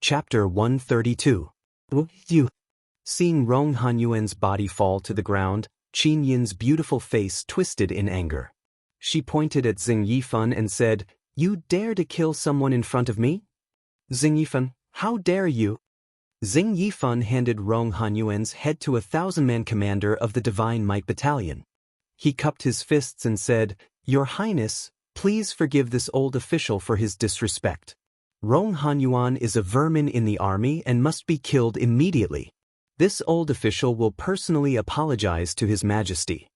Chapter 132. You. Seeing Rong Hanyuan's body fall to the ground, Qin Yin's beautiful face twisted in anger. She pointed at Xing Yifan and said, "You dare to kill someone in front of me? Xing Yifan, how dare you?" Xing Yifan handed Rong Hanyuan's head to a 1,000-man commander of the Divine Might Battalion. He cupped his fists and said, "Your Highness, please forgive this old official for his disrespect. Rong Hanyuan is a vermin in the army and must be killed immediately. This old official will personally apologize to His Majesty."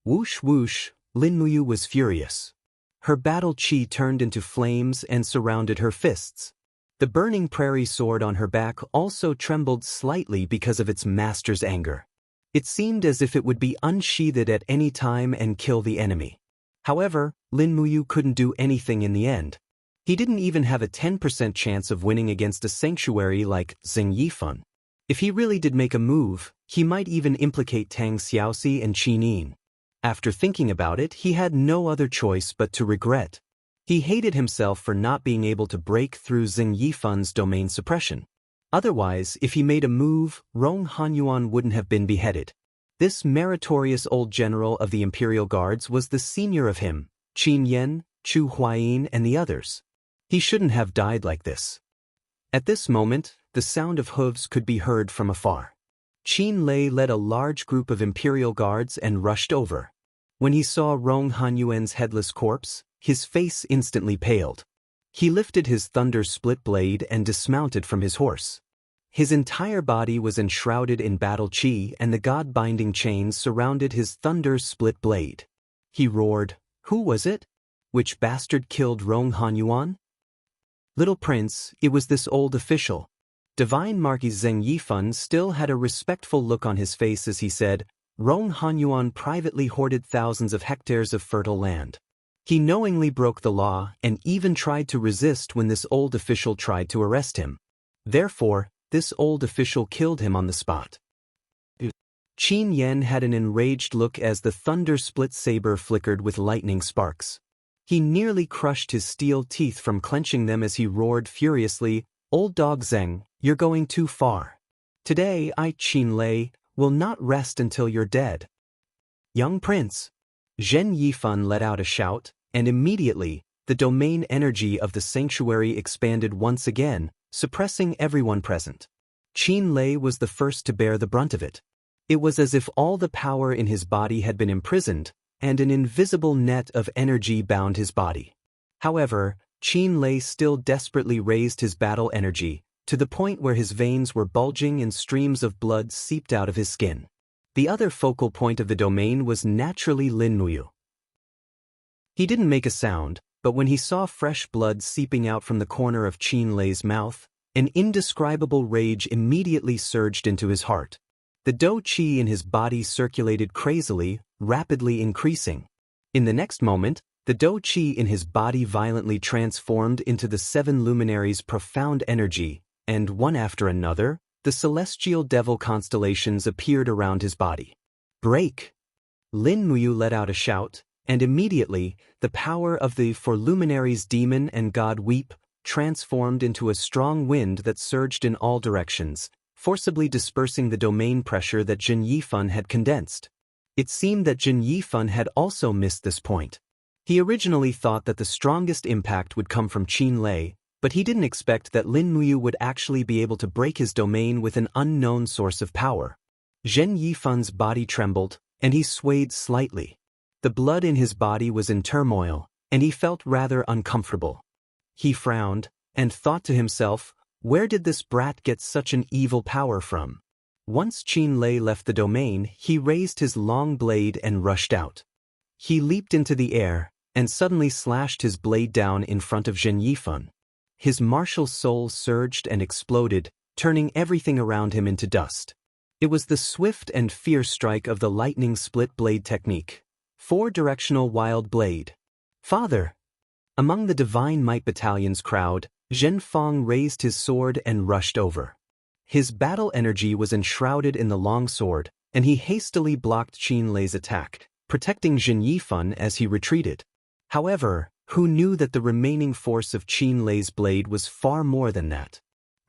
Whoosh whoosh, Lin Muyu was furious. Her battle chi turned into flames and surrounded her fists. The burning prairie sword on her back also trembled slightly because of its master's anger. It seemed as if it would be unsheathed at any time and kill the enemy. However, Lin Muyu couldn't do anything in the end. He didn't even have a 10% chance of winning against a sanctuary like Xing Yifan. If he really did make a move, he might even implicate Tang Xiaoxi and Qin Yin. After thinking about it, he had no other choice but to regret. He hated himself for not being able to break through Xing Yifan's domain suppression. Otherwise, if he made a move, Rong Hanyuan wouldn't have been beheaded. This meritorious old general of the Imperial Guards was the senior of him, Qin Yan, Chu Huayin, and the others. He shouldn't have died like this. At this moment, the sound of hooves could be heard from afar. Qin Lei led a large group of Imperial Guards and rushed over. When he saw Rong Hanyuan's headless corpse, his face instantly paled. He lifted his thunder split blade and dismounted from his horse. His entire body was enshrouded in battle chi and the god-binding chains surrounded his thunder split blade. He roared, "Who was it? Which bastard killed Rong Hanyuan?" "Little prince, it was this old official." Divine Marquis Xing Yifan still had a respectful look on his face as he said, "Rong Hanyuan privately hoarded thousands of hectares of fertile land. He knowingly broke the law and even tried to resist when this old official tried to arrest him. Therefore, this old official killed him on the spot." Qin Yan had an enraged look as the thunder split saber flickered with lightning sparks. He nearly crushed his steel teeth from clenching them as he roared furiously, "Old dog Zheng, you're going too far. Today I, Qin Lei, will not rest until you're dead." "Young prince!" Zhen Yifan let out a shout, and immediately, the domain energy of the sanctuary expanded once again, suppressing everyone present. Qin Lei was the first to bear the brunt of it. It was as if all the power in his body had been imprisoned, and an invisible net of energy bound his body. However, Qin Lei still desperately raised his battle energy, to the point where his veins were bulging and streams of blood seeped out of his skin. The other focal point of the domain was naturally Lin Muyu. He didn't make a sound, but when he saw fresh blood seeping out from the corner of Qin Lei's mouth, an indescribable rage immediately surged into his heart. The dou qi in his body circulated crazily, rapidly increasing. In the next moment, the dou qi in his body violently transformed into the 7 luminaries' profound energy, and one after another, the celestial devil constellations appeared around his body. "Break!" Lin Muyu let out a shout, and immediately, the power of the four luminaries demon and god Weep transformed into a strong wind that surged in all directions, forcibly dispersing the domain pressure that Jin Yifan had condensed. It seemed that Jin Yifan had also missed this point. He originally thought that the strongest impact would come from Qin Lei, but he didn't expect that Lin Muyu would actually be able to break his domain with an unknown source of power. Zhen Yifan's body trembled, and he swayed slightly. The blood in his body was in turmoil, and he felt rather uncomfortable. He frowned, and thought to himself, where did this brat get such an evil power from? Once Qin Lei left the domain, he raised his long blade and rushed out. He leaped into the air, and suddenly slashed his blade down in front of Zhen Yifan. His martial soul surged and exploded, turning everything around him into dust. It was the swift and fierce strike of the lightning split blade technique. 4-directional wild blade. "Father!" Among the Divine Might Battalion's crowd, Zhen Fang raised his sword and rushed over. His battle energy was enshrouded in the long sword, and he hastily blocked Qin Lei's attack, protecting Jin Yifan as he retreated. However, who knew that the remaining force of Qin Lei's blade was far more than that?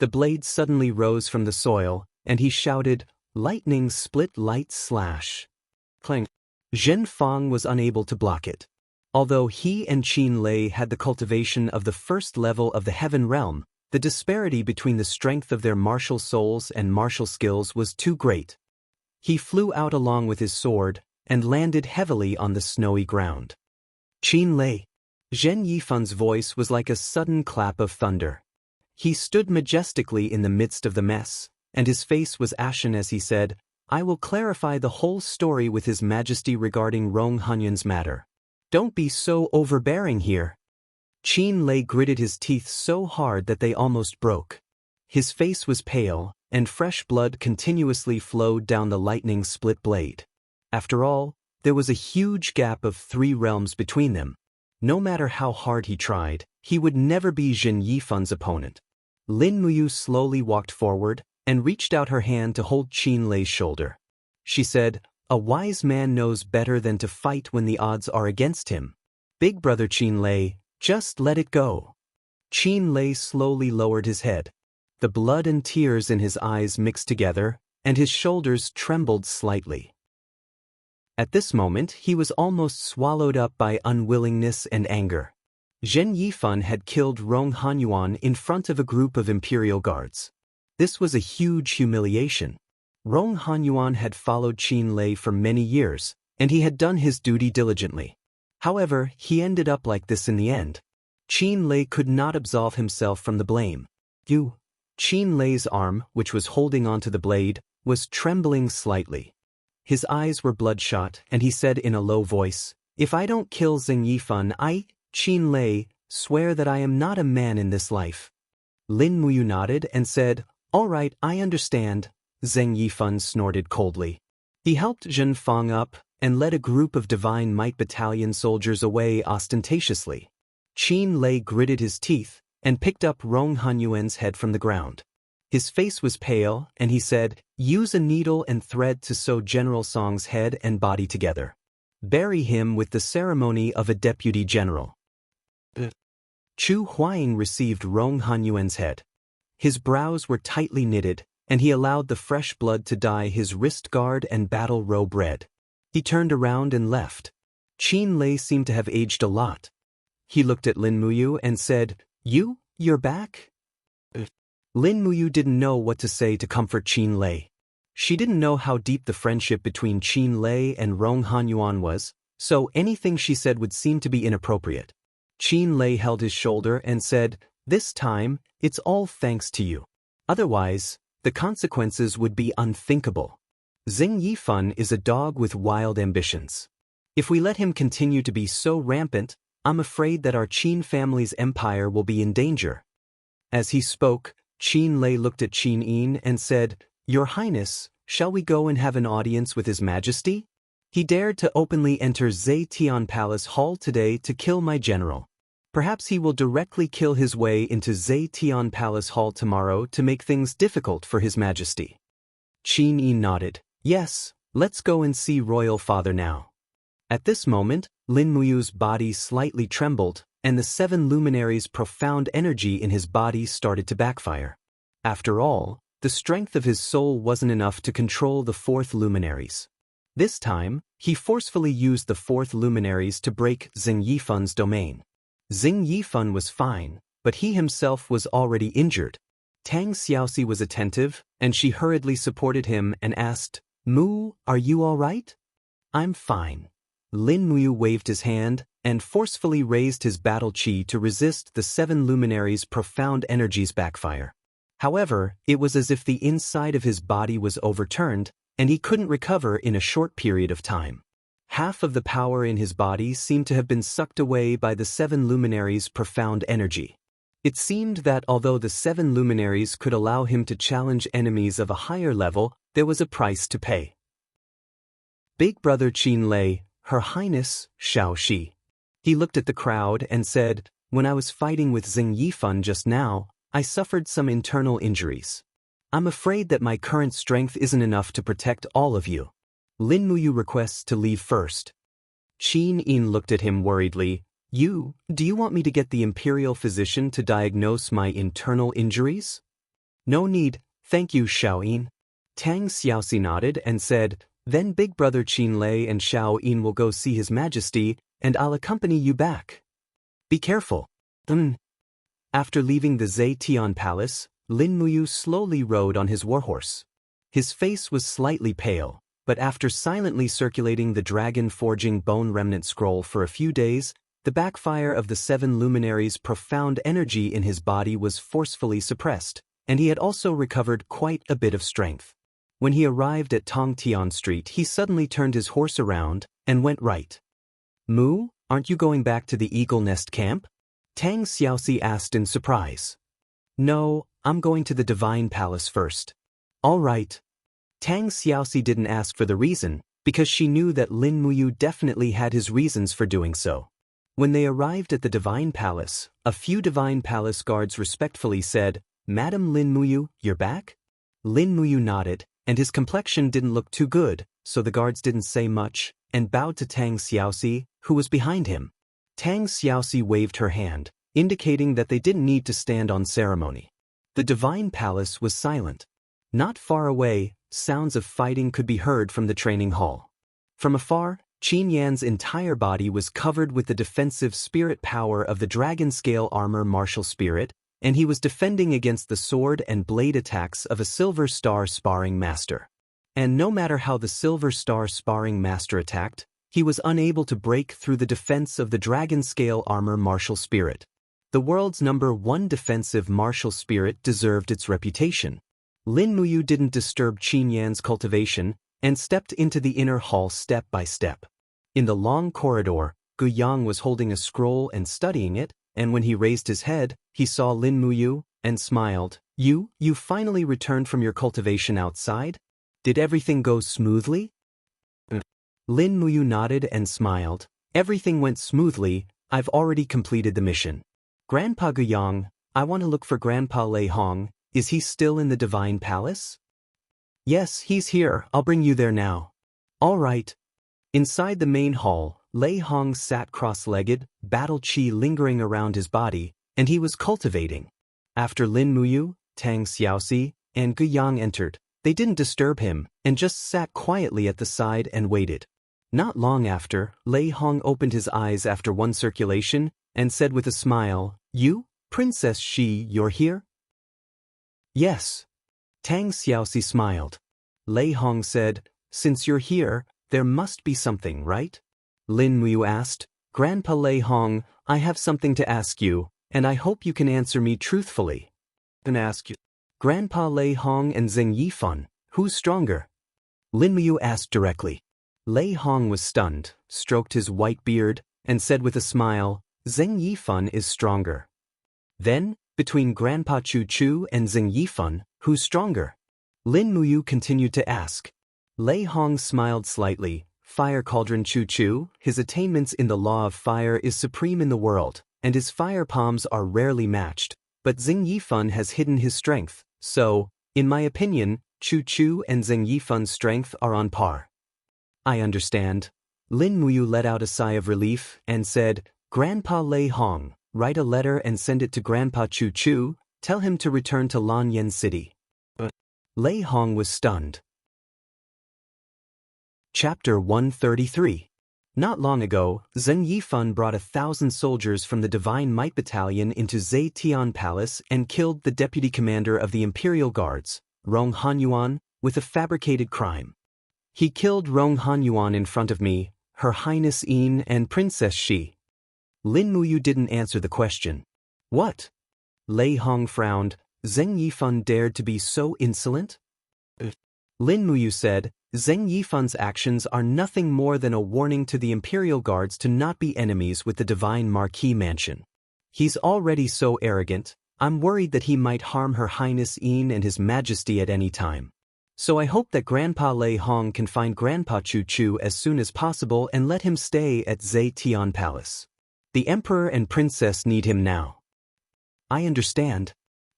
The blade suddenly rose from the soil, and he shouted, "Lightning split light slash." Clang. Zhen Fang was unable to block it. Although he and Qin Lei had the cultivation of the first level of the heaven realm, the disparity between the strength of their martial souls and martial skills was too great. He flew out along with his sword, and landed heavily on the snowy ground. Qin Lei. Zhen Yifan's voice was like a sudden clap of thunder. He stood majestically in the midst of the mess, and his face was ashen as he said, "I will clarify the whole story with His Majesty regarding Rong Hanyuan's matter. Don't be so overbearing here." Qin Lei gritted his teeth so hard that they almost broke. His face was pale, and fresh blood continuously flowed down the lightning-split blade. After all, there was a huge gap of 3 realms between them. No matter how hard he tried, he would never be Zhen Yifan's opponent. Lin Muyu slowly walked forward and reached out her hand to hold Qin Lei's shoulder. She said, "A wise man knows better than to fight when the odds are against him. Big brother Qin Lei, just let it go." Qin Lei slowly lowered his head. The blood and tears in his eyes mixed together, and his shoulders trembled slightly. At this moment, he was almost swallowed up by unwillingness and anger. Zhen Yifan had killed Rong Hanyuan in front of a group of imperial guards. This was a huge humiliation. Rong Hanyuan had followed Qin Lei for many years, and he had done his duty diligently. However, he ended up like this in the end. Qin Lei could not absolve himself from the blame. Qin Lei's arm, which was holding onto the blade, was trembling slightly. His eyes were bloodshot, and he said in a low voice, "If I don't kill Zheng Yifan, I, Qin Lei, swear that I am not a man in this life." Lin Muyu nodded and said, "All right, I understand." Zheng Yifan snorted coldly. He helped Zhen Fang up and led a group of Divine Might Battalion soldiers away ostentatiously. Qin Lei gritted his teeth and picked up Rong Hanyuan's head from the ground. His face was pale, and he said, "Use a needle and thread to sew General Song's head and body together. Bury him with the ceremony of a deputy general." Chu Huaying received Rong Hanyuan's head. His brows were tightly knitted, and he allowed the fresh blood to dye his wrist guard and battle robe red. He turned around and left. Qin Lei seemed to have aged a lot. He looked at Lin Muyu and said, You're back?" Lin Muyu didn't know what to say to comfort Qin Lei. She didn't know how deep the friendship between Qin Lei and Rong Hanyuan was, so anything she said would seem to be inappropriate. Qin Lei held his shoulder and said, "This time, it's all thanks to you. Otherwise, the consequences would be unthinkable. Zheng Yifan is a dog with wild ambitions. If we let him continue to be so rampant, I'm afraid that our Qin family's empire will be in danger." As he spoke, Qin Lei looked at Qin Yin and said, "Your Highness, shall we go and have an audience with His Majesty? He dared to openly enter Zetian Palace Hall today to kill my general. Perhaps he will directly kill his way into Zetian Palace Hall tomorrow to make things difficult for His Majesty." Qin Yin nodded. "Yes, let's go and see Royal Father now." At this moment, Lin Muyu's body slightly trembled, and the 7 luminaries' profound energy in his body started to backfire. After all, the strength of his soul wasn't enough to control the 4th luminaries. This time, he forcefully used the 4th luminaries to break Zheng Yifan's domain. Zheng Yifan was fine, but he himself was already injured. Tang Xiaoxi was attentive, and she hurriedly supported him and asked, "Mu, are you all right?" "I'm fine." Lin Muyu waved his hand and forcefully raised his battle chi to resist the 7 luminaries' profound energies backfire. However, it was as if the inside of his body was overturned, and he couldn't recover in a short period of time. Half of the power in his body seemed to have been sucked away by the 7 luminaries' profound energy. It seemed that although the 7 luminaries could allow him to challenge enemies of a higher level, there was a price to pay. Big brother Qin Lei, Her Highness, Shao Shi. He looked at the crowd and said, "When I was fighting with Zheng Yifan just now, I suffered some internal injuries. I'm afraid that my current strength isn't enough to protect all of you. Lin Muyu requests to leave first." Qin Yin looked at him worriedly. Do you want me to get the imperial physician to diagnose my internal injuries?" No need, thank you, Xiaoyin. Tang Xiaoxi nodded and said, then Big Brother Qin Lei and Xiaoyin will go see His Majesty, and I'll accompany you back. Be careful. After leaving the Zetian Palace, Lin Muyu slowly rode on his warhorse. His face was slightly pale, but after silently circulating the dragon-forging bone remnant scroll for a few days, the backfire of the 7 luminaries' profound energy in his body was forcefully suppressed, and he had also recovered quite a bit of strength. When he arrived at Tongtian Street, he suddenly turned his horse around and went right. Mu, aren't you going back to the Eagle Nest camp? Tang Xiaoxi asked in surprise. No, I'm going to the Divine Palace first. All right. Tang Xiaoxi didn't ask for the reason, because she knew that Lin Muyu definitely had his reasons for doing so. When they arrived at the Divine Palace, a few Divine Palace guards respectfully said, Madam Lin Muyu, you're back? Lin Muyu nodded, and his complexion didn't look too good, so the guards didn't say much, and bowed to Tang Xiaoxi, who was behind him. Tang Xiaoxi waved her hand, indicating that they didn't need to stand on ceremony. The Divine Palace was silent. Not far away, sounds of fighting could be heard from the training hall. From afar, Qin Yan's entire body was covered with the defensive spirit power of the dragon-scale armor martial spirit, and he was defending against the sword and blade attacks of a Silver Star sparring master. And no matter how the Silver Star sparring master attacked, he was unable to break through the defense of the dragon-scale armor martial spirit. The world's #1 defensive martial spirit deserved its reputation. Lin Muyu didn't disturb Qin Yan's cultivation and stepped into the inner hall step by step. In the long corridor, Gu Yang was holding a scroll and studying it, and when he raised his head, he saw Lin Muyu and smiled. You finally returned from your cultivation outside? Did everything go smoothly? Lin Muyu nodded and smiled. Everything went smoothly, I've already completed the mission. Grandpa Gu Yang, I want to look for Grandpa Lei Hong, is he still in the Divine Palace? Yes, he's here, I'll bring you there now. All right. Inside the main hall, Lei Hong sat cross-legged, battle chi lingering around his body, and he was cultivating. After Lin Muyu, Tang Xiaoxi, and Gu Yang entered, they didn't disturb him, and just sat quietly at the side and waited. Not long after, Lei Hong opened his eyes after one circulation, and said with a smile, You, Princess Shi, you're here? Yes. Tang Xiaoxi smiled. Lei Hong said, Since you're here, there must be something, right? Lin Muyu asked, Grandpa Lei Hong, I have something to ask you, and I hope you can answer me truthfully. And ask you, Grandpa Lei Hong and Zheng Yifan, who's stronger? Lin Muyu asked directly. Lei Hong was stunned, stroked his white beard, and said with a smile, Zheng Yifan is stronger. Then, between Grandpa Chu Chu and Zheng Yifan, who's stronger? Lin Muyu continued to ask. Lei Hong smiled slightly. Fire Cauldron Chu Chu, his attainments in the law of fire is supreme in the world, and his fire palms are rarely matched, but Zheng Yifan has hidden his strength, so, in my opinion, Chu Chu and Zheng Yifan's strength are on par. I understand. Lin Muyu let out a sigh of relief and said, Grandpa Lei Hong, write a letter and send it to Grandpa Chu Chu, tell him to return to Lanyan City. Lei Hong was stunned. Chapter 133. Not long ago, Zheng Yifan brought 1,000 soldiers from the Divine Might Battalion into Zetian Palace and killed the deputy commander of the Imperial Guards, Rong Hanyuan, with a fabricated crime. He killed Rong Hanyuan in front of me, Her Highness Yin and Princess Shi. Lin Muyu didn't answer the question. What? Lei Hong frowned. Zheng Yifan dared to be so insolent? Lin Muyu said, Zheng Yifan's actions are nothing more than a warning to the Imperial Guards to not be enemies with the Divine Marquis Mansion. He's already so arrogant, I'm worried that he might harm Her Highness Yin and His Majesty at any time. So I hope that Grandpa Lei Hong can find Grandpa Chu Chu as soon as possible and let him stay at Zetian Palace. The Emperor and Princess need him now. I understand.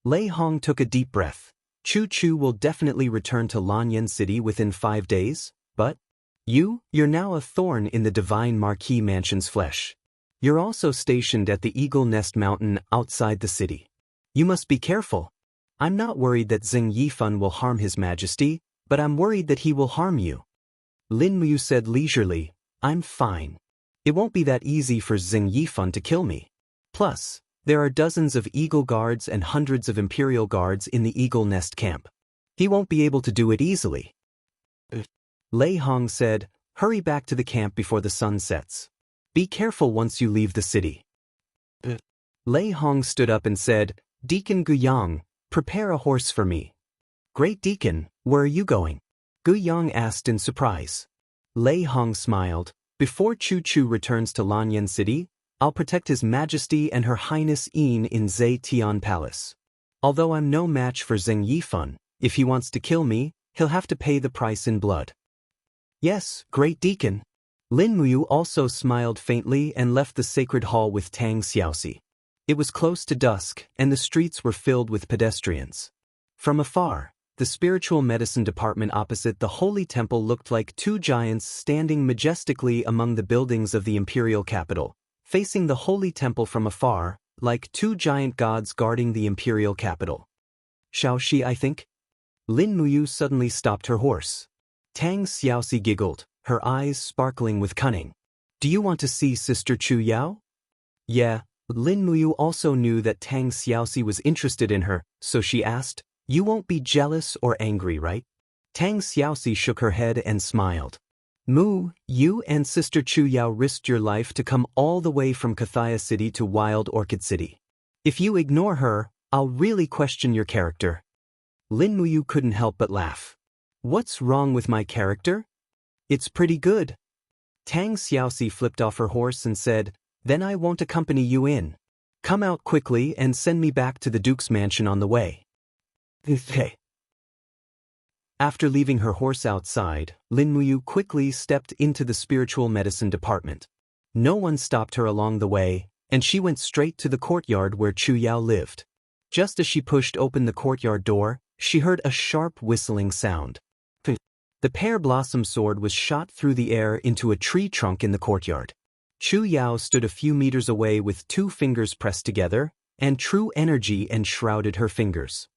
Lei Hong took a deep breath. Chu Chu will definitely return to Lanyan City within 5 days, but you're now a thorn in the Divine Marquis Mansion's flesh. You're also stationed at the Eagle Nest Mountain outside the city. You must be careful. I'm not worried that Xing Yifan will harm His Majesty, but I'm worried that he will harm you. Lin Muyu said leisurely, I'm fine. It won't be that easy for Xing Yifan to kill me. Plus, there are dozens of Eagle Guards and hundreds of Imperial Guards in the Eagle Nest camp. He won't be able to do it easily. Lei Hong said, hurry back to the camp before the sun sets. Be careful once you leave the city. Lei Hong stood up and said, Deacon Guyang, prepare a horse for me. Great Deacon, where are you going? Guyang asked in surprise. Lei Hong smiled, before Chu Chu returns to Lanyan City, I'll protect His Majesty and Her Highness Yin in Zhe Tian Palace. Although I'm no match for Xing Yifan, if he wants to kill me, he'll have to pay the price in blood. Yes, Great Deacon. Lin Muyu also smiled faintly and left the sacred hall with Tang Xiaoxi. It was close to dusk, and the streets were filled with pedestrians. From afar, the spiritual medicine department opposite the holy temple looked like two giants standing majestically among the buildings of the imperial capital, facing the holy temple from afar, like two giant gods guarding the imperial capital. Xiaoxi, I think? Lin Muyu suddenly stopped her horse. Tang Xiaoxi giggled, her eyes sparkling with cunning. Do you want to see Sister Chu Yao? Yeah, Lin Muyu also knew that Tang Xiaoxi was interested in her, so she asked, you won't be jealous or angry, right? Tang Xiaoxi shook her head and smiled. Mu, you and Sister Chu Yao risked your life to come all the way from Kathaya City to Wild Orchid City. If you ignore her, I'll really question your character. Lin Muyu couldn't help but laugh. What's wrong with my character? It's pretty good. Tang Xiaoxi flipped off her horse and said, then I won't accompany you in. Come out quickly and send me back to the Duke's mansion on the way. Okay. After leaving her horse outside, Lin Muyu quickly stepped into the spiritual medicine department. No one stopped her along the way, and she went straight to the courtyard where Chu Yao lived. Just as she pushed open the courtyard door, she heard a sharp whistling sound. The pear blossom sword was shot through the air into a tree trunk in the courtyard. Chu Yao stood a few meters away with two fingers pressed together, and true energy enshrouded her fingers.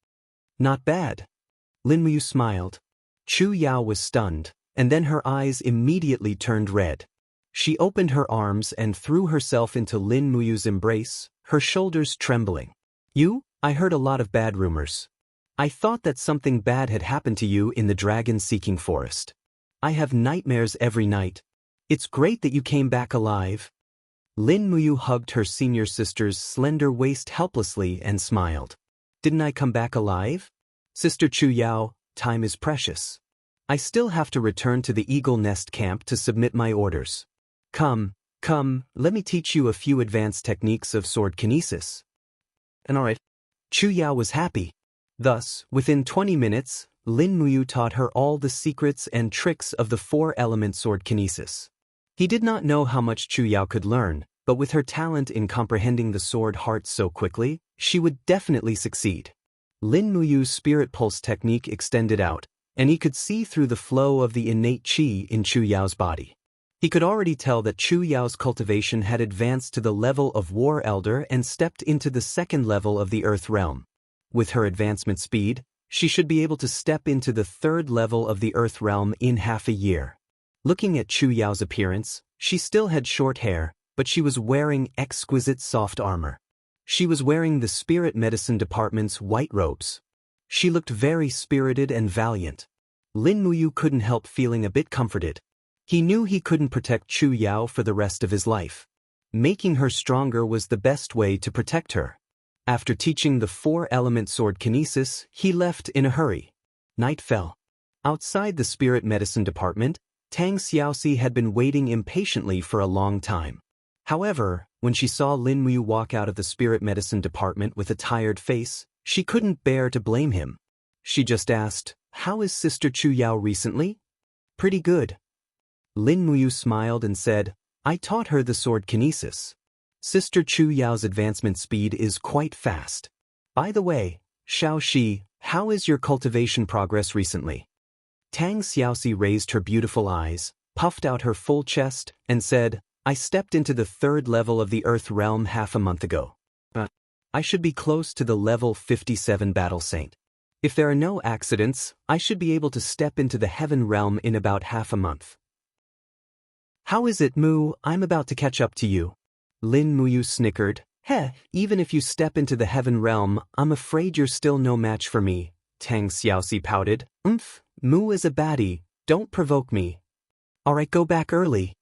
Not bad. Lin Muyu smiled. Chu Yao was stunned, and then her eyes immediately turned red. She opened her arms and threw herself into Lin Muyu's embrace, her shoulders trembling. You? I heard a lot of bad rumors. I thought that something bad had happened to you in the dragon-seeking forest. I have nightmares every night. It's great that you came back alive. Lin Muyu hugged her senior sister's slender waist helplessly and smiled. Didn't I come back alive? Sister Chu Yao, time is precious. I still have to return to the Eagle Nest camp to submit my orders. Come, let me teach you a few advanced techniques of sword kinesis. And alright. Chu Yao was happy. Thus, within 20 minutes, Lin Muyu taught her all the secrets and tricks of the four-element sword kinesis. He did not know how much Chu Yao could learn, but with her talent in comprehending the sword heart so quickly, she would definitely succeed. Lin Muyu's spirit pulse technique extended out, and he could see through the flow of the innate qi in Chu Yao's body. He could already tell that Chu Yao's cultivation had advanced to the level of War Elder and stepped into the second level of the Earth Realm. With her advancement speed, she should be able to step into the third level of the Earth Realm in half a year. Looking at Chu Yao's appearance, she still had short hair, but she was wearing exquisite soft armor. She was wearing the Spirit Medicine Department's white robes. She looked very spirited and valiant. Lin Muyu couldn't help feeling a bit comforted. He knew he couldn't protect Chu Yao for the rest of his life. Making her stronger was the best way to protect her. After teaching the four-element sword kinesis, he left in a hurry. Night fell. Outside the Spirit Medicine Department, Tang Xiaoxi had been waiting impatiently for a long time. However, when she saw Lin Muyu walk out of the Spirit Medicine Department with a tired face, she couldn't bear to blame him. She just asked, "How is Sister Chu Yao recently?" "Pretty good." Lin Muyu smiled and said, "I taught her the sword kinesis. Sister Chu Yao's advancement speed is quite fast. By the way, Xiaoxi, how is your cultivation progress recently?" Tang Xiaoxi raised her beautiful eyes, puffed out her full chest, and said, "I stepped into the third level of the Earth Realm half a month ago. I should be close to the level 57 battle saint. If there are no accidents, I should be able to step into the heaven realm in about half a month. How is it, Mu? I'm about to catch up to you. Lin Muyu snickered. Heh, even if you step into the heaven realm, I'm afraid you're still no match for me. Tang Xiaoxi pouted. Mu is a baddie, don't provoke me. Alright, go back early.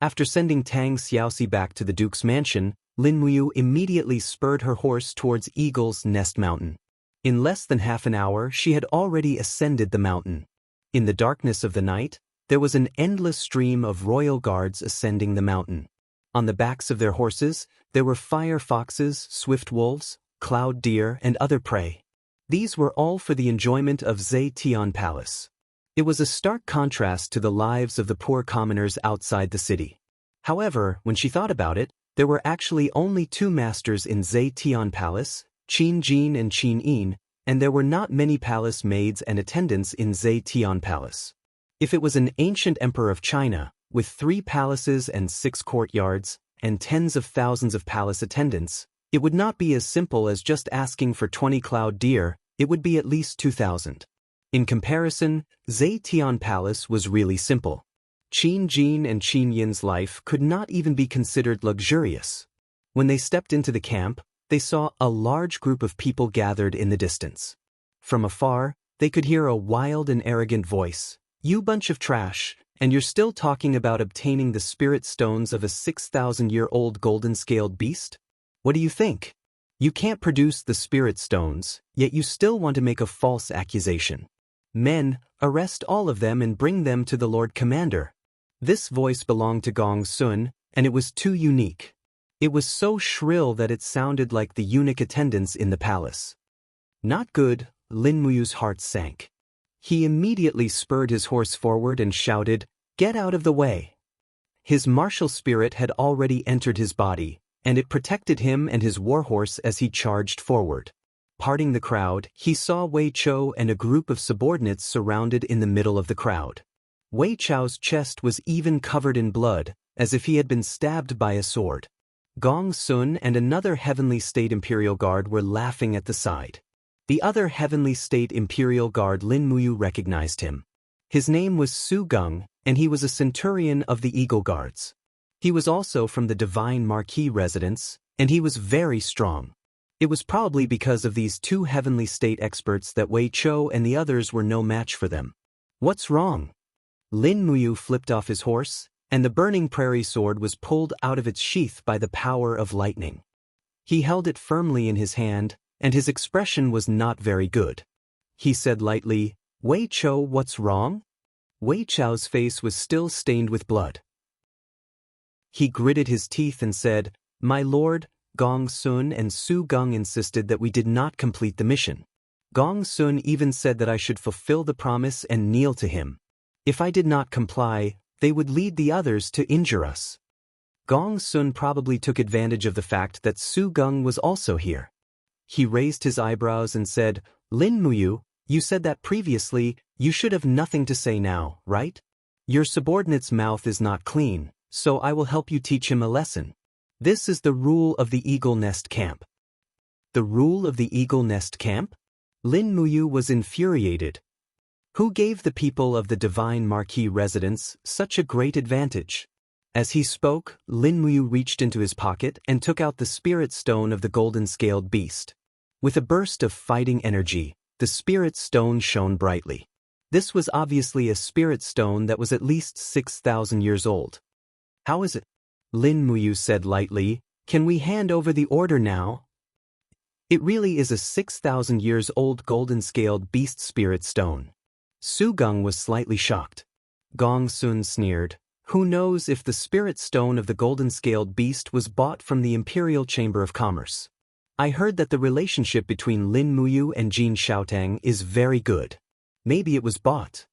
After sending Tang Xiaoxi back to the Duke's mansion, Lin Muyu immediately spurred her horse towards Eagle's Nest Mountain. In less than half an hour, she had already ascended the mountain. In the darkness of the night, there was an endless stream of royal guards ascending the mountain. On the backs of their horses, there were fire foxes, swift wolves, cloud deer, and other prey. These were all for the enjoyment of Zetian Palace. It was a stark contrast to the lives of the poor commoners outside the city. However, when she thought about it, there were actually only two masters in Zetian Palace, Qin Jin and Qin Yin, and there were not many palace maids and attendants in Zetian Palace. If it was an ancient emperor of China, with 3 palaces and 6 courtyards, and tens of thousands of palace attendants, it would not be as simple as just asking for 20 cloud deer, it would be at least 2,000. In comparison, Zetian Palace was really simple. Qin Jin and Qin Yin's life could not even be considered luxurious. When they stepped into the camp, they saw a large group of people gathered in the distance. From afar, they could hear a wild and arrogant voice. You bunch of trash, and you're still talking about obtaining the spirit stones of a 6,000-year-old golden-scaled beast? What do you think? You can't produce the spirit stones, yet you still want to make a false accusation. Men, arrest all of them and bring them to the Lord Commander. This voice belonged to Gong Sun, and it was too unique. It was so shrill that it sounded like the eunuch attendants in the palace. Not good, Lin Muyu's heart sank. He immediately spurred his horse forward and shouted, "Get out of the way!" His martial spirit had already entered his body, and it protected him and his warhorse as he charged forward. Parting the crowd, he saw Wei Chou and a group of subordinates surrounded in the middle of the crowd. Wei Chou's chest was even covered in blood, as if he had been stabbed by a sword. Gong Sun and another Heavenly State Imperial Guard were laughing at the side. The other Heavenly State Imperial Guard Lin Muyu recognized him. His name was Su Gung, and he was a centurion of the Eagle Guards. He was also from the Divine Marquis residence, and he was very strong. It was probably because of these two Heavenly State experts that Wei Chou and the others were no match for them. What's wrong? Lin Muyu flipped off his horse, and the burning prairie sword was pulled out of its sheath by the power of lightning. He held it firmly in his hand, and his expression was not very good. He said lightly, "Wei Chou, what's wrong?" Wei Chou's face was still stained with blood. He gritted his teeth and said, "My lord, Gong Sun and Su Gung insisted that we did not complete the mission. Gong Sun even said that I should fulfill the promise and kneel to him. If I did not comply, they would lead the others to injure us." Gong Sun probably took advantage of the fact that Su Gung was also here. He raised his eyebrows and said, "Lin Muyu, you said that previously, you should have nothing to say now, right? Your subordinate's mouth is not clean, so I will help you teach him a lesson. This is the rule of the Eagle Nest Camp." The rule of the Eagle Nest Camp? Lin Muyu was infuriated. Who gave the people of the Divine Marquis residence such a great advantage? As he spoke, Lin Muyu reached into his pocket and took out the spirit stone of the golden-scaled beast. With a burst of fighting energy, the spirit stone shone brightly. This was obviously a spirit stone that was at least 6,000 years old. "How is it?" Lin Muyu said lightly, "Can we hand over the order now?" It really is a 6,000 years old golden-scaled beast spirit stone. Su Gung was slightly shocked. Gong Sun sneered, "Who knows if the spirit stone of the golden-scaled beast was bought from the Imperial Chamber of Commerce? I heard that the relationship between Lin Muyu and Jin Xiaotang is very good. Maybe it was bought.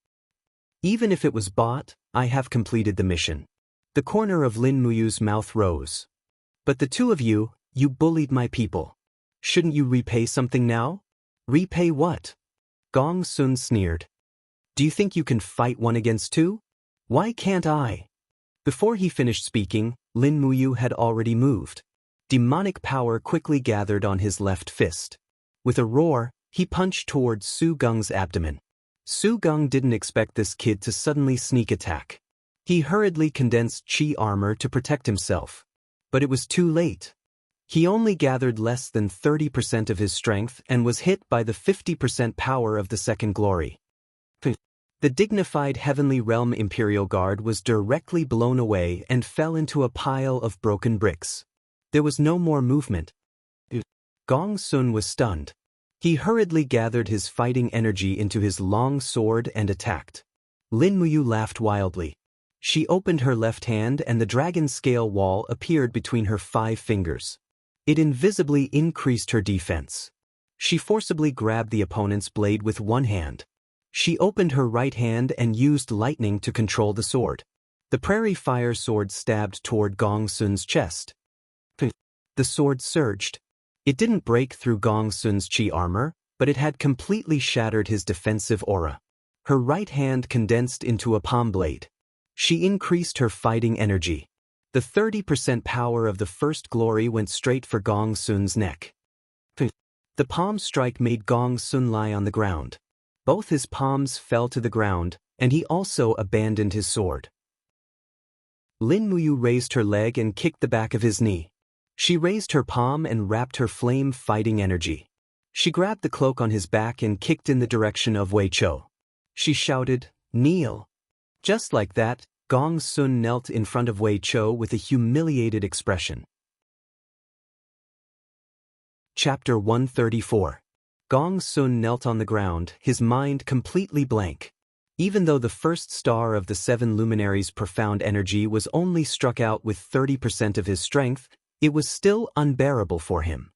Even if it was bought, I have completed the mission." The corner of Lin Muyu's mouth rose. "But the two of you, you bullied my people. Shouldn't you repay something now?" "Repay what?" Gong Sun sneered. "Do you think you can fight 1 against 2? Why can't I?" Before he finished speaking, Lin Muyu had already moved. Demonic power quickly gathered on his left fist. With a roar, he punched toward Su Gung's abdomen. Su Gung didn't expect this kid to suddenly sneak attack. He hurriedly condensed chi armor to protect himself. But it was too late. He only gathered less than 30% of his strength and was hit by the 50% power of the second glory. The dignified Heavenly Realm Imperial Guard was directly blown away and fell into a pile of broken bricks. There was no more movement. Gong Sun was stunned. He hurriedly gathered his fighting energy into his long sword and attacked. Lin Muyu laughed wildly. She opened her left hand and the dragon scale wall appeared between her 5 fingers. It invisibly increased her defense. She forcibly grabbed the opponent's blade with one hand. She opened her right hand and used lightning to control the sword. The prairie fire sword stabbed toward Gong Sun's chest. The sword surged. It didn't break through Gong Sun's chi armor, but it had completely shattered his defensive aura. Her right hand condensed into a palm blade. She increased her fighting energy. The 30% power of the first glory went straight for Gong Sun's neck. The palm strike made Gong Sun lie on the ground. Both his palms fell to the ground, and he also abandoned his sword. Lin Muyu raised her leg and kicked the back of his knee. She raised her palm and wrapped her flame fighting energy. She grabbed the cloak on his back and kicked in the direction of Wei Chou. She shouted, "Kneel." Just like that, Gong Sun knelt in front of Wei Chou with a humiliated expression. Chapter 134. Gong Sun knelt on the ground, his mind completely blank. Even though the first star of the 7 luminaries' profound energy was only struck out with 30% of his strength, it was still unbearable for him.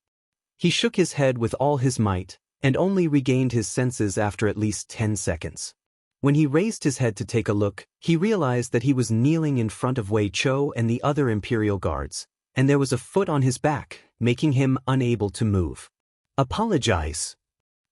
He shook his head with all his might, and only regained his senses after at least 10 seconds. When he raised his head to take a look, he realized that he was kneeling in front of Wei Chou and the other Imperial Guards, and there was a foot on his back, making him unable to move. "Apologize."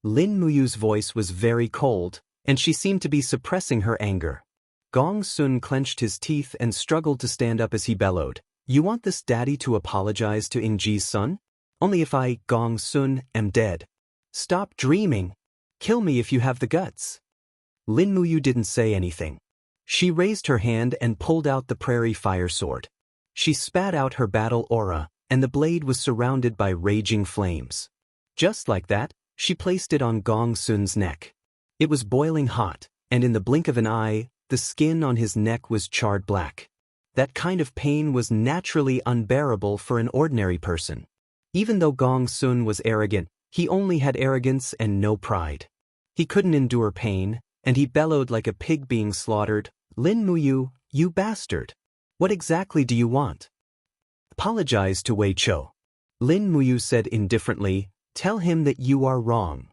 Lin Muyu's voice was very cold, and she seemed to be suppressing her anger. Gong Sun clenched his teeth and struggled to stand up as he bellowed, "You want this daddy to apologize to Ingji's son? Only if I, Gong Sun, am dead. Stop dreaming. Kill me if you have the guts." Lin Muyu didn't say anything. She raised her hand and pulled out the prairie fire sword. She spat out her battle aura, and the blade was surrounded by raging flames. Just like that, she placed it on Gong Sun's neck. It was boiling hot, and in the blink of an eye, the skin on his neck was charred black. That kind of pain was naturally unbearable for an ordinary person. Even though Gong Sun was arrogant, he only had arrogance and no pride. He couldn't endure pain, and he bellowed like a pig being slaughtered, "Lin Muyu, you bastard! What exactly do you want?" "Apologize to Wei Chou." Lin Muyu said indifferently, "Tell him that you are wrong."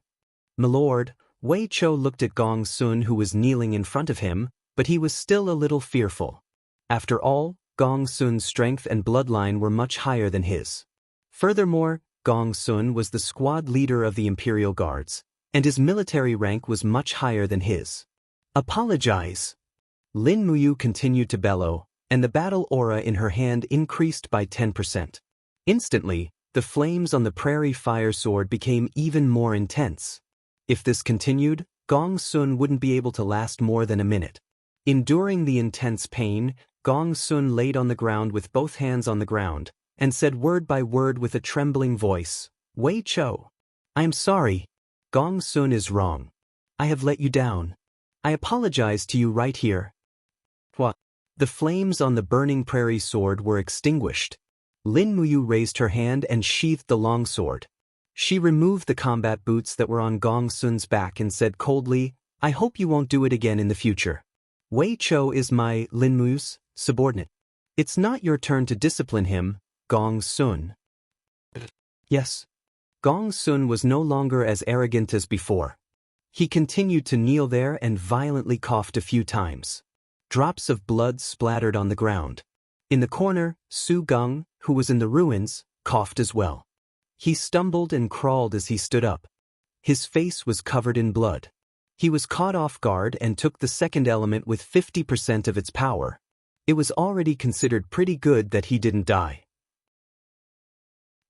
"Milord," Wei Chou looked at Gong Sun who was kneeling in front of him, but he was still a little fearful. After all, Gong Sun's strength and bloodline were much higher than his. Furthermore, Gong Sun was the squad leader of the Imperial Guards, and his military rank was much higher than his. "Apologize." Lin Muyu continued to bellow, and the battle aura in her hand increased by 10%. Instantly, the flames on the prairie fire sword became even more intense. If this continued, Gong Sun wouldn't be able to last more than a minute. Enduring the intense pain, Gong Sun laid on the ground with both hands on the ground, and said word by word with a trembling voice, "Wei Chou, I am sorry. Gong Sun is wrong. I have let you down. I apologize to you right here." What? The flames on the burning prairie sword were extinguished. Lin Muyu raised her hand and sheathed the longsword. She removed the combat boots that were on Gong Sun's back and said coldly, "I hope you won't do it again in the future. Wei Chou is my, Lin Muyu's, subordinate. It's not your turn to discipline him, Gong Sun." Yes. Gong Sun was no longer as arrogant as before. He continued to kneel there and violently coughed a few times. Drops of blood splattered on the ground. In the corner, Su Gung, who was in the ruins, coughed as well. He stumbled and crawled as he stood up. His face was covered in blood. He was caught off guard and took the second element with 50% of its power. It was already considered pretty good that he didn't die.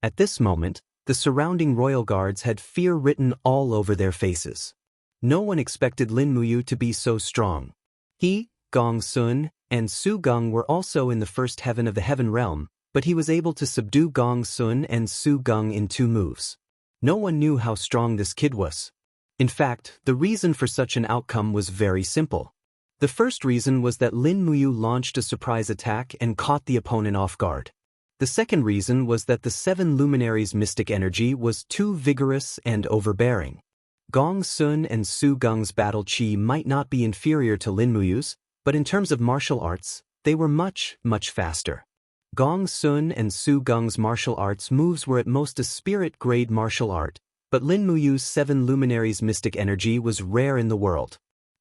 At this moment, the surrounding royal guards had fear written all over their faces. No one expected Lin Muyu to be so strong. He, Gong Sun, and Su Gong were also in the first heaven of the heaven realm, but he was able to subdue Gong Sun and Su Gong in 2 moves. No one knew how strong this kid was. In fact, the reason for such an outcome was very simple. The first reason was that Lin Muyu launched a surprise attack and caught the opponent off guard. The second reason was that the 7 luminaries' mystic energy was too vigorous and overbearing. Gong Sun and Su Gong's battle chi might not be inferior to Lin Muyu's, but in terms of martial arts, they were much, much faster. Gong Sun and Su Gong's martial arts moves were at most a spirit-grade martial art, but Lin Muyu's 7 luminaries' mystic energy was rare in the world.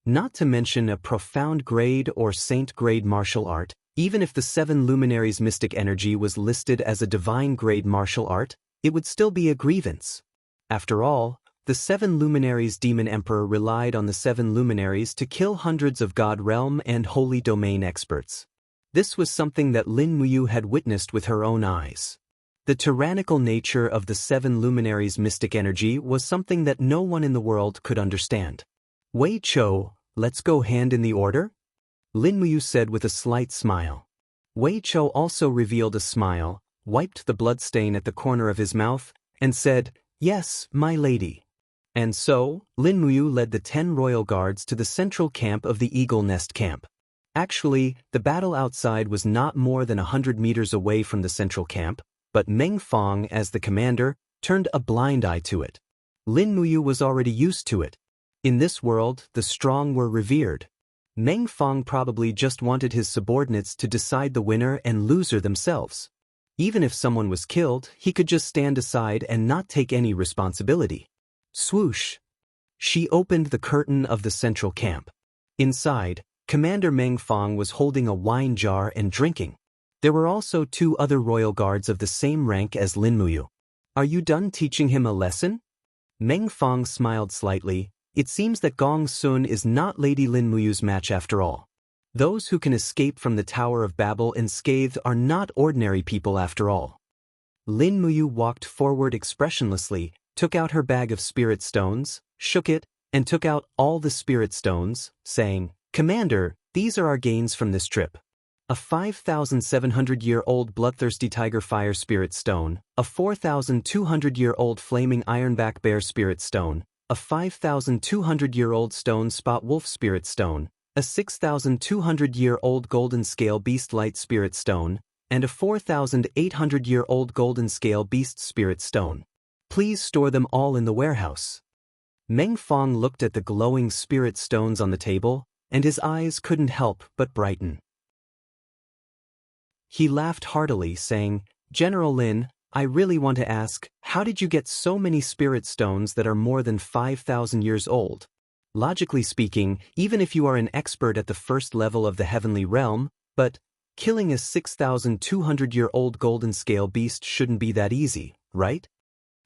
Not to mention a profound grade or saint-grade martial art, even if the 7 luminaries' mystic energy was listed as a divine-grade martial art, it would still be a grievance. After all, the 7 luminaries' demon emperor relied on the 7 luminaries to kill hundreds of God realm and holy domain experts. This was something that Lin Muyu had witnessed with her own eyes. The tyrannical nature of the 7 luminaries' mystic energy was something that no one in the world could understand. Wei Chou, let's go hand in the order? Lin Muyu said with a slight smile. Wei Chou also revealed a smile, wiped the bloodstain at the corner of his mouth, and said, "Yes, my lady." And so, Lin Muyu led the 10 royal guards to the central camp of the Eagle Nest camp. Actually, the battle outside was not more than 100 meters away from the central camp, but Meng Fong, as the commander, turned a blind eye to it. Lin Muyu was already used to it. In this world, the strong were revered. Meng Fong probably just wanted his subordinates to decide the winner and loser themselves. Even if someone was killed, he could just stand aside and not take any responsibility. Swoosh! She opened the curtain of the central camp. Inside, Commander Meng Fong was holding a wine jar and drinking. There were also 2 other royal guards of the same rank as Lin Muyu. "Are you done teaching him a lesson?" Meng Fong smiled slightly. It seems that Gong Sun is not Lady Lin Muyu's match after all. Those who can escape from the Tower of Babel unscathed are not ordinary people after all. Lin Muyu walked forward expressionlessly, took out her bag of spirit stones, shook it, and took out all the spirit stones, saying, "Commander, these are our gains from this trip. A 5,700-year-old bloodthirsty tiger fire spirit stone, a 4,200-year-old flaming ironback bear spirit stone, a 5,200-year-old stone spot wolf spirit stone, a 6,200-year-old golden scale beast light spirit stone, and a 4,800-year-old golden scale beast spirit stone. Please store them all in the warehouse." Meng Fong looked at the glowing spirit stones on the table, and his eyes couldn't help but brighten. He laughed heartily, saying, "General Lin, I really want to ask, how did you get so many spirit stones that are more than 5,000 years old? Logically speaking, even if you are an expert at the first level of the heavenly realm, but killing a 6,200-year-old golden scale beast shouldn't be that easy, right?"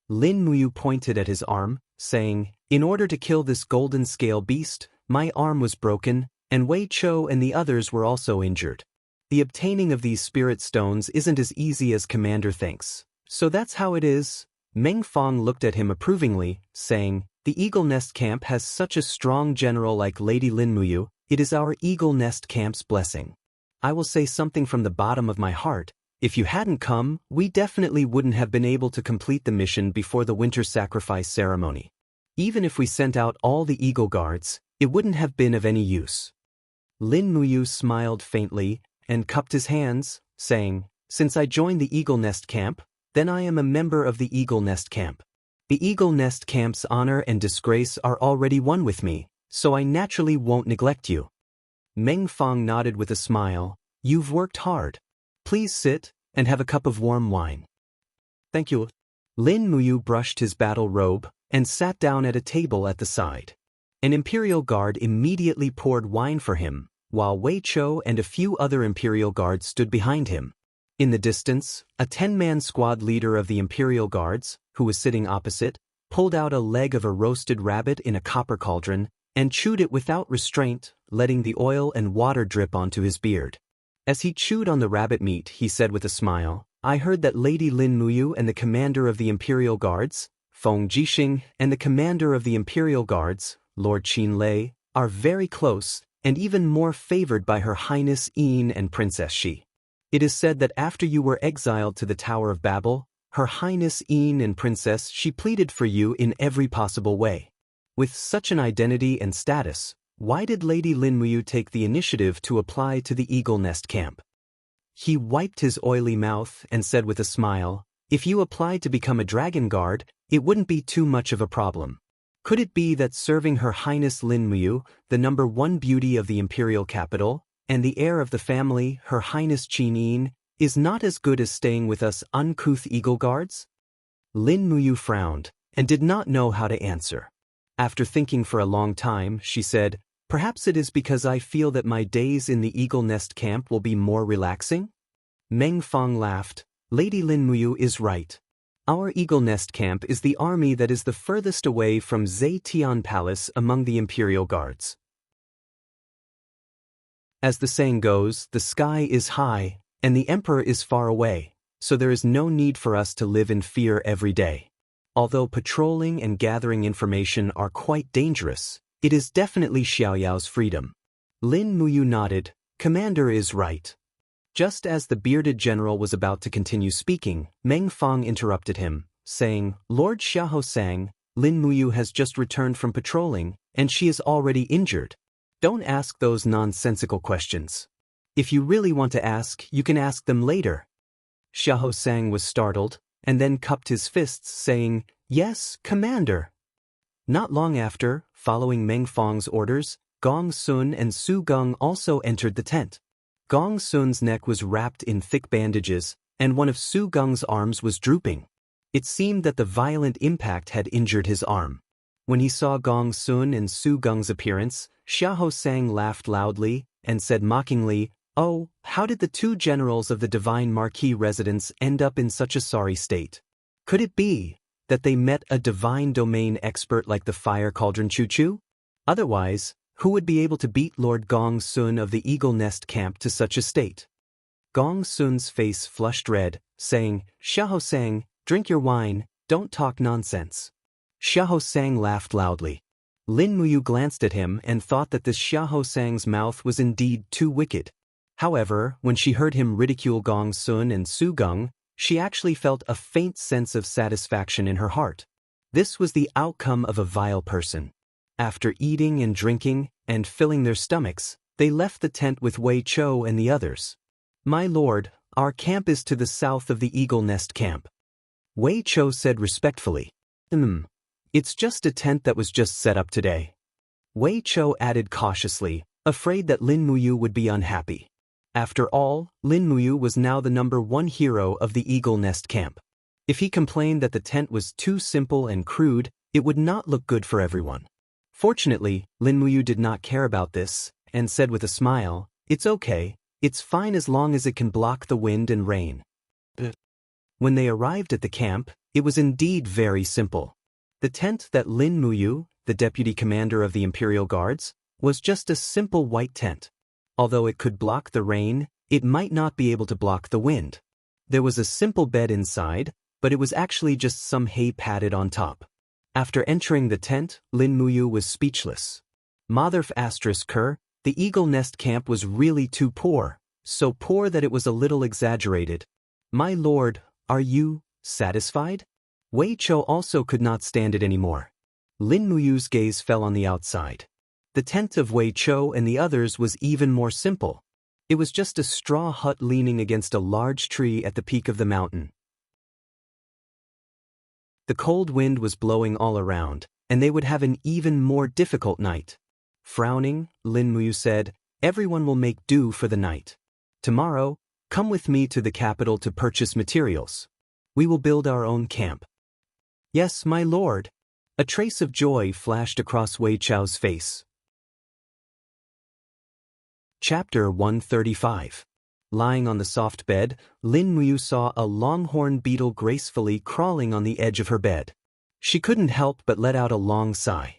Lin Muyu pointed at his arm, saying, "In order to kill this golden scale beast, my arm was broken, and Wei Chou and the others were also injured. The obtaining of these spirit stones isn't as easy as Commander thinks. So that's how it is." Meng Fong looked at him approvingly, saying, "The Eagle Nest Camp has such a strong general like Lady Lin Muyu. It is our Eagle Nest Camp's blessing. I will say something from the bottom of my heart. If you hadn't come, we definitely wouldn't have been able to complete the mission before the winter sacrifice ceremony. Even if we sent out all the Eagle Guards, it wouldn't have been of any use." Lin Muyu smiled faintly and cupped his hands, saying, "Since I joined the Eagle Nest Camp, then I am a member of the Eagle Nest Camp. The Eagle Nest Camp's honor and disgrace are already one with me, so I naturally won't neglect you." Meng Fong nodded with a smile. "You've worked hard. Please sit and have a cup of warm wine." "Thank you." Lin Muyu brushed his battle robe and sat down at a table at the side. An Imperial Guard immediately poured wine for him, while Wei Chou and a few other Imperial Guards stood behind him. In the distance, a 10-man squad leader of the Imperial Guards, who was sitting opposite, pulled out a leg of a roasted rabbit in a copper cauldron and chewed it without restraint, letting the oil and water drip onto his beard. As he chewed on the rabbit meat, he said with a smile, I heard that Lady Lin Muyu and the commander of the Imperial Guards, Feng Jixing, and the commander of the Imperial Guards, Lord Qin Lei, are very close and even more favored by Her Highness Yin and Princess Shi. It is said that after you were exiled to the Tower of Babel, Her Highness Yin and Princess Shi pleaded for you in every possible way. With such an identity and status, why did Lady Lin Muyu take the initiative to apply to the Eagle Nest camp? He wiped his oily mouth and said with a smile, if you applied to become a dragon guard, it wouldn't be too much of a problem. Could it be that serving Her Highness Lin Muyu, the #1 beauty of the imperial capital, and the heir of the family, Her Highness Qin Yin, is not as good as staying with us uncouth eagle guards? Lin Muyu frowned and did not know how to answer. After thinking for a long time, she said, perhaps it is because I feel that my days in the Eagle Nest camp will be more relaxing? Meng Fang laughed. Lady Lin Muyu is right. Our Eagle Nest camp is the army that is the furthest away from Zetian Palace among the Imperial Guards. As the saying goes, the sky is high, and the Emperor is far away, so there is no need for us to live in fear every day. Although patrolling and gathering information are quite dangerous, it is definitely Xiaoyao's freedom. Lin Muyu nodded. Commander is right. Just as the bearded general was about to continue speaking, Meng Fang interrupted him, saying, Lord Xiahou, Lin Muyu has just returned from patrolling, and she is already injured. Don't ask those nonsensical questions. If you really want to ask, you can ask them later. Xiahou was startled, and then cupped his fists, saying, Yes, Commander. Not long after, following Meng Fang's orders, Gong Sun and Su Geng also entered the tent. Gong Sun's neck was wrapped in thick bandages, and one of Su Geng's arms was drooping. It seemed that the violent impact had injured his arm. When he saw Gong Sun and Su Geng's appearance, Xiahou laughed loudly and said mockingly, Oh, how did the two generals of the Divine Marquis residence end up in such a sorry state? Could it be that they met a divine domain expert like the Fire Cauldron Chu? Otherwise, who would be able to beat Lord Gong Sun of the Eagle Nest camp to such a state? Gong Sun's face flushed red, saying, Xiahou, drink your wine, don't talk nonsense. Xiahou laughed loudly. Lin Muyu glanced at him and thought that this Xiahou mouth was indeed too wicked. However, when she heard him ridicule Gong Sun and Su Geng, she actually felt a faint sense of satisfaction in her heart. This was the outcome of a vile person. After eating and drinking, and filling their stomachs, they left the tent with Wei Chou and the others. My lord, our camp is to the south of the Eagle Nest camp. Wei Chou said respectfully. It's just a tent that was just set up today. Wei Chou added cautiously, afraid that Lin Muyu would be unhappy. After all, Lin Muyu was now the #1 hero of the Eagle Nest camp. If he complained that the tent was too simple and crude, it would not look good for everyone. Fortunately, Lin Muyu did not care about this, and said with a smile, It's okay, it's fine as long as it can block the wind and rain. When they arrived at the camp, it was indeed very simple. The tent that Lin Muyu, the deputy commander of the Imperial Guards, was just a simple white tent. Although it could block the rain, it might not be able to block the wind. There was a simple bed inside, but it was actually just some hay padded on top. After entering the tent, Lin Muyu was speechless. Mother Ker, the Eagle Nest camp was really too poor, so poor that it was a little exaggerated. My lord, are you satisfied? Wei Chou also could not stand it anymore. Lin Muyu's gaze fell on the outside. The tent of Wei Chou and the others was even more simple. It was just a straw hut leaning against a large tree at the peak of the mountain. The cold wind was blowing all around, and they would have an even more difficult night. Frowning, Lin Muyu said, Everyone will make do for the night. Tomorrow, come with me to the capital to purchase materials. We will build our own camp. Yes, my lord. A trace of joy flashed across Wei Chou's face. Chapter 135. Lying on the soft bed, Lin Muyu saw a longhorn beetle gracefully crawling on the edge of her bed. She couldn't help but let out a long sigh.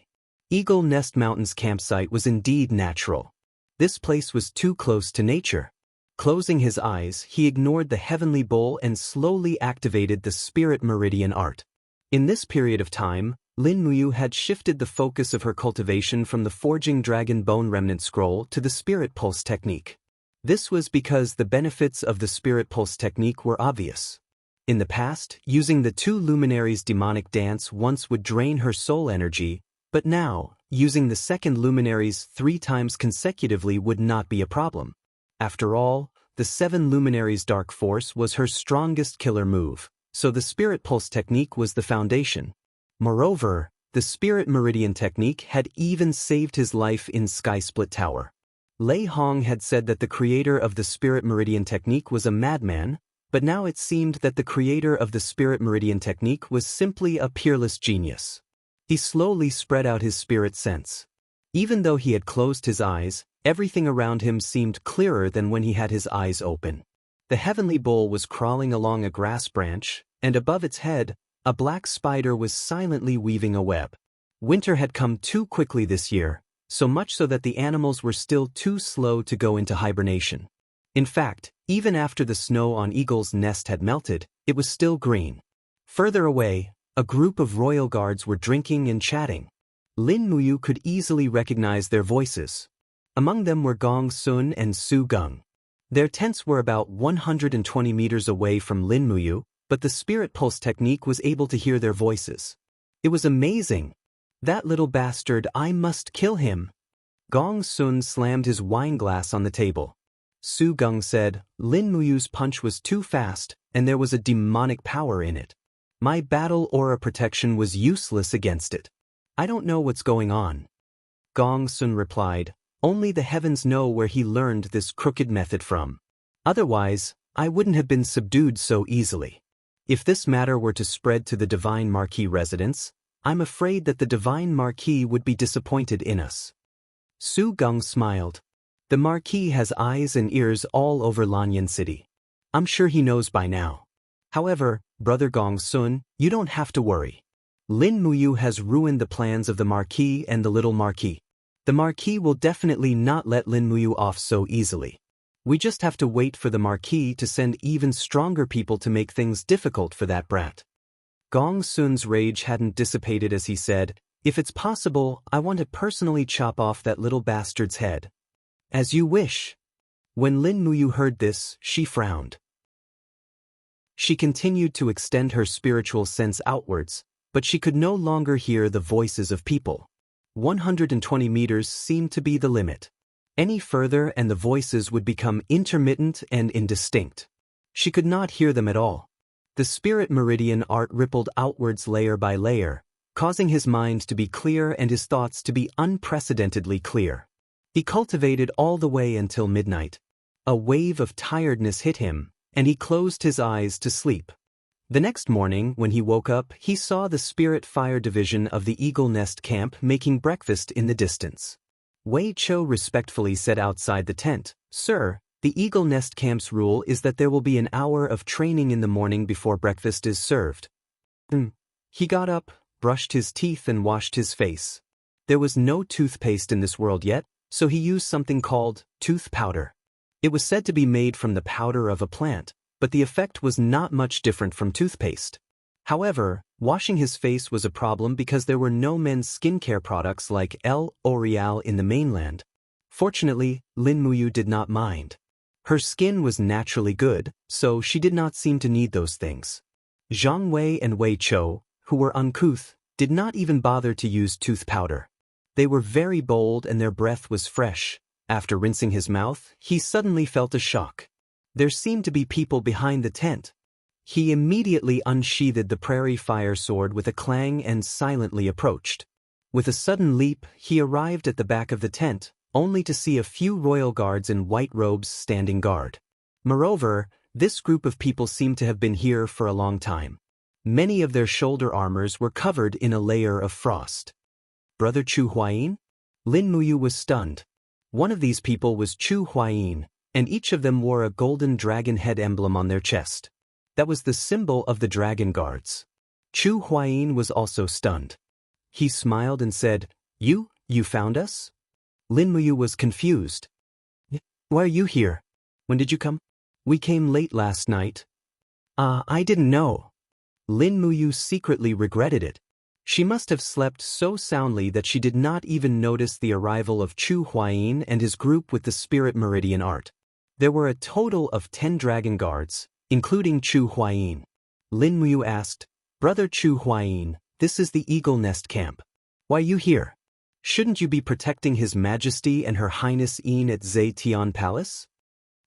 Eagle Nest Mountain's campsite was indeed natural. This place was too close to nature. Closing his eyes, he ignored the heavenly bowl and slowly activated the spirit meridian art. In this period of time, Lin Muyu had shifted the focus of her cultivation from the forging dragon bone remnant scroll to the spirit pulse technique. This was because the benefits of the spirit pulse technique were obvious. In the past, using the two luminaries' demonic dance once would drain her soul energy, but now, using the second luminaries 3 times consecutively would not be a problem. After all, the 7 luminaries' dark force was her strongest killer move, so the spirit pulse technique was the foundation. Moreover, the spirit meridian technique had even saved his life in Sky Split Tower. Lei Hong had said that the creator of the spirit meridian technique was a madman, but now it seemed that the creator of the spirit meridian technique was simply a peerless genius. He slowly spread out his spirit sense. Even though he had closed his eyes, everything around him seemed clearer than when he had his eyes open. The heavenly bull was crawling along a grass branch, and above its head, a black spider was silently weaving a web. Winter had come too quickly this year, so much so that the animals were still too slow to go into hibernation. In fact, even after the snow on Eagle's Nest had melted, it was still green. Further away, a group of royal guards were drinking and chatting. Lin Muyu could easily recognize their voices. Among them were Gong Sun and Su Gung. Their tents were about 120 meters away from Lin Muyu, but the spirit pulse technique was able to hear their voices. It was amazing. That little bastard, I must kill him. Gong Sun slammed his wine glass on the table. Su Gung said, Lin Muyu's punch was too fast, and there was a demonic power in it. My battle aura protection was useless against it. I don't know what's going on. Gong Sun replied, only the heavens know where he learned this crooked method from. Otherwise, I wouldn't have been subdued so easily. If this matter were to spread to the Divine Marquis residence, I'm afraid that the Divine Marquis would be disappointed in us. Su Gung smiled. The Marquis has eyes and ears all over Lanyan City. I'm sure he knows by now. However, Brother Gong Sun, you don't have to worry. Lin Muyu has ruined the plans of the Marquis and the little Marquis. The Marquis will definitely not let Lin Muyu off so easily. We just have to wait for the Marquis to send even stronger people to make things difficult for that brat. Gong Sun's rage hadn't dissipated as he said, if it's possible, I want to personally chop off that little bastard's head. As you wish. When Lin Muyu heard this, she frowned. She continued to extend her spiritual sense outwards, but she could no longer hear the voices of people. 120 meters seemed to be the limit. Any further and the voices would become intermittent and indistinct. She could not hear them at all. The spirit meridian art rippled outwards layer by layer, causing his mind to be clear and his thoughts to be unprecedentedly clear. He cultivated all the way until midnight. A wave of tiredness hit him, and he closed his eyes to sleep. The next morning, when he woke up, he saw the Spirit Fire Division of the Eagle Nest camp making breakfast in the distance. Wei Cho respectfully said outside the tent, Sir, the Eagle Nest camp's rule is that there will be an hour of training in the morning before breakfast is served. He got up, brushed his teeth and washed his face. There was no toothpaste in this world yet, so he used something called tooth powder. It was said to be made from the powder of a plant, but the effect was not much different from toothpaste. However, washing his face was a problem because there were no men's skincare products like L'Oreal in the mainland. Fortunately, Lin Muyu did not mind. Her skin was naturally good, so she did not seem to need those things. Zhang Wei and Wei Cho, who were uncouth, did not even bother to use tooth powder. They were very bold and their breath was fresh. After rinsing his mouth, he suddenly felt a shock. There seemed to be people behind the tent. He immediately unsheathed the prairie fire sword with a clang and silently approached. With a sudden leap, he arrived at the back of the tent, only to see a few royal guards in white robes standing guard. Moreover, this group of people seemed to have been here for a long time. Many of their shoulder armors were covered in a layer of frost. Brother Chu Huayin? Lin Muyu was stunned. One of these people was Chu Huayin, and each of them wore a golden dragon head emblem on their chest. That was the symbol of the dragon guards. Chu Huayin was also stunned. He smiled and said, You found us? Lin Muyu was confused. Why are you here? When did you come? We came late last night. I didn't know. Lin Muyu secretly regretted it. She must have slept so soundly that she did not even notice the arrival of Chu Huayin and his group with the Spirit Meridian art. There were a total of 10 dragon guards, including Chu Huayin. Lin Muyu asked, "Brother Chu Huayin, this is the Eagle Nest camp. Why you here? Shouldn't you be protecting His Majesty and Her Highness Yin at Zetian Palace?"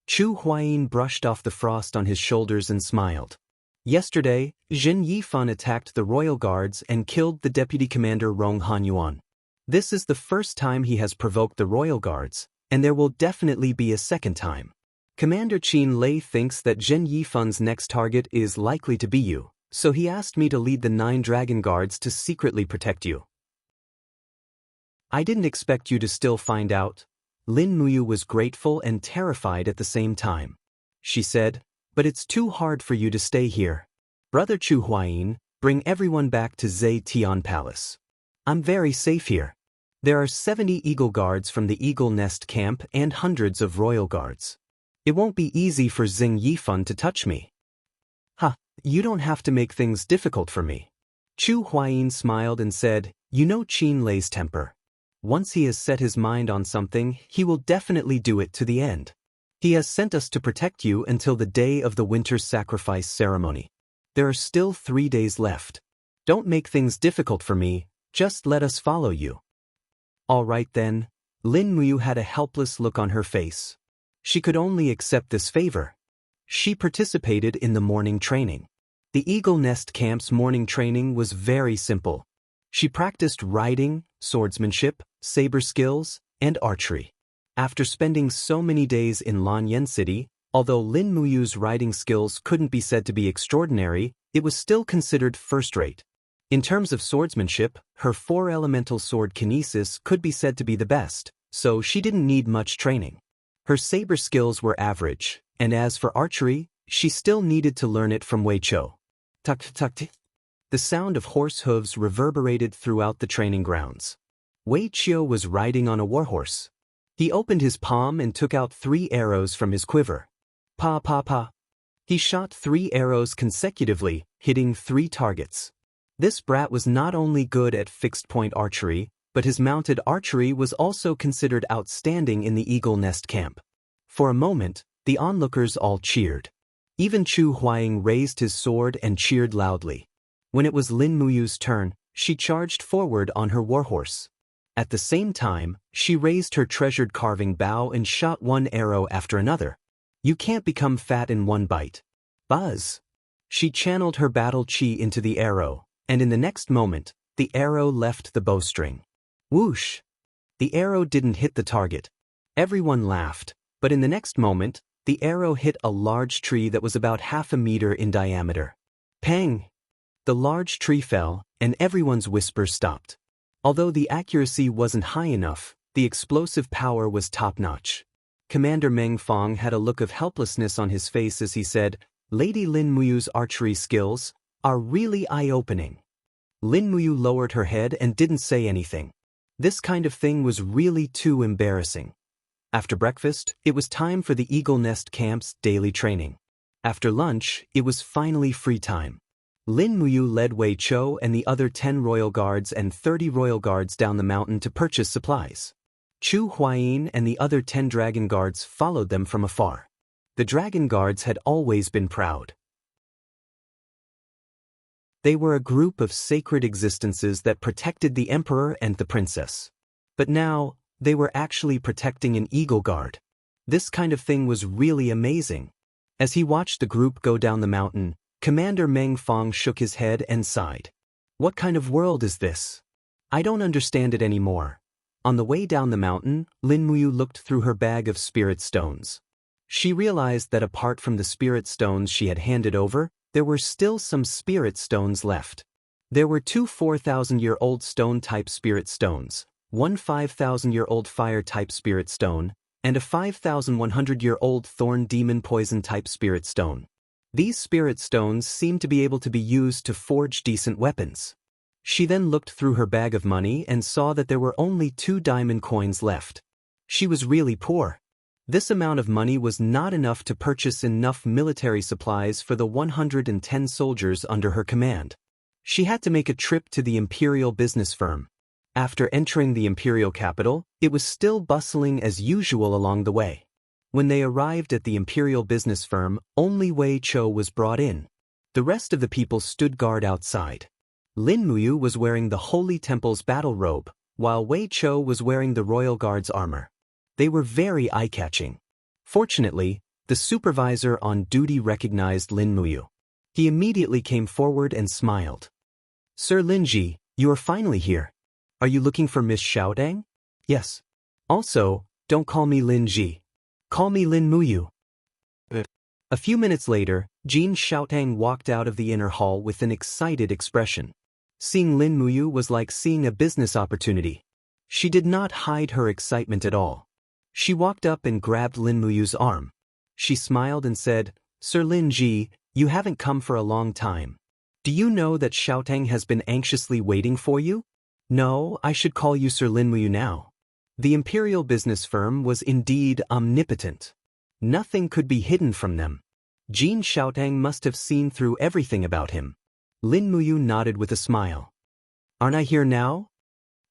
Chu Huayin brushed off the frost on his shoulders and smiled. Yesterday, Zhen Yifan attacked the royal guards and killed the deputy commander Rong Hanyuan. This is the first time he has provoked the royal guards, and there will definitely be a second time. Commander Qin Lei thinks that Zhen Yifan's next target is likely to be you, so he asked me to lead the 9 dragon guards to secretly protect you. I didn't expect you to still find out. Lin Muyu was grateful and terrified at the same time. She said, "But it's too hard for you to stay here. Brother Chu Huayin, bring everyone back to Zetian Palace. I'm very safe here. There are 70 eagle guards from the Eagle Nest camp and hundreds of royal guards. It won't be easy for Xing Yifan to touch me." You don't have to make things difficult for me. Chu Huayin smiled and said, "You know Qin Lei's temper. Once he has set his mind on something, he will definitely do it to the end. He has sent us to protect you until the day of the winter sacrifice ceremony. There are still 3 days left. Don't make things difficult for me, just let us follow you." All right then. Lin Muyu had a helpless look on her face. She could only accept this favor. She participated in the morning training. The Eagle Nest camp's morning training was very simple. She practiced riding, swordsmanship, saber skills, and archery. After spending so many days in Lanyan City, although Lin Muyu's riding skills couldn't be said to be extraordinary, it was still considered first-rate. In terms of swordsmanship, her 4-elemental sword kinesis could be said to be the best, so she didn't need much training. Her saber skills were average, and as for archery, she still needed to learn it from Wei Chou. Tuk-tuk-tuk. The sound of horse hooves reverberated throughout the training grounds. Wei Chou was riding on a warhorse. He opened his palm and took out 3 arrows from his quiver. Pa pa pa. He shot 3 arrows consecutively, hitting 3 targets. This brat was not only good at fixed-point archery, but his mounted archery was also considered outstanding in the Eagle Nest camp. For a moment, the onlookers all cheered. Even Chu Huayin raised his sword and cheered loudly. When it was Lin Muyu's turn, she charged forward on her warhorse. At the same time, she raised her treasured carving bow and shot 1 arrow after another. You can't become fat in one bite. Buzz! She channeled her battle chi into the arrow, and in the next moment, the arrow left the bowstring. Whoosh! The arrow didn't hit the target. Everyone laughed, but in the next moment, the arrow hit a large tree that was about half a meter in diameter. Pang! The large tree fell, and everyone's whispers stopped. Although the accuracy wasn't high enough, the explosive power was top-notch. Commander Meng Fong had a look of helplessness on his face as he said, "Lady Lin Muyu's archery skills are really eye-opening." Lin Muyu lowered her head and didn't say anything. This kind of thing was really too embarrassing. After breakfast, it was time for the Eagle Nest camp's daily training. After lunch, it was finally free time. Lin Muyu led Wei Chou and the other 10 royal guards and 30 royal guards down the mountain to purchase supplies. Chu Huayin and the other 10 dragon guards followed them from afar. The dragon guards had always been proud. They were a group of sacred existences that protected the emperor and the princess. But now, they were actually protecting an eagle guard. This kind of thing was really amazing. As he watched the group go down the mountain, Commander Meng Fong shook his head and sighed. What kind of world is this? I don't understand it anymore. On the way down the mountain, Lin Muyu looked through her bag of spirit stones. She realized that apart from the spirit stones she had handed over, there were still some spirit stones left. There were 2 4,000-year-old stone-type spirit stones, 1 5,000-year-old fire-type spirit stone, and a 5,100-year-old thorn demon poison-type spirit stone. These spirit stones seemed to be able to be used to forge decent weapons. She then looked through her bag of money and saw that there were only 2 diamond coins left. She was really poor. This amount of money was not enough to purchase enough military supplies for the 110 soldiers under her command. She had to make a trip to the imperial business firm. After entering the imperial capital, it was still bustling as usual along the way. When they arrived at the imperial business firm, only Wei Chou was brought in. The rest of the people stood guard outside. Lin Muyu was wearing the Holy Temple's battle robe, while Wei Chou was wearing the Royal Guard's armor. They were very eye-catching. Fortunately, the supervisor on duty recognized Lin Muyu. He immediately came forward and smiled. "Sir Linji, you are finally here. Are you looking for Miss Xiaodang?" "Yes. Also, don't call me Lin Ji. Call me Lin Muyu." A few minutes later, Jin Xiaotang walked out of the inner hall with an excited expression. Seeing Lin Muyu was like seeing a business opportunity. She did not hide her excitement at all. She walked up and grabbed Lin Muyu's arm. She smiled and said, "Sir Lin Ji, you haven't come for a long time. Do you know that Xiaotang has been anxiously waiting for you?" "No, I should call you Sir Lin Muyu now." The imperial business firm was indeed omnipotent. Nothing could be hidden from them. Jin Xiaotang must have seen through everything about him. Lin Muyu nodded with a smile. "Aren't I here now?"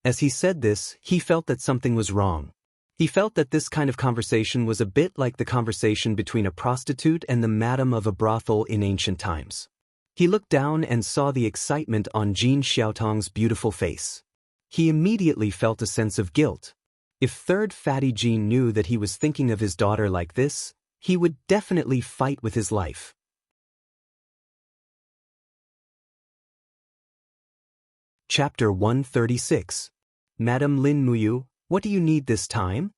As he said this, he felt that something was wrong. He felt that this kind of conversation was a bit like the conversation between a prostitute and the madam of a brothel in ancient times. He looked down and saw the excitement on Jin Xiaotang's beautiful face. He immediately felt a sense of guilt. If third fatty Jin knew that he was thinking of his daughter like this, he would definitely fight with his life. Chapter 136. Madam Lin Muyu, what do you need this time?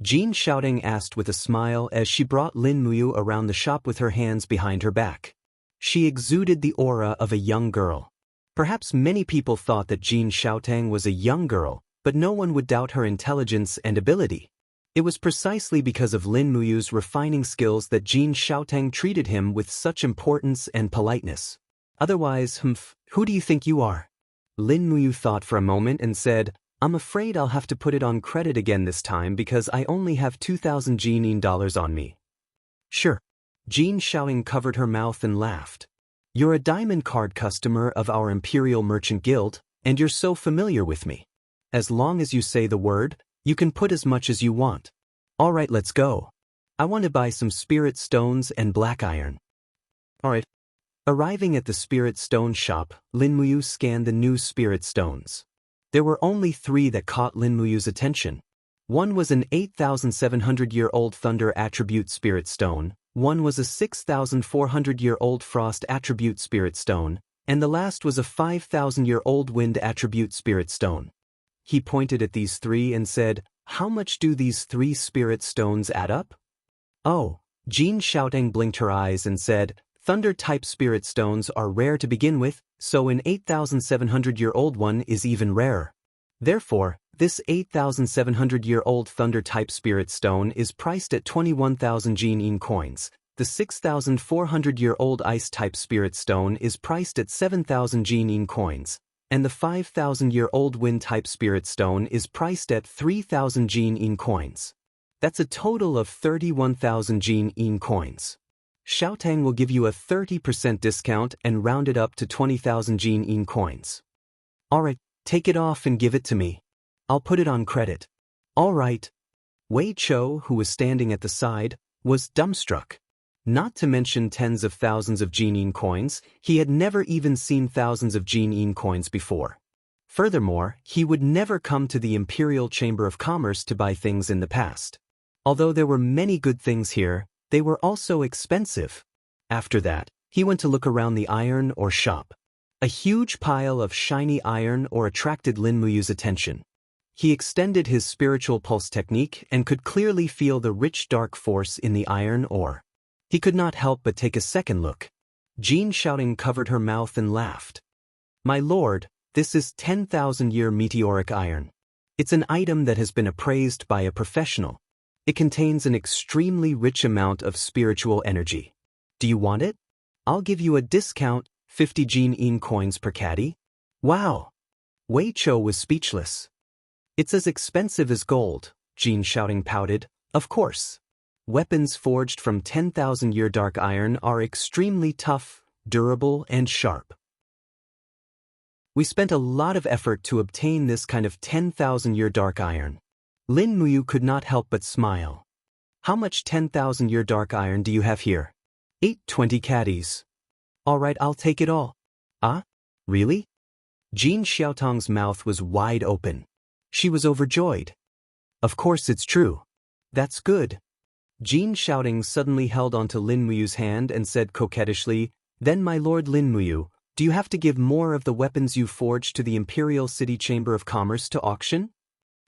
Jin Xiaotang asked with a smile as she brought Lin Muyu around the shop with her hands behind her back. She exuded the aura of a young girl. Perhaps many people thought that Jin Xiaotang was a young girl, but no one would doubt her intelligence and ability. It was precisely because of Lin Muyu's refining skills that Jin Xiaotang treated him with such importance and politeness. Otherwise, who do you think you are? Lin Muyu thought for a moment and said, "I'm afraid I'll have to put it on credit again this time because I only have 2,000 Jinin dollars on me." "Sure." Jin Xiaoting covered her mouth and laughed. "You're a diamond card customer of our Imperial Merchant Guild, and you're so familiar with me. As long as you say the word, you can put as much as you want. All right, let's go. I want to buy some spirit stones and black iron." "All right." Arriving at the spirit stone shop, Lin Muyu scanned the new spirit stones. There were only 3 that caught Lin Muyu's attention. One was an 8,700-year-old Thunder Attribute Spirit Stone, one was a 6,400-year-old Frost Attribute Spirit Stone, and the last was a 5,000-year-old Wind Attribute Spirit Stone. He pointed at these 3 and said, "How much do these 3 spirit stones add up?" "Oh," Jin Xiaotang blinked her eyes and said, "Thunder-type spirit stones are rare to begin with, so an 8,700-year-old one is even rarer. Therefore, this 8,700-year-old Thunder-type spirit stone is priced at 21,000 Jinin coins. The 6,400-year-old Ice-type spirit stone is priced at 7,000 Jinin coins, and the 5,000-year-old Wind-type spirit stone is priced at 3,000 Jinin coins. That's a total of 31,000 Jinin coins. Xiaotang will give you a 30% discount and round it up to 20,000 Jinin coins." "All right, take it off and give it to me. I'll put it on credit." "All right." Wei Chou, who was standing at the side, was dumbstruck. Not to mention tens of thousands of Jinin coins, he had never even seen thousands of Jinin coins before. Furthermore, he would never come to the Imperial Chamber of Commerce to buy things in the past. Although there were many good things here, they were also expensive. After that, he went to look around the iron ore shop. A huge pile of shiny iron ore attracted Lin Muyu's attention. He extended his spiritual pulse technique and could clearly feel the rich dark force in the iron ore. He could not help but take a second look. Jin Xiaoting covered her mouth and laughed. "My lord, this is 10,000-year meteoric iron. It's an item that has been appraised by a professional. It contains an extremely rich amount of spiritual energy. Do you want it? I'll give you a discount, 50 Jinin coins per caddy." "Wow!" Wei Chou was speechless. "It's as expensive as gold," Jin Xiaoting pouted. "Of course. Weapons forged from 10,000-year dark iron are extremely tough, durable, and sharp. We spent a lot of effort to obtain this kind of 10,000-year dark iron. Lin Muyu could not help but smile. How much 10,000-year dark iron do you have here? 820 caddies. All right, I'll take it all. Ah? Really? Jin Xiaotong's mouth was wide open. She was overjoyed. Of course it's true. That's good. Jin Xiaoting suddenly held onto Lin Muyu's hand and said coquettishly, "Then my lord Lin Muyu, do you have to give more of the weapons you forged to the Imperial City Chamber of Commerce to auction?"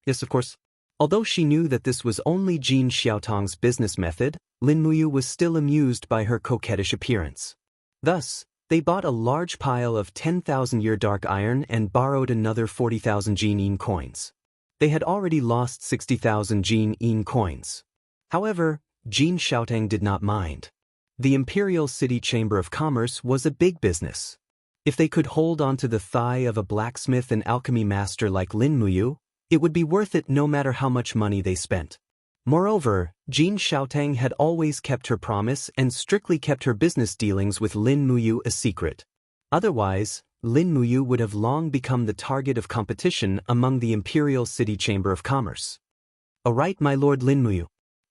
Yes, of course. Although she knew that this was only Jin Xiaotong's business method, Lin Muyu was still amused by her coquettish appearance. Thus, they bought a large pile of 10,000-year dark iron and borrowed another 40,000 Jin coins. They had already lost 60,000 Jin coins. However, Jin Xiaotang did not mind. The Imperial City Chamber of Commerce was a big business. If they could hold onto the thigh of a blacksmith and alchemy master like Lin Muyu, it would be worth it no matter how much money they spent. Moreover, Jin Xiaotang had always kept her promise and strictly kept her business dealings with Lin Muyu a secret. Otherwise, Lin Muyu would have long become the target of competition among the Imperial City Chamber of Commerce. "All right, my lord Lin Muyu."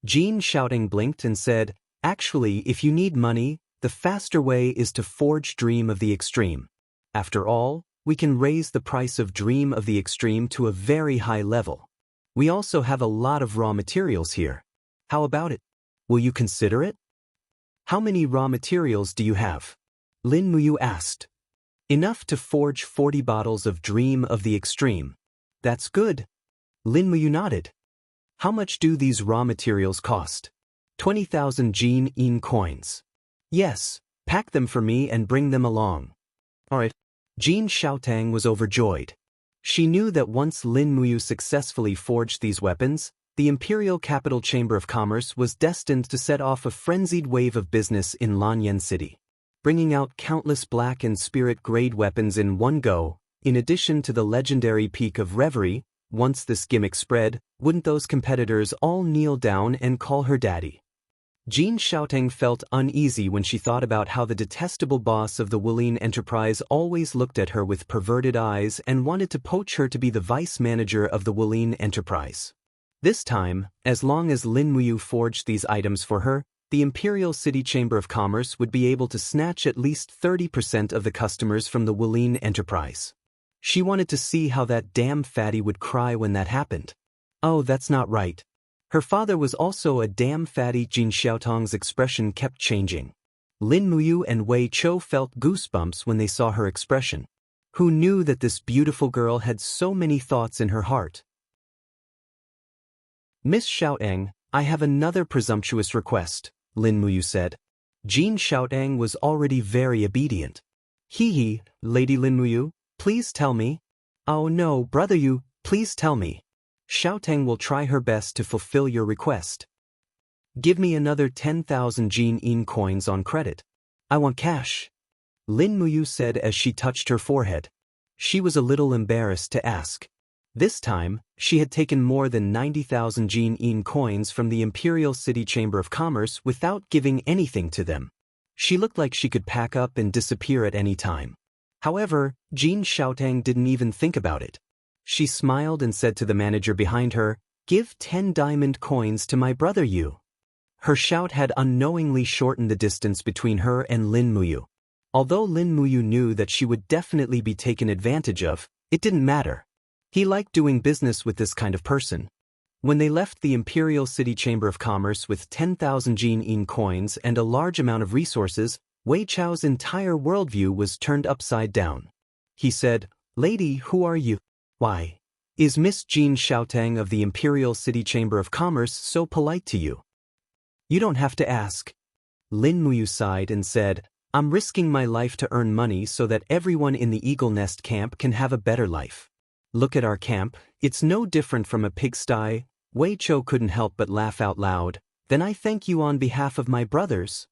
Jin Xiaoting blinked and said, "Actually, if you need money, the faster way is to forge Dream of the Extreme. After all, we can raise the price of Dream of the Extreme to a very high level. We also have a lot of raw materials here. How about it? Will you consider it?" "How many raw materials do you have?" Lin Muyu asked. "Enough to forge 40 bottles of Dream of the Extreme." "That's good." Lin Muyu nodded. "How much do these raw materials cost?" 20,000 Jin coins. "Yes, pack them for me and bring them along." "All right." Jin Xiaotang was overjoyed. She knew that once Lin Muyu successfully forged these weapons, the Imperial Capital Chamber of Commerce was destined to set off a frenzied wave of business in Lanyan City, bringing out countless black and spirit-grade weapons in one go. In addition to the legendary Peak of Reverie, once this gimmick spread, wouldn't those competitors all kneel down and call her daddy? Jin Xiaoting felt uneasy when she thought about how the detestable boss of the Wulin Enterprise always looked at her with perverted eyes and wanted to poach her to be the vice manager of the Wulin Enterprise. This time, as long as Lin Muyu forged these items for her, the Imperial City Chamber of Commerce would be able to snatch at least 30% of the customers from the Wulin Enterprise. She wanted to see how that damn fatty would cry when that happened. "Oh, that's not right. Her father was also a damn fatty." Jin Xiaotong's expression kept changing. Lin Muyu and Wei Chou felt goosebumps when they saw her expression. Who knew that this beautiful girl had so many thoughts in her heart? "Miss Xiaotang, I have another presumptuous request," Lin Muyu said. Jin Xiaotang was already very obedient. "Hee, Lady Lin Muyu, please tell me." "Oh no, brother Yu, please tell me." "Xiaotang will try her best to fulfill your request." "Give me another 10,000 Jin coins on credit. I want cash," Lin Muyu said as she touched her forehead. She was a little embarrassed to ask. This time, she had taken more than 90,000 Jin coins from the Imperial City Chamber of Commerce without giving anything to them. She looked like she could pack up and disappear at any time. However, Jin Xiaotang didn't even think about it. She smiled and said to the manager behind her, "Give 10 diamond coins to my brother Yu." Her shout had unknowingly shortened the distance between her and Lin Muyu. Although Lin Muyu knew that she would definitely be taken advantage of, it didn't matter. He liked doing business with this kind of person. When they left the Imperial City Chamber of Commerce with 10,000 Jin coins and a large amount of resources, Wei Chou's entire worldview was turned upside down. He said, "Lady, who are you? Why is Miss Jin Xiaotang of the Imperial City Chamber of Commerce so polite to you?" "You don't have to ask." Lin Muyu sighed and said, "I'm risking my life to earn money so that everyone in the Eagle Nest camp can have a better life. Look at our camp, it's no different from a pigsty." Wei Chou couldn't help but laugh out loud. "Then I thank you on behalf of my brothers."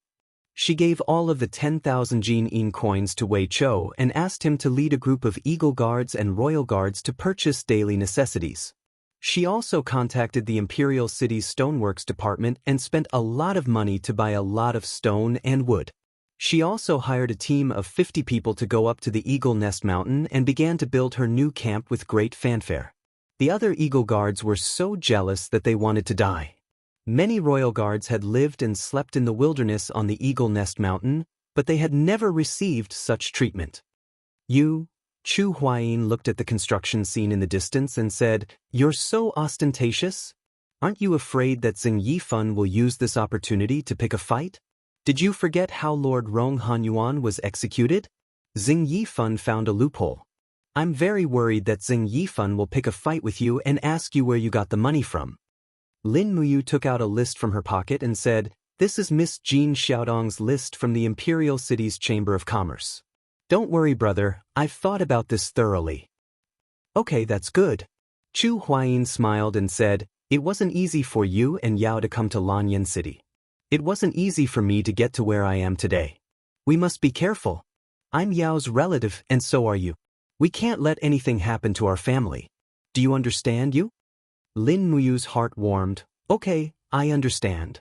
She gave all of the 10,000 Jin coins to Wei Chou and asked him to lead a group of Eagle Guards and Royal Guards to purchase daily necessities. She also contacted the Imperial City's stoneworks department and spent a lot of money to buy a lot of stone and wood. She also hired a team of 50 people to go up to the Eagle Nest Mountain and began to build her new camp with great fanfare. The other Eagle Guards were so jealous that they wanted to die. Many royal guards had lived and slept in the wilderness on the Eagle Nest Mountain, but they had never received such treatment. Chu Huayin looked at the construction scene in the distance and said, "You're so ostentatious? Aren't you afraid that Xing Yifan will use this opportunity to pick a fight? Did you forget how Lord Rong Hanyuan was executed? Xing Yifan found a loophole. I'm very worried that Xing Yifan will pick a fight with you and ask you where you got the money from." Lin Muyu took out a list from her pocket and said, "This is Miss Jean Xiaodong's list from the Imperial City's Chamber of Commerce. Don't worry, brother, I've thought about this thoroughly." "Okay, that's good." Chu Huayin smiled and said, "It wasn't easy for you and Yao to come to Lanyan City. It wasn't easy for me to get to where I am today. We must be careful. I'm Yao's relative and so are you. We can't let anything happen to our family. Do you understand, you?" Lin Muyu's heart warmed. "Okay, I understand.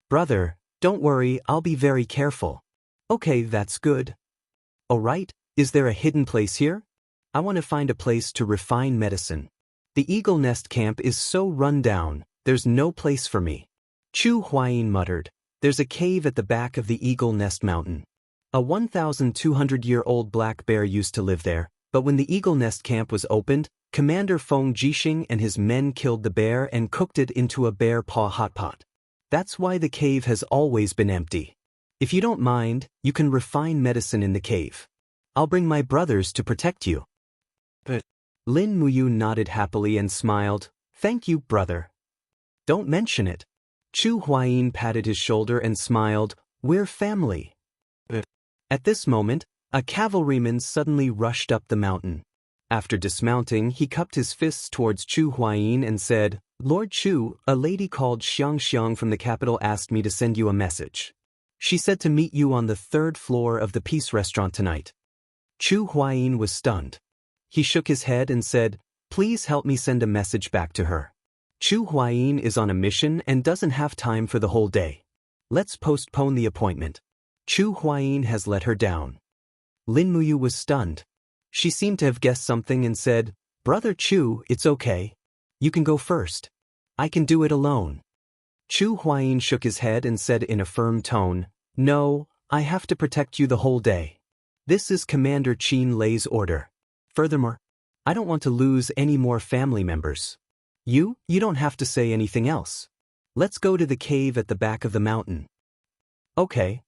Brother, don't worry, I'll be very careful." "Okay, that's good." "Alright, is there a hidden place here? I want to find a place to refine medicine. The Eagle Nest camp is so run down, there's no place for me." Chu Huayin muttered, "There's a cave at the back of the Eagle Nest Mountain. A 1,200-year-old black bear used to live there, but when the Eagle Nest camp was opened, Commander Feng Jixing and his men killed the bear and cooked it into a bear paw hot pot. That's why the cave has always been empty. If you don't mind, you can refine medicine in the cave. I'll bring my brothers to protect you." But Lin Muyu nodded happily and smiled, "Thank you, brother. Don't mention it." Chu Huayin patted his shoulder and smiled, "We're family." At this moment, a cavalryman suddenly rushed up the mountain. After dismounting, he cupped his fists towards Chu Huayin and said, "Lord Chu, a lady called Xiang Xiang from the capital asked me to send you a message. She said to meet you on the 3rd floor of the Peace Restaurant tonight." Chu Huayin was stunned. He shook his head and said, "Please help me send a message back to her. Chu Huayin is on a mission and doesn't have time for the whole day. Let's postpone the appointment. Chu Huayin has let her down." Lin Muyu was stunned. She seemed to have guessed something and said, "Brother Chu, it's okay. You can go first. I can do it alone." Chu Huayin shook his head and said in a firm tone, "No, I have to protect you the whole day. This is Commander Qin Lei's order. Furthermore, I don't want to lose any more family members. You don't have to say anything else. Let's go to the cave at the back of the mountain." Okay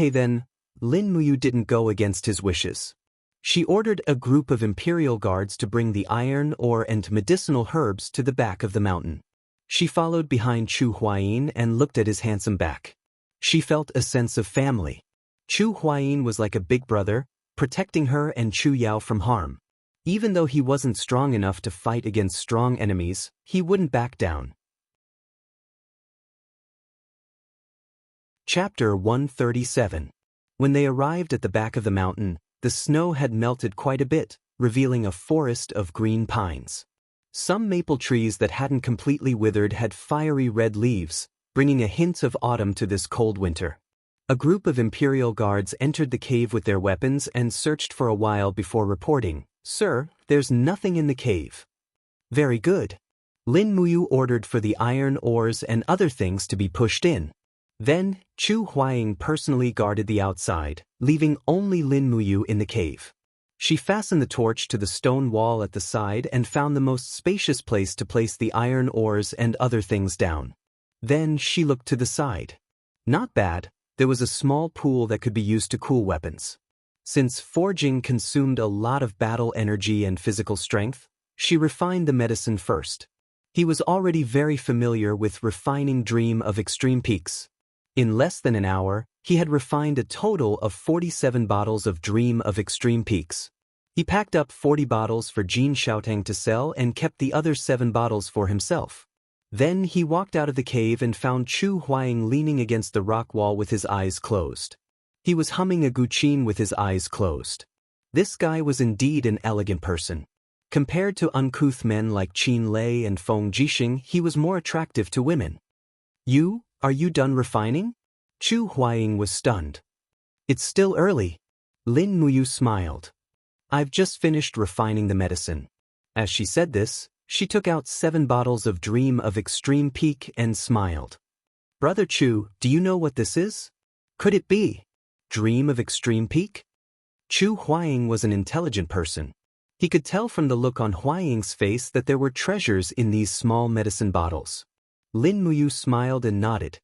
then." Lin Muyu didn't go against his wishes. She ordered a group of Imperial Guards to bring the iron ore and medicinal herbs to the back of the mountain. She followed behind Chu Huayin and looked at his handsome back. She felt a sense of family. Chu Huayin was like a big brother, protecting her and Chu Yao from harm. Even though he wasn't strong enough to fight against strong enemies, he wouldn't back down. Chapter 137. When they arrived at the back of the mountain, the snow had melted quite a bit, revealing a forest of green pines. Some maple trees that hadn't completely withered had fiery red leaves, bringing a hint of autumn to this cold winter. A group of Imperial Guards entered the cave with their weapons and searched for a while before reporting, "Sir, there's nothing in the cave." "Very good." Lin Muyu ordered for the iron ores and other things to be pushed in. Then, Chu Huayin personally guarded the outside, leaving only Lin Muyu in the cave. She fastened the torch to the stone wall at the side and found the most spacious place to place the iron ores and other things down. Then she looked to the side. Not bad, there was a small pool that could be used to cool weapons. Since forging consumed a lot of battle energy and physical strength, she refined the medicine first. He was already very familiar with refining Dream of Extreme Peaks. In less than an hour, he had refined a total of 47 bottles of Dream of Extreme Peaks. He packed up 40 bottles for Jean Xiaotang to sell and kept the other 7 bottles for himself. Then he walked out of the cave and found Chu Huayin leaning against the rock wall with his eyes closed. He was humming a guqin with his eyes closed. This guy was indeed an elegant person. Compared to uncouth men like Qin Lei and Feng Jixing, he was more attractive to women. Are you done refining? Chu Huaying was stunned. It's still early. Lin Muyu smiled. I've just finished refining the medicine. As she said this, she took out 7 bottles of Dream of Extreme Peak and smiled. Brother Chu, do you know what this is? Could it be Dream of Extreme Peak? Chu Huaying was an intelligent person. He could tell from the look on Huaying's face that there were treasures in these small medicine bottles. Lin Muyu smiled and nodded.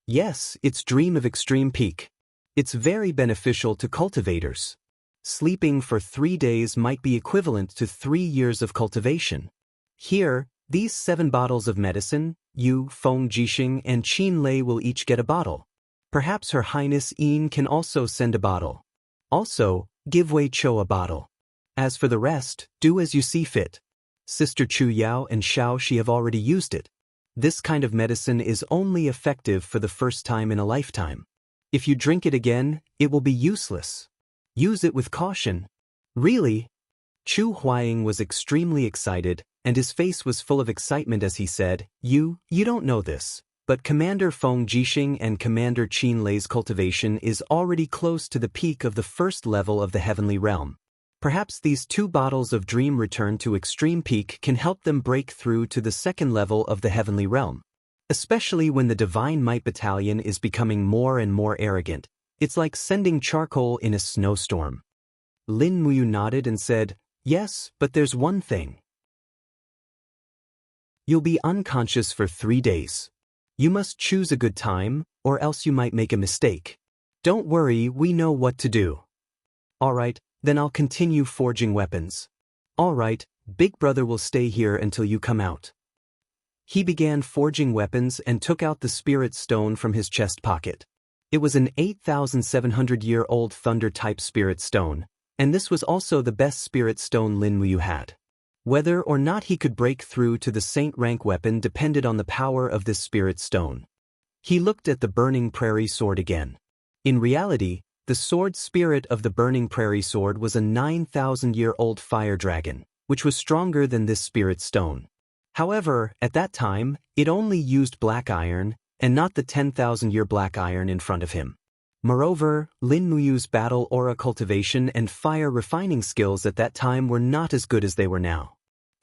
Yes, it's Dream of Extreme Peak. It's very beneficial to cultivators. Sleeping for 3 days might be equivalent to 3 years of cultivation. Here, these 7 bottles of medicine, you, Feng Jixing, and Qin Lei will each get a bottle. Perhaps Her Highness Yin can also send a bottle. Also, give Wei Chou a bottle. As for the rest, do as you see fit. Sister Chu Yao and Xiao Shi have already used it. This kind of medicine is only effective for the first time in a lifetime. If you drink it again, it will be useless. Use it with caution. Really? Chu Huaying was extremely excited, and his face was full of excitement as he said, You don't know this, but Commander Feng Jixing and Commander Qin Lei's cultivation is already close to the peak of the first level of the heavenly realm. Perhaps these 2 bottles of Dream Return to Extreme Peak can help them break through to the second level of the heavenly realm. Especially when the Divine Might Battalion is becoming more and more arrogant. It's like sending charcoal in a snowstorm. Lin Muyu nodded and said, Yes, but there's one thing. You'll be unconscious for 3 days. You must choose a good time, or else you might make a mistake. Don't worry, we know what to do. Alright, then I'll continue forging weapons. Alright, Big Brother will stay here until you come out. He began forging weapons and took out the spirit stone from his chest pocket. It was an 8,700-year-old thunder-type spirit stone, and this was also the best spirit stone Lin Muyu had. Whether or not he could break through to the saint rank weapon depended on the power of this spirit stone. He looked at the Burning Prairie Sword again. In reality, the sword spirit of the Burning Prairie Sword was a 9,000-year-old fire dragon, which was stronger than this spirit stone. However, at that time, it only used black iron, and not the 10,000-year black iron in front of him. Moreover, Lin Muyu's battle aura cultivation and fire refining skills at that time were not as good as they were now.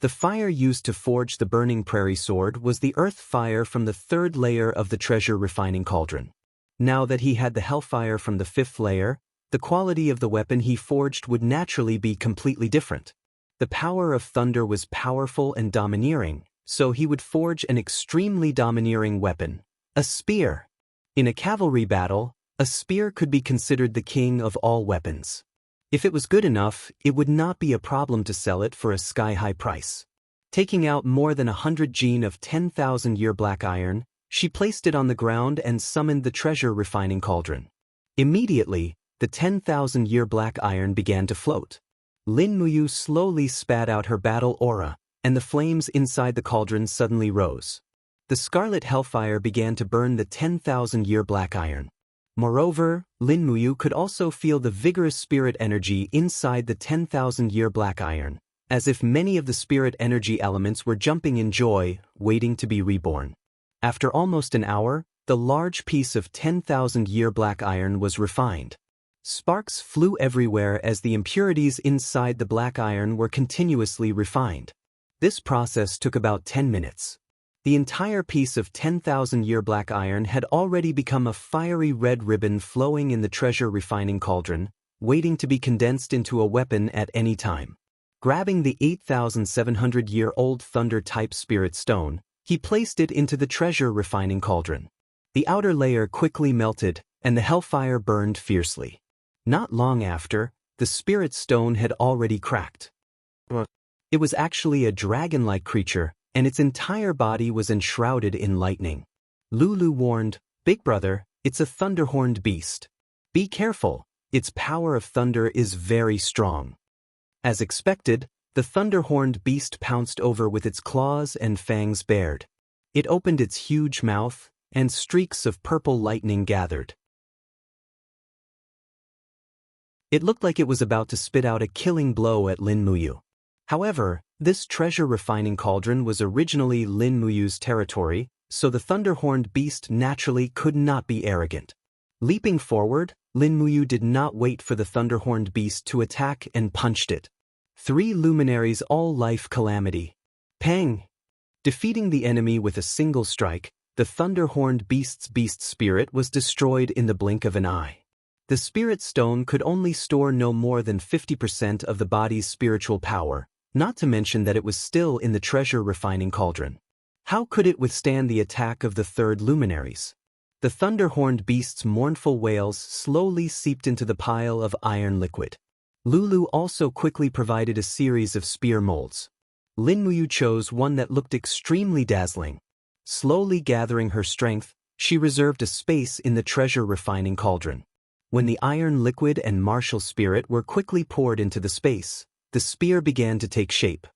The fire used to forge the Burning Prairie Sword was the earth fire from the 3rd layer of the treasure refining cauldron. Now that he had the hellfire from the 5th layer, the quality of the weapon he forged would naturally be completely different. The power of thunder was powerful and domineering, so he would forge an extremely domineering weapon, a spear. In a cavalry battle, a spear could be considered the king of all weapons. If it was good enough, it would not be a problem to sell it for a sky-high price. Taking out more than 100 gene of 10,000-year black iron, she placed it on the ground and summoned the treasure refining cauldron. Immediately, the 10,000-year black iron began to float. Lin Muyu slowly spat out her battle aura, and the flames inside the cauldron suddenly rose. The scarlet hellfire began to burn the 10,000-year black iron. Moreover, Lin Muyu could also feel the vigorous spirit energy inside the 10,000-year black iron, as if many of the spirit energy elements were jumping in joy, waiting to be reborn. After almost an hour, the large piece of 10,000-year black iron was refined. Sparks flew everywhere as the impurities inside the black iron were continuously refined. This process took about 10 minutes. The entire piece of 10,000-year black iron had already become a fiery red ribbon flowing in the treasure refining cauldron, waiting to be condensed into a weapon at any time. Grabbing the 8,700-year-old thunder-type spirit stone, he placed it into the treasure refining cauldron. The outer layer quickly melted, and the hellfire burned fiercely. Not long after, the spirit stone had already cracked. It was actually a dragon-like creature, and its entire body was enshrouded in lightning. Lulu warned, Big Brother, it's a thunder-horned beast. Be careful, its power of thunder is very strong. As expected, the thunder-horned beast pounced over with its claws and fangs bared. It opened its huge mouth, and streaks of purple lightning gathered. It looked like it was about to spit out a killing blow at Lin Muyu. However, this treasure refining cauldron was originally Lin Muyu's territory, so the thunder-horned beast naturally could not be arrogant. Leaping forward, Lin Muyu did not wait for the thunder-horned beast to attack and punched it. 3 luminaries all-life calamity. Pang! Defeating the enemy with a single strike, the thunder-horned beast's beast spirit was destroyed in the blink of an eye. The spirit stone could only store no more than 50% of the body's spiritual power, not to mention that it was still in the treasure refining cauldron. How could it withstand the attack of the 3rd luminaries? The thunder-horned beast's mournful wails slowly seeped into the pile of iron liquid. Lulu also quickly provided a series of spear molds. Lin Muyu chose one that looked extremely dazzling. Slowly gathering her strength, she reserved a space in the treasure refining cauldron. When the iron liquid and martial spirit were quickly poured into the space, the spear began to take shape.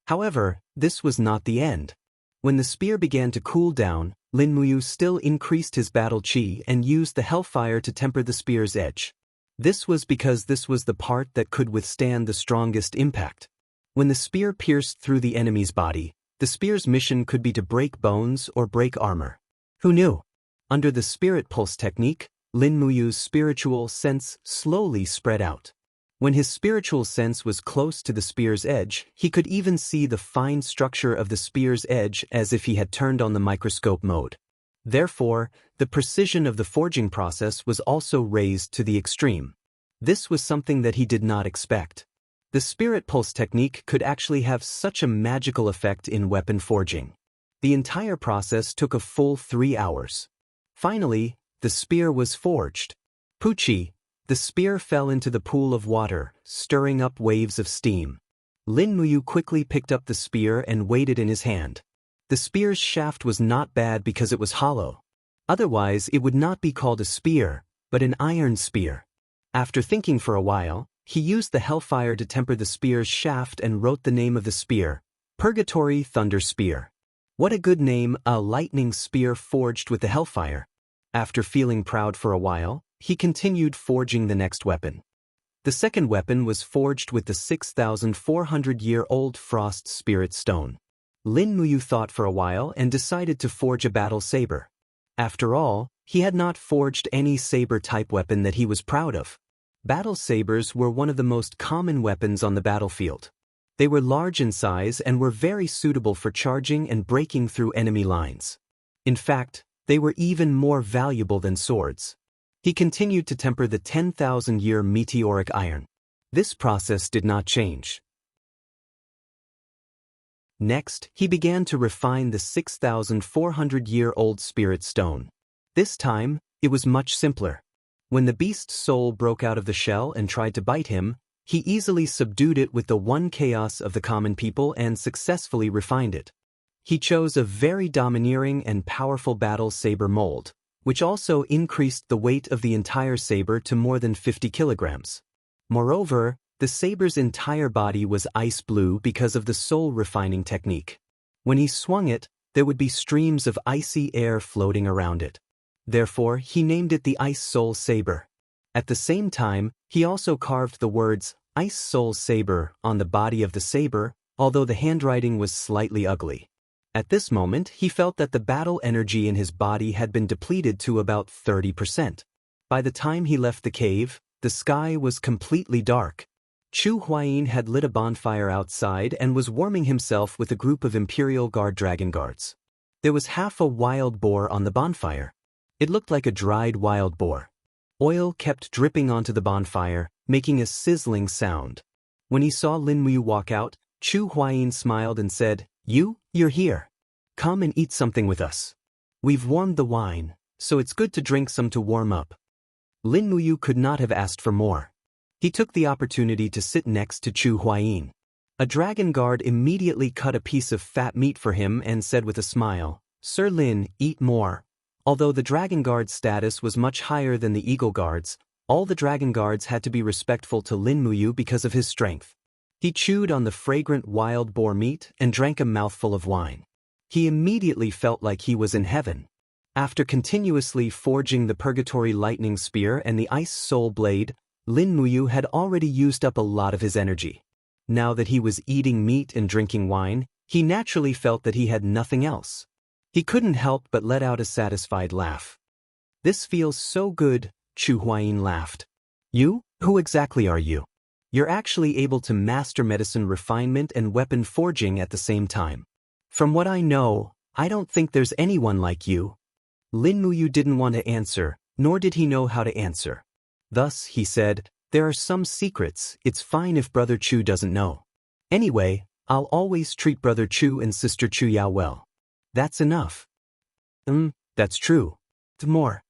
However, this was not the end. When the spear began to cool down, Lin Muyu still increased his battle chi and used the hellfire to temper the spear's edge. This was because this was the part that could withstand the strongest impact. When the spear pierced through the enemy's body, the spear's mission could be to break bones or break armor. Who knew? Under the spirit pulse technique, Lin Muyu's spiritual sense slowly spread out. When his spiritual sense was close to the spear's edge, he could even see the fine structure of the spear's edge as if he had turned on the microscope mode. Therefore, the precision of the forging process was also raised to the extreme. This was something that he did not expect. The spirit pulse technique could actually have such a magical effect in weapon forging. The entire process took a full 3 hours. Finally, the spear was forged. Poochie! The spear fell into the pool of water, stirring up waves of steam. Lin Muyu quickly picked up the spear and weighed it in his hand. The spear's shaft was not bad because it was hollow. Otherwise, it would not be called a spear, but an iron spear. After thinking for a while, he used the hellfire to temper the spear's shaft and wrote the name of the spear, Purgatory Thunder Spear. What a good name, a lightning spear forged with the hellfire. After feeling proud for a while, he continued forging the next weapon. The second weapon was forged with the 6,400-year-old frost spirit stone. Lin Muyu thought for a while and decided to forge a battle saber. After all, he had not forged any saber-type weapon that he was proud of. Battle sabers were one of the most common weapons on the battlefield. They were large in size and were very suitable for charging and breaking through enemy lines. In fact, they were even more valuable than swords. He continued to temper the 10,000-year meteoric iron. This process did not change. Next, he began to refine the 6,400-year-old spirit stone. This time, it was much simpler. When the beast's soul broke out of the shell and tried to bite him, he easily subdued it with the one chaos of the common people and successfully refined it. He chose a very domineering and powerful battle saber mold, which also increased the weight of the entire saber to more than 50 kilograms. Moreover, the saber's entire body was ice blue because of the soul refining technique. When he swung it, there would be streams of icy air floating around it. Therefore, he named it the Ice Soul Saber. At the same time, he also carved the words, Ice Soul Saber, on the body of the saber, although the handwriting was slightly ugly. At this moment, he felt that the battle energy in his body had been depleted to about 30%. By the time he left the cave, the sky was completely dark. Chu Huayin had lit a bonfire outside and was warming himself with a group of Imperial Guard dragon guards. There was half a wild boar on the bonfire. It looked like a dried wild boar. Oil kept dripping onto the bonfire, making a sizzling sound. When he saw Lin Muyu walk out, Chu Huayin smiled and said, You're here. Come and eat something with us. We've warmed the wine, so it's good to drink some to warm up. Lin Muyu could not have asked for more. He took the opportunity to sit next to Chu Huayin. A dragon guard immediately cut a piece of fat meat for him and said with a smile, Sir Lin, eat more. Although the dragon guard's status was much higher than the eagle guards, all the dragon guards had to be respectful to Lin Muyu because of his strength. He chewed on the fragrant wild boar meat and drank a mouthful of wine. He immediately felt like he was in heaven. After continuously forging the Purgatory Lightning Spear and the Ice Soul Blade, Lin Muyu had already used up a lot of his energy. Now that he was eating meat and drinking wine, he naturally felt that he had nothing else. He couldn't help but let out a satisfied laugh. This feels so good, Chu Huayin laughed. You? Who exactly are you? You're actually able to master medicine refinement and weapon forging at the same time. From what I know, I don't think there's anyone like you. Lin Muyu didn't want to answer, nor did he know how to answer. Thus, he said, there are some secrets, it's fine if Brother Chu doesn't know. Anyway, I'll always treat Brother Chu and Sister Chu Yao well. That's enough. That's true. More.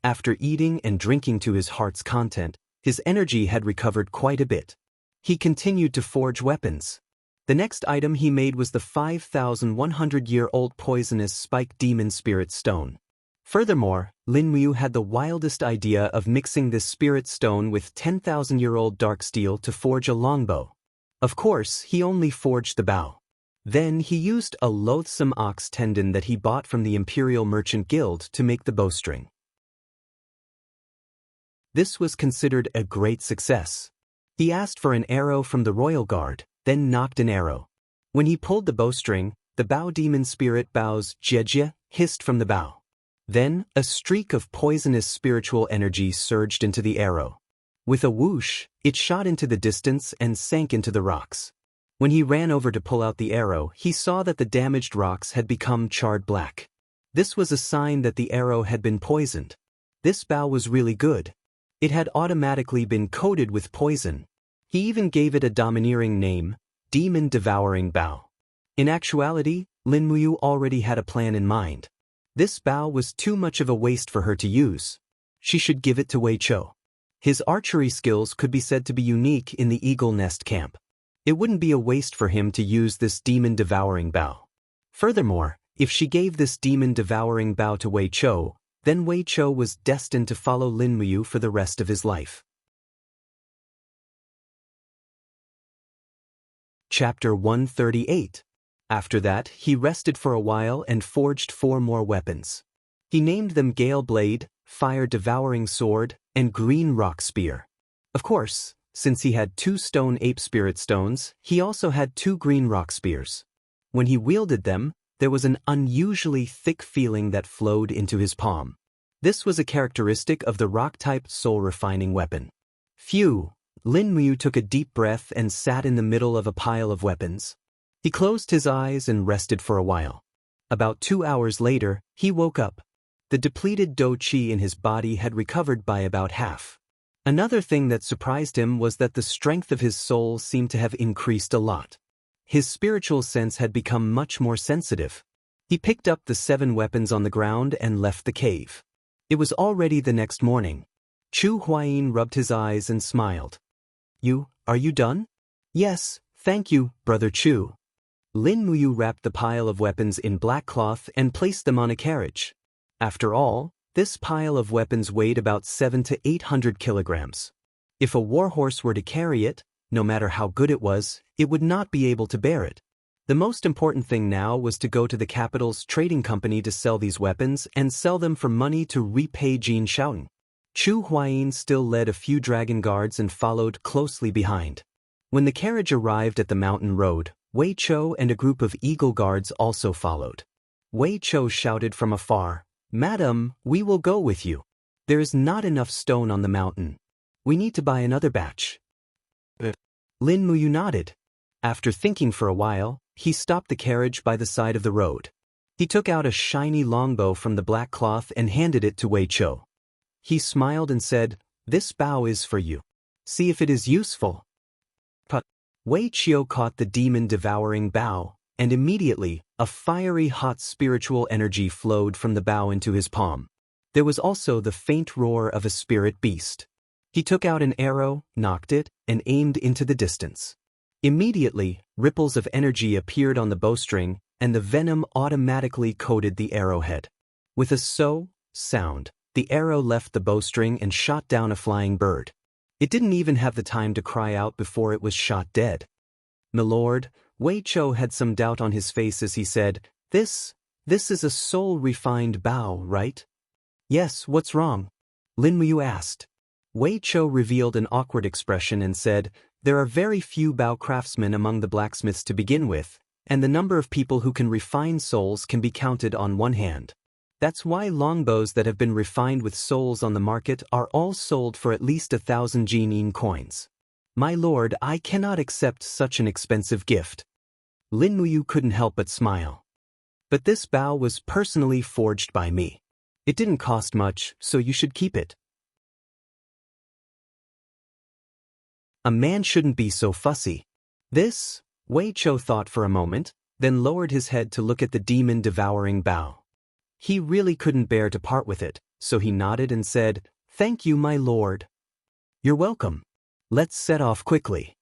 After eating and drinking to his heart's content, his energy had recovered quite a bit. He continued to forge weapons. The next item he made was the 5,100-year-old poisonous spike demon spirit stone. Furthermore, Lin Muyu had the wildest idea of mixing this spirit stone with 10,000-year-old dark steel to forge a longbow. Of course, he only forged the bow. Then he used a loathsome ox tendon that he bought from the Imperial Merchant Guild to make the bowstring. This was considered a great success. He asked for an arrow from the royal guard, then knocked an arrow. When he pulled the bowstring, the bow demon spirit bow's jie hissed from the bow. Then, a streak of poisonous spiritual energy surged into the arrow. With a whoosh, it shot into the distance and sank into the rocks. When he ran over to pull out the arrow, he saw that the damaged rocks had become charred black. This was a sign that the arrow had been poisoned. This bow was really good. It had automatically been coated with poison. He even gave it a domineering name, Demon Devouring Bow. In actuality, Lin Muyu already had a plan in mind. This bow was too much of a waste for her to use. She should give it to Wei Chou. His archery skills could be said to be unique in the Eagle Nest camp. It wouldn't be a waste for him to use this demon-devouring bow. Furthermore, if she gave this demon-devouring bow to Wei Chou, then Wei Chou was destined to follow Lin Muyu for the rest of his life. Chapter 138. After that, he rested for a while and forged 4 more weapons. He named them Gale Blade, Fire Devouring Sword, and Green Rock Spear. Of course, since he had 2 stone ape spirit stones, he also had 2 green rock spears. When he wielded them, there was an unusually thick feeling that flowed into his palm. This was a characteristic of the rock-type soul-refining weapon. Phew! Lin Muyu took a deep breath and sat in the middle of a pile of weapons. He closed his eyes and rested for a while. About 2 hours later, he woke up. The depleted Do Qi in his body had recovered by about half. Another thing that surprised him was that the strength of his soul seemed to have increased a lot. His spiritual sense had become much more sensitive. He picked up the 7 weapons on the ground and left the cave. It was already the next morning. Chu Huayin rubbed his eyes and smiled. Are you done? Yes, thank you, Brother Chu. Lin Muyu wrapped the pile of weapons in black cloth and placed them on a carriage. After all, this pile of weapons weighed about 700 to 800 kilograms. If a warhorse were to carry it, no matter how good it was, it would not be able to bear it. The most important thing now was to go to the capital's trading company to sell these weapons and sell them for money to repay Jin Shaoying. Chu Huayin still led a few dragon guards and followed closely behind. When the carriage arrived at the mountain road, Wei Chou and a group of eagle guards also followed. Wei Chou shouted from afar, "Madam, we will go with you. There is not enough stone on the mountain. We need to buy another batch." Lin Muyu nodded. After thinking for a while, he stopped the carriage by the side of the road. He took out a shiny longbow from the black cloth and handed it to Wei Chou. He smiled and said, "This bow is for you. See if it is useful." Wei Chou caught the demon-devouring bow, and immediately, a fiery hot spiritual energy flowed from the bow into his palm. There was also the faint roar of a spirit beast. He took out an arrow, knocked it, and aimed into the distance. Immediately, ripples of energy appeared on the bowstring, and the venom automatically coated the arrowhead. With a sound, the arrow left the bowstring and shot down a flying bird. It didn't even have the time to cry out before it was shot dead. "Milord," Wei Chou had some doubt on his face as he said, This is a soul-refined bow, right?" "Yes, what's wrong?" Lin Muyu asked. Wei Chou revealed an awkward expression and said, There are very few bow craftsmen among the blacksmiths to begin with, and the number of people who can refine souls can be counted on one hand. That's why longbows that have been refined with souls on the market are all sold for at least 1,000 Jinin coins. My lord, I cannot accept such an expensive gift. Lin Muyu couldn't help but smile. But this bow was personally forged by me. It didn't cost much, so you should keep it. A man shouldn't be so fussy. This, Wei Cho thought for a moment, then lowered his head to look at the demon-devouring bow. He really couldn't bear to part with it, so he nodded and said, "Thank you, my lord." "You're welcome. Let's set off quickly."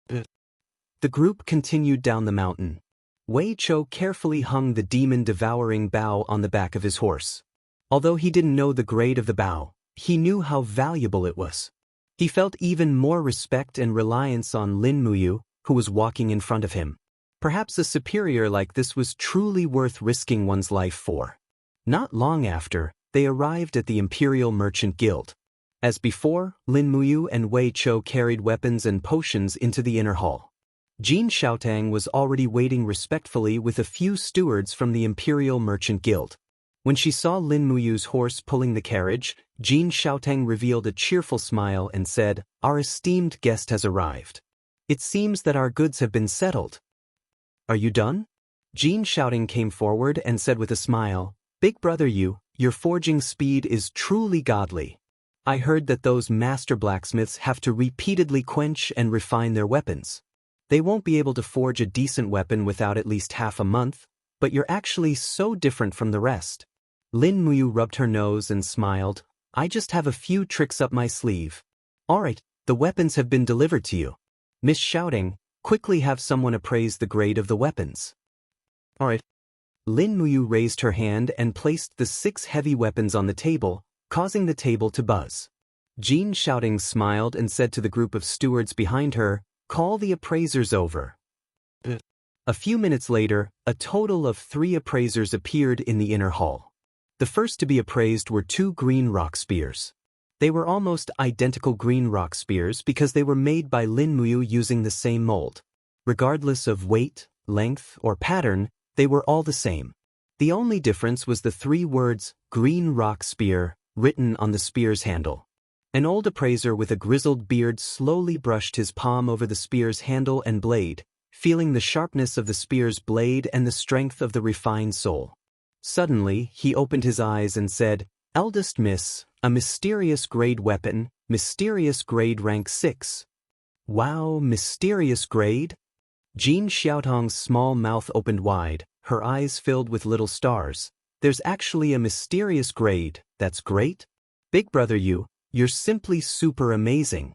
The group continued down the mountain. Wei Cho carefully hung the demon-devouring bow on the back of his horse. Although he didn't know the grade of the bow, he knew how valuable it was. He felt even more respect and reliance on Lin Muyu, who was walking in front of him. Perhaps a superior like this was truly worth risking one's life for. Not long after, they arrived at the Imperial Merchant Guild. As before, Lin Muyu and Wei Cho carried weapons and potions into the inner hall. Jin Xiaotang was already waiting respectfully with a few stewards from the Imperial Merchant Guild. When she saw Lin Muyu's horse pulling the carriage, Jin Xiaotang revealed a cheerful smile and said, "Our esteemed guest has arrived. It seems that our goods have been settled." "Are you done?" Jin Xiaotang came forward and said with a smile, "Big brother your forging speed is truly godly. I heard that those master blacksmiths have to repeatedly quench and refine their weapons. They won't be able to forge a decent weapon without at least half a month, but you're actually so different from the rest." Lin Muyu rubbed her nose and smiled, "I just have a few tricks up my sleeve." "Alright, the weapons have been delivered to you. Miss Xiaotang, quickly have someone appraise the grade of the weapons." "Alright." Lin Muyu raised her hand and placed the 6 heavy weapons on the table, causing the table to buzz. Jin Xiaotang smiled and said to the group of stewards behind her, "Call the appraisers over." A few minutes later, a total of 3 appraisers appeared in the inner hall. The first to be appraised were 2 green rock spears. They were almost identical green rock spears because they were made by Lin Muyu using the same mold. Regardless of weight, length, or pattern, they were all the same. The only difference was the 3 words, "Green Rock Spear," written on the spear's handle. An old appraiser with a grizzled beard slowly brushed his palm over the spear's handle and blade, feeling the sharpness of the spear's blade and the strength of the refined soul. Suddenly, he opened his eyes and said, "Eldest Miss, a mysterious grade weapon, mysterious grade rank 6. Wow, mysterious grade?" Jin Xiaotang's small mouth opened wide, her eyes filled with little stars. "There's actually a mysterious grade, that's great. Big brother you're simply super amazing."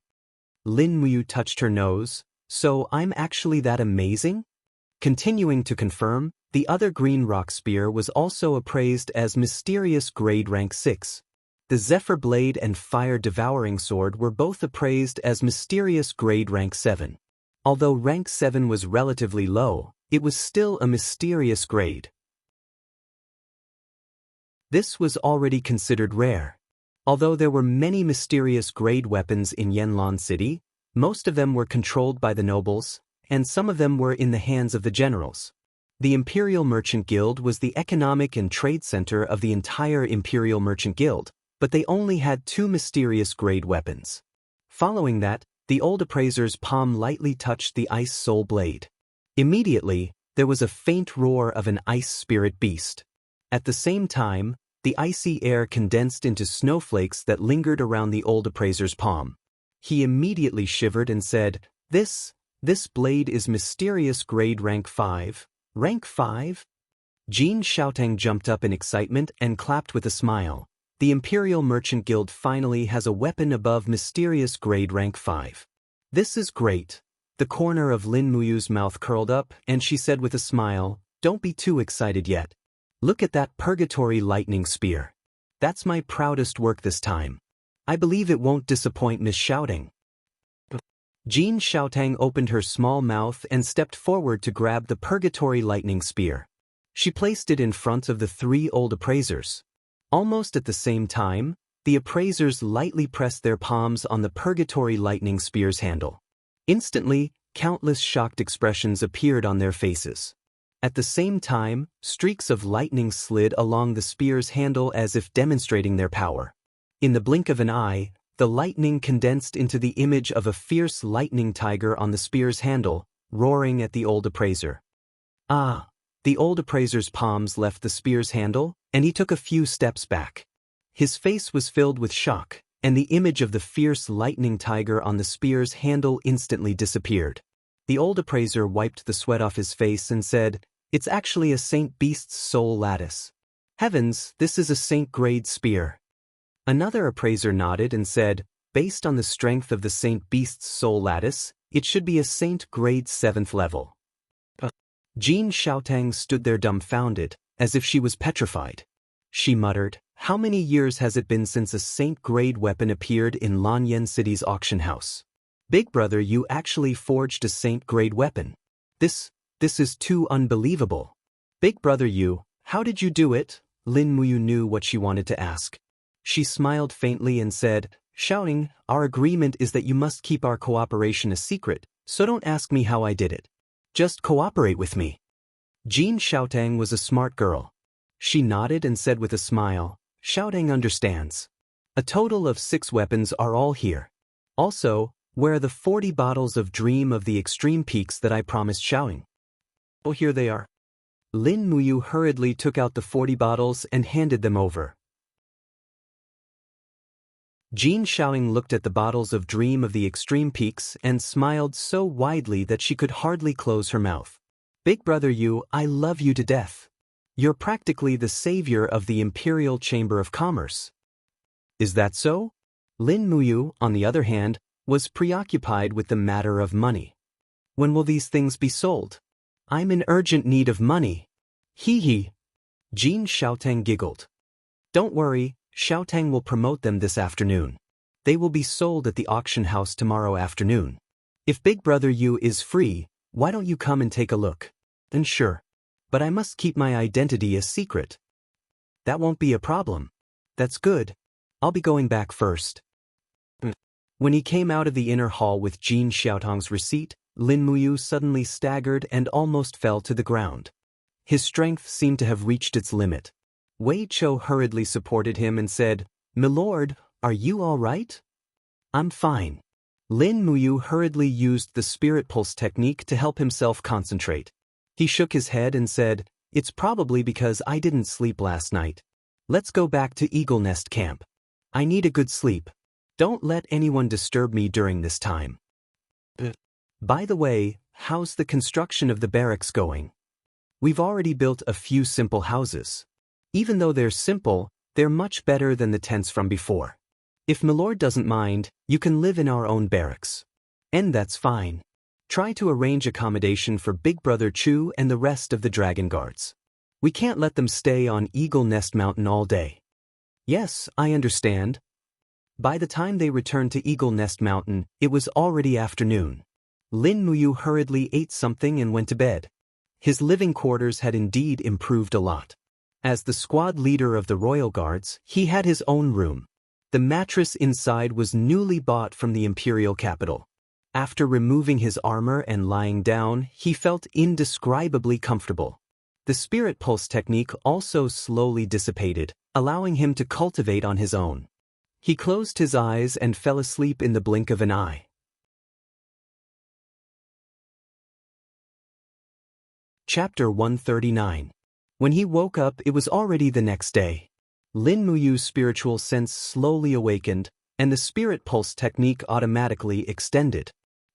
Lin Muyu touched her nose, "So I'm actually that amazing?" Continuing to confirm, the other green rock spear was also appraised as mysterious grade rank 6. The Zephyr Blade and Fire Devouring Sword were both appraised as mysterious grade rank 7. Although rank 7 was relatively low, it was still a mysterious grade. This was already considered rare. Although there were many mysterious grade weapons in Yanlan City, most of them were controlled by the nobles, and some of them were in the hands of the generals. The Imperial Merchant Guild was the economic and trade center of the entire Imperial Merchant Guild, but they only had 2 mysterious grade weapons. Following that, the old appraiser's palm lightly touched the ice soul blade. Immediately, there was a faint roar of an ice spirit beast. At the same time, the icy air condensed into snowflakes that lingered around the old appraiser's palm. He immediately shivered and said, This blade is mysterious grade rank 5. Rank 5? Jin Xiaotang jumped up in excitement and clapped with a smile. The Imperial Merchant Guild finally has a weapon above mysterious grade rank 5. This is great. The corner of Lin Muyu's mouth curled up, and she said with a smile, "Don't be too excited yet. Look at that Purgatory Lightning Spear. That's my proudest work this time. I believe it won't disappoint Miss Xiaotang." Jin Xiaotang opened her small mouth and stepped forward to grab the Purgatory Lightning Spear. She placed it in front of the 3 old appraisers. Almost at the same time, the appraisers lightly pressed their palms on the Purgatory Lightning Spear's handle. Instantly, countless shocked expressions appeared on their faces. At the same time, streaks of lightning slid along the spear's handle as if demonstrating their power. In the blink of an eye, the lightning condensed into the image of a fierce lightning tiger on the spear's handle, roaring at the old appraiser. Ah! The old appraiser's palms left the spear's handle, and he took a few steps back. His face was filled with shock, and the image of the fierce lightning tiger on the spear's handle instantly disappeared. The old appraiser wiped the sweat off his face and said, "It's actually a Saint Beast's soul lattice. Heavens, this is a Saint-grade spear." Another appraiser nodded and said, "Based on the strength of the Saint Beast's soul lattice, it should be a Saint-grade 7th level." Jean Xiaotang stood there dumbfounded, as if she was petrified. She muttered, "How many years has it been since a Saint-grade weapon appeared in Lanyan City's auction house? Big brother, you actually forged a Saint-grade weapon. This is too unbelievable. Big brother, how did you do it?" Lin Muyu knew what she wanted to ask. She smiled faintly and said, "Shouting, our agreement is that you must keep our cooperation a secret, so don't ask me how I did it. Just cooperate with me." Jean Xiaotang was a smart girl. She nodded and said with a smile, "Xiaotang understands. A total of 6 weapons are all here. Also, where are the 40 bottles of Dream of the Extreme Peaks that I promised Xiaoting?" "Oh, here they are." Lin Muyu hurriedly took out the 40 bottles and handed them over. Jean Xiaoting looked at the bottles of Dream of the Extreme Peaks and smiled so widely that she could hardly close her mouth. "Big brother, I love you to death. You're practically the savior of the Imperial Chamber of Commerce." "Is that so?" Lin Muyu, on the other hand, was preoccupied with the matter of money. "When will these things be sold? I'm in urgent need of money." "Hee hee." Jean Xiaotang giggled. "Don't worry, Xiaotang will promote them this afternoon. They will be sold at the auction house tomorrow afternoon. If Big Brother is free, why don't you come and take a look?" "And sure. But I must keep my identity a secret." "That won't be a problem." "That's good. I'll be going back first." When he came out of the inner hall with Jean Xiaotang's receipt, Lin Muyu suddenly staggered and almost fell to the ground. His strength seemed to have reached its limit. Wei Chou hurriedly supported him and said, "Milord, are you all right?" "I'm fine." Lin Muyu hurriedly used the spirit pulse technique to help himself concentrate. He shook his head and said, "It's probably because I didn't sleep last night. Let's go back to Eagle Nest Camp. I need a good sleep. Don't let anyone disturb me during this time." "By the way, how's the construction of the barracks going?" "We've already built a few simple houses. Even though they're simple, they're much better than the tents from before. If Milord doesn't mind, you can live in our own barracks. And that's fine. Try to arrange accommodation for Big Brother Chu and the rest of the Dragon Guards. We can't let them stay on Eagle Nest Mountain all day." "Yes, I understand." By the time they returned to Eagle Nest Mountain, it was already afternoon. Lin Muyu hurriedly ate something and went to bed. His living quarters had indeed improved a lot. As the squad leader of the Royal Guards, he had his own room. The mattress inside was newly bought from the Imperial capital. After removing his armor and lying down, he felt indescribably comfortable. The spirit pulse technique also slowly dissipated, allowing him to cultivate on his own. He closed his eyes and fell asleep in the blink of an eye. Chapter 139. When he woke up, it was already the next day. Lin Muyu's spiritual sense slowly awakened, and the spirit pulse technique automatically extended.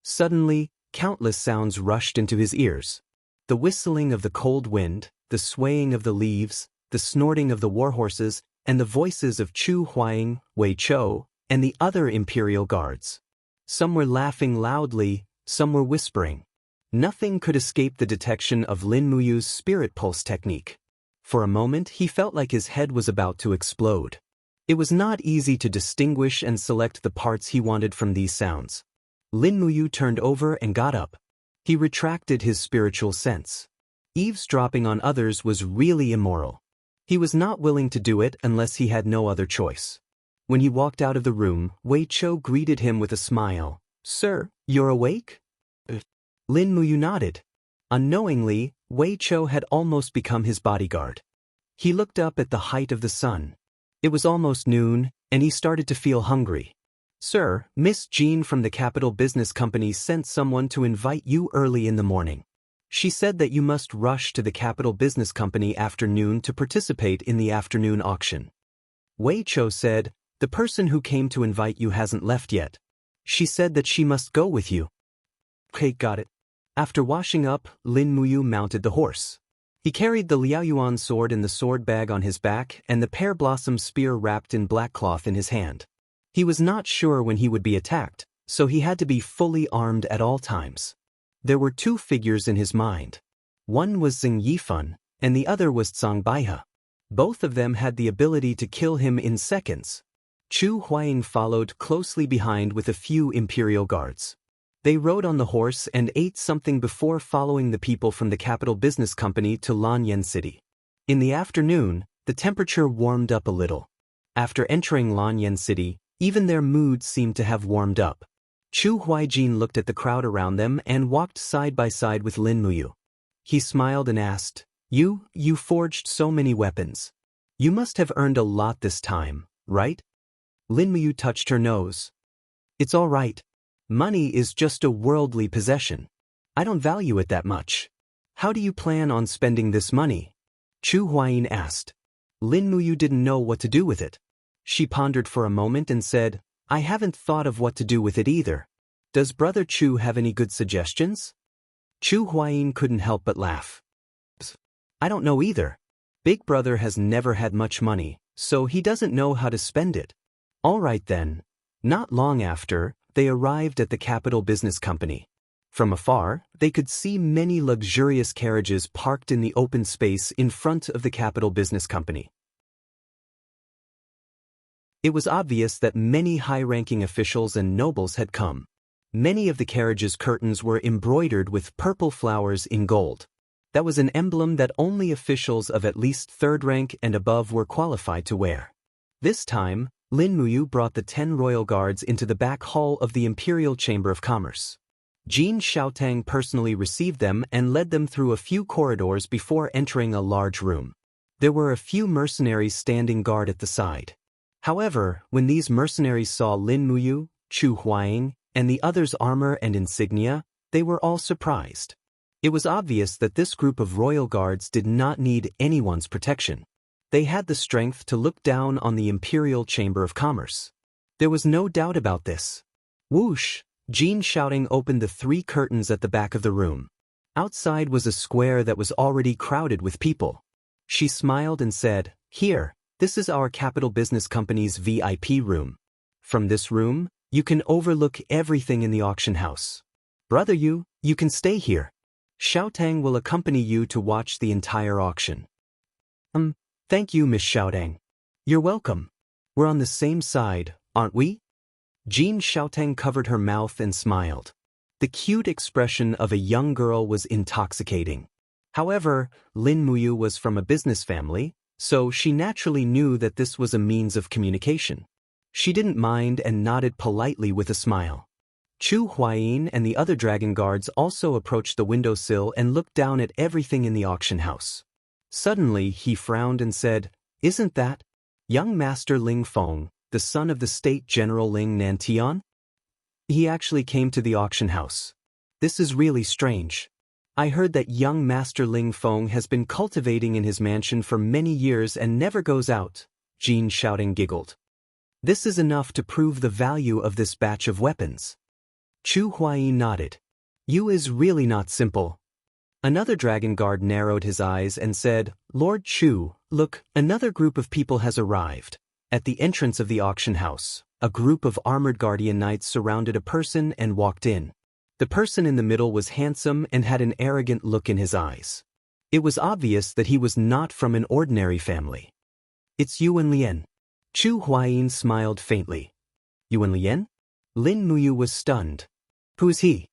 Suddenly, countless sounds rushed into his ears. The whistling of the cold wind, the swaying of the leaves, the snorting of the warhorses, and the voices of Chu Huaying, Wei Chou, and the other Imperial Guards. Some were laughing loudly, some were whispering. Nothing could escape the detection of Lin Muyu's spirit pulse technique. For a moment, he felt like his head was about to explode. It was not easy to distinguish and select the parts he wanted from these sounds. Lin Muyu turned over and got up. He retracted his spiritual sense. Eavesdropping on others was really immoral. He was not willing to do it unless he had no other choice. When he walked out of the room, Wei Chou greeted him with a smile. "Sir, you're awake? Lin Muyu nodded. Unknowingly, Wei Chou had almost become his bodyguard. He looked up at the height of the sun. It was almost noon, and he started to feel hungry. Sir, Miss Jean from the Capital Business Company sent someone to invite you early in the morning. She said that you must rush to the Capital Business Company after noon to participate in the afternoon auction. Wei Chou said, the person who came to invite you hasn't left yet. She said that she must go with you. Okay, got it. After washing up, Lin Muyu mounted the horse. He carried the Liaoyuan sword in the sword bag on his back and the pear blossom spear wrapped in black cloth in his hand. He was not sure when he would be attacked, so he had to be fully armed at all times. There were two figures in his mind. One was Xing Yifan, and the other was Zhang Baihe. Both of them had the ability to kill him in seconds. Chu Huaying followed closely behind with a few imperial guards. They rode on the horse and ate something before following the people from the Capital Business Company to Lanyan City. In the afternoon, the temperature warmed up a little. After entering Lanyan City, even their moods seemed to have warmed up. Chu Huaijin looked at the crowd around them and walked side by side with Lin Muyu. He smiled and asked, You forged so many weapons. You must have earned a lot this time, right? Lin Muyu touched her nose. It's all right. Money is just a worldly possession. I don't value it that much. How do you plan on spending this money? Chu Huayin asked. Lin Muyu didn't know what to do with it. She pondered for a moment and said, I haven't thought of what to do with it either. Does Brother Chu have any good suggestions? Chu Huayin couldn't help but laugh. I don't know either. Big Brother has never had much money, so he doesn't know how to spend it. All right then. Not long after, they arrived at the Capital Business Company. From afar, they could see many luxurious carriages parked in the open space in front of the Capital Business Company. It was obvious that many high-ranking officials and nobles had come. Many of the carriages' curtains were embroidered with purple flowers in gold. That was an emblem that only officials of at least third rank and above were qualified to wear. This time, Lin Muyu brought the 10 royal guards into the back hall of the Imperial Chamber of Commerce. Jin Xiaotang personally received them and led them through a few corridors before entering a large room. There were a few mercenaries standing guard at the side. However, when these mercenaries saw Lin Muyu, Chu Huaying, and the others' armor and insignia, they were all surprised. It was obvious that this group of royal guards did not need anyone's protection. They had the strength to look down on the Imperial Chamber of Commerce. There was no doubt about this. Whoosh! Jin Xiaoting opened the 3 curtains at the back of the room. Outside was a square that was already crowded with people. She smiled and said, Here, this is our Capital Business Company's VIP room. From this room, you can overlook everything in the auction house. Brother you can stay here. Xiaotang will accompany you to watch the entire auction. Thank you, Miss Xiaotang. You're welcome. We're on the same side, aren't we? Jin Xiaotang covered her mouth and smiled. The cute expression of a young girl was intoxicating. However, Lin Muyu was from a business family, so she naturally knew that this was a means of communication. She didn't mind and nodded politely with a smile. Chu Huayin and the other dragon guards also approached the windowsill and looked down at everything in the auction house. Suddenly, he frowned and said, Isn't that young Master Ling Feng, the son of the State General Ling Nantian? He actually came to the auction house. This is really strange. I heard that young Master Ling Feng has been cultivating in his mansion for many years and never goes out, Jin Xiaoting giggled. This is enough to prove the value of this batch of weapons. Chu Huayi nodded. You is really not simple. Another dragon guard narrowed his eyes and said, Lord Chu, look, another group of people has arrived. At the entrance of the auction house, a group of armored guardian knights surrounded a person and walked in. The person in the middle was handsome and had an arrogant look in his eyes. It was obvious that he was not from an ordinary family. It's Yuan Lian. Chu Huayin smiled faintly. Yuan Lian? Lin Muyu was stunned. Who's he?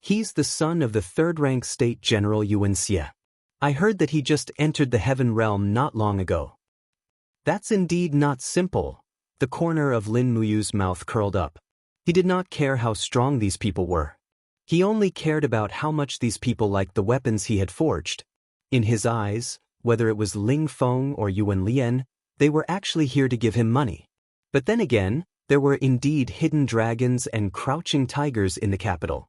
He's the son of the third-rank State General Yuan Xie. I heard that he just entered the Heaven Realm not long ago. That's indeed not simple. The corner of Lin Muyu's mouth curled up. He did not care how strong these people were. He only cared about how much these people liked the weapons he had forged. In his eyes, whether it was Ling Feng or Yuan Lian, they were actually here to give him money. But then again, there were indeed hidden dragons and crouching tigers in the capital.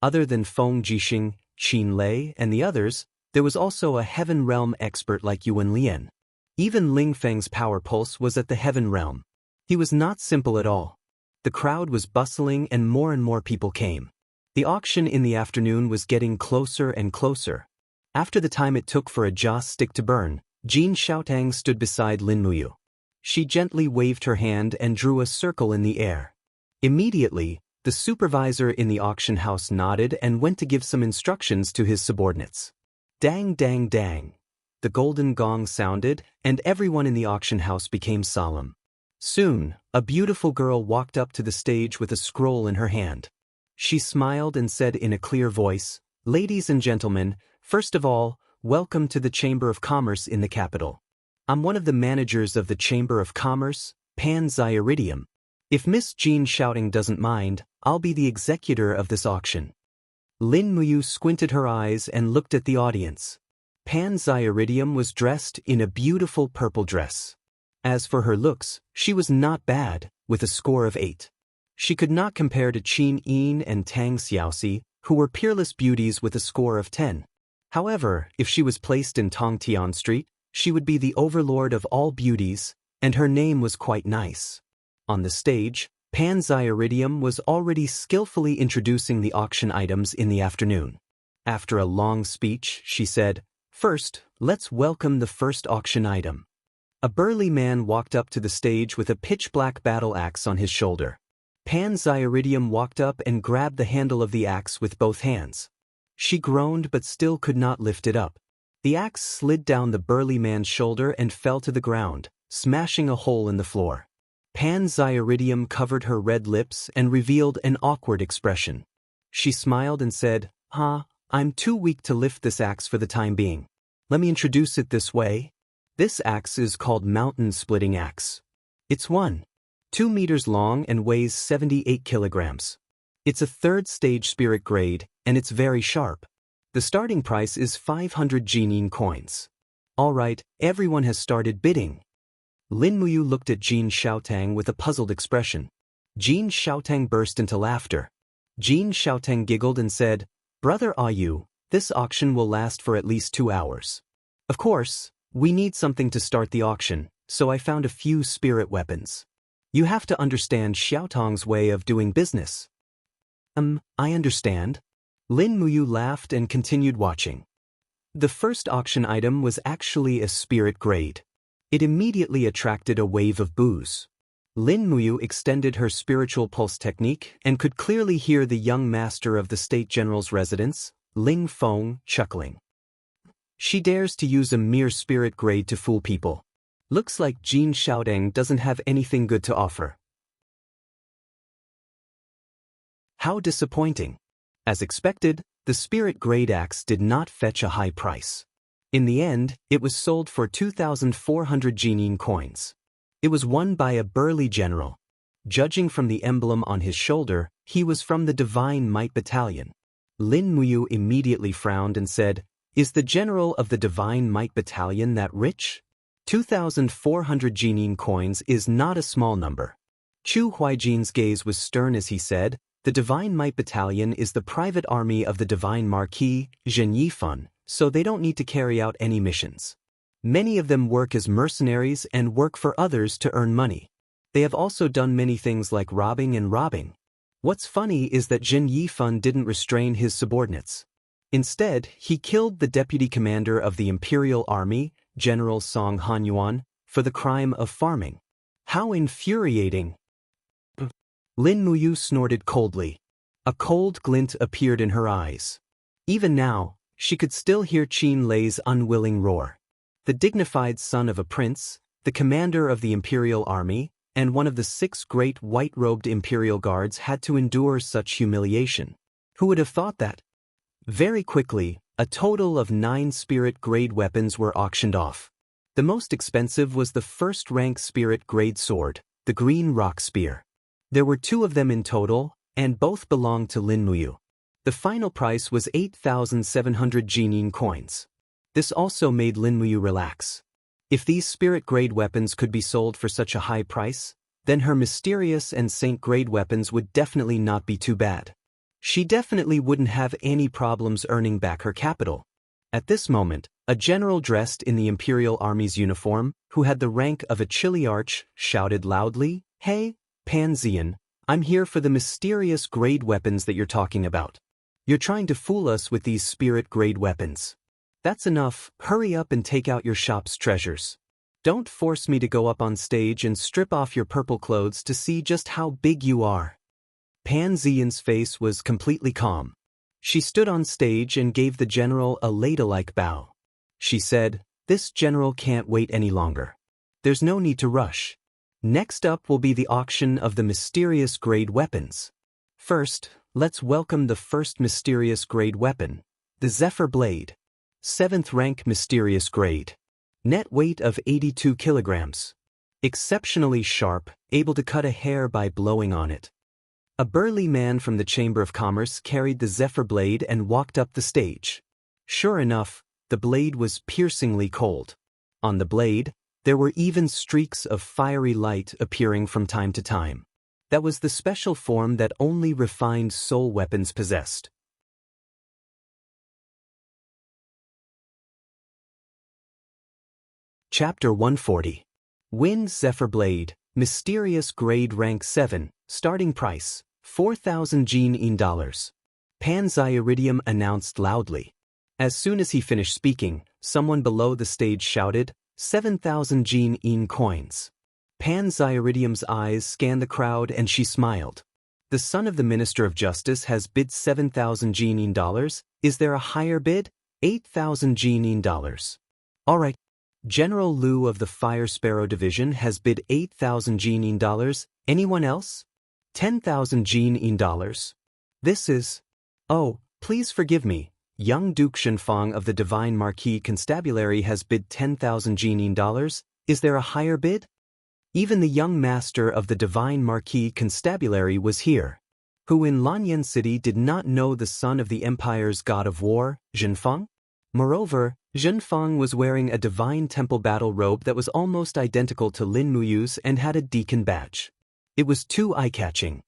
Other than Feng Jixing, Qin Lei, and the others, there was also a heaven realm expert like Yuan Lian. Even Ling Feng's power pulse was at the heaven realm. He was not simple at all. The crowd was bustling and more people came. The auction in the afternoon was getting closer and closer. After the time it took for a joss stick to burn, Jin Xiaotang stood beside Lin Muyu. She gently waved her hand and drew a circle in the air. Immediately, the supervisor in the auction house nodded and went to give some instructions to his subordinates. Dang dang dang. The golden gong sounded, and everyone in the auction house became solemn. Soon, a beautiful girl walked up to the stage with a scroll in her hand. She smiled and said in a clear voice, "Ladies and gentlemen, first of all, welcome to the Chamber of Commerce in the capital. I'm one of the managers of the Chamber of Commerce, Pan Zyiridium. If Miss Jin Xiaoting doesn't mind, I'll be the executor of this auction." Lin Muyu squinted her eyes and looked at the audience. Pan Zyiridium was dressed in a beautiful purple dress. As for her looks, she was not bad, with a score of 8. She could not compare to Qin Yin and Tang Xiaoxi, who were peerless beauties with a score of 10. However, if she was placed in Tongtian Street, she would be the overlord of all beauties, and her name was quite nice. On the stage, Pan Zyiridium was already skillfully introducing the auction items in the afternoon. After a long speech, she said, "First, let's welcome the first auction item." A burly man walked up to the stage with a pitch-black battle axe on his shoulder. Pan Zyiridium walked up and grabbed the handle of the axe with both hands. She groaned but still could not lift it up. The axe slid down the burly man's shoulder and fell to the ground, smashing a hole in the floor. Pan Zyiridium covered her red lips and revealed an awkward expression. She smiled and said, I'm too weak to lift this axe for the time being. Let me introduce it this way. This axe is called Mountain Splitting Axe. It's 1.2 meters long and weighs 78 kilograms. It's a third stage spirit grade, and it's very sharp. The starting price is 500 Jinin coins. All right, everyone has started bidding. Lin Muyu looked at Jin Xiaotang with a puzzled expression. Jin Xiaotang burst into laughter. Jin Xiaotang giggled and said, "Brother Ayu, this auction will last for at least 2 hours. Of course, we need something to start the auction, so I found a few spirit weapons. You have to understand Xiaotang's way of doing business." I understand." Lin Muyu laughed and continued watching. The first auction item was actually a spirit grade. It immediately attracted a wave of boos. Lin Muyu extended her spiritual pulse technique and could clearly hear the young master of the State General's residence, Ling Feng, chuckling. She dares to use a mere spirit grade to fool people. Looks like Jin Xiaotang doesn't have anything good to offer. How disappointing. As expected, the spirit grade axe did not fetch a high price. In the end, it was sold for 2,400 Jinin coins. It was won by a burly general. Judging from the emblem on his shoulder, he was from the Divine Might Battalion. Lin Muyu immediately frowned and said, "Is the general of the Divine Might Battalion that rich? 2,400 Jinin coins is not a small number." Chu Huijin's gaze was stern as he said, "The Divine Might Battalion is the private army of the Divine Marquis, Zhen Yifan, so they don't need to carry out any missions. Many of them work as mercenaries and work for others to earn money. They have also done many things like robbing. What's funny is that Zhen Yifan didn't restrain his subordinates. Instead, he killed the deputy commander of the Imperial Army, General Song Hanyuan, for the crime of farming. How infuriating!" Lin Muyu snorted coldly. A cold glint appeared in her eyes. Even now, she could still hear Qin Lei's unwilling roar. The dignified son of a prince, the commander of the Imperial Army, and one of the 6 great white-robed Imperial Guards had to endure such humiliation. Who would have thought that? Very quickly, a total of 9 spirit-grade weapons were auctioned off. The most expensive was the first-rank spirit-grade sword, the Green Rock Spear. There were 2 of them in total, and both belonged to Lin Muyu. The final price was 8,700 Jinin coins. This also made Lin Muyu relax. If these spirit-grade weapons could be sold for such a high price, then her mysterious and saint-grade weapons would definitely not be too bad. She definitely wouldn't have any problems earning back her capital. At this moment, a general dressed in the Imperial Army's uniform, who had the rank of a Chiliarch, shouted loudly, "Hey, Panzian, I'm here for the mysterious grade weapons that you're talking about. You're trying to fool us with these spirit-grade weapons. That's enough, hurry up and take out your shop's treasures. Don't force me to go up on stage and strip off your purple clothes to see just how big you are." Panzian's face was completely calm. She stood on stage and gave the general a ladle-like bow. She said, "This general can't wait any longer. There's no need to rush. Next up will be the auction of the mysterious grade weapons. First, let's welcome the first mysterious grade weapon, the Zephyr Blade. 7th rank mysterious grade. Net weight of 82 kilograms. Exceptionally sharp, able to cut a hair by blowing on it." A burly man from the Chamber of Commerce carried the Zephyr Blade and walked up the stage. Sure enough, the blade was piercingly cold. On the blade, there were even streaks of fiery light appearing from time to time. That was the special form that only refined soul weapons possessed. Chapter 140. Wind Zephyr Blade, Mysterious Grade Rank 7, Starting Price, 4,000 Jinin dollars. Panziaridium announced loudly. As soon as he finished speaking, someone below the stage shouted, 7,000 Jinin coins. Panziaridium's eyes scanned the crowd and she smiled. The son of the Minister of Justice has bid 7,000 Jinin dollars. Is there a higher bid? 8,000 Jinin dollars. Alright. General Liu of the Fire Sparrow Division has bid 8,000 Jinin dollars. Anyone else? 10,000 Jinin dollars. This is... Oh, please forgive me. Young Duke Shenfang of the Divine Marquis Constabulary has bid 10,000 Jinin dollars. Is there a higher bid? Even the young master of the Divine Marquis Constabulary was here, who in Lanyan City did not know the son of the Empire's god of war, Zhenfang. Moreover, Zhenfang was wearing a divine temple battle robe that was almost identical to Lin Muyu's and had a deacon badge. It was too eye-catching.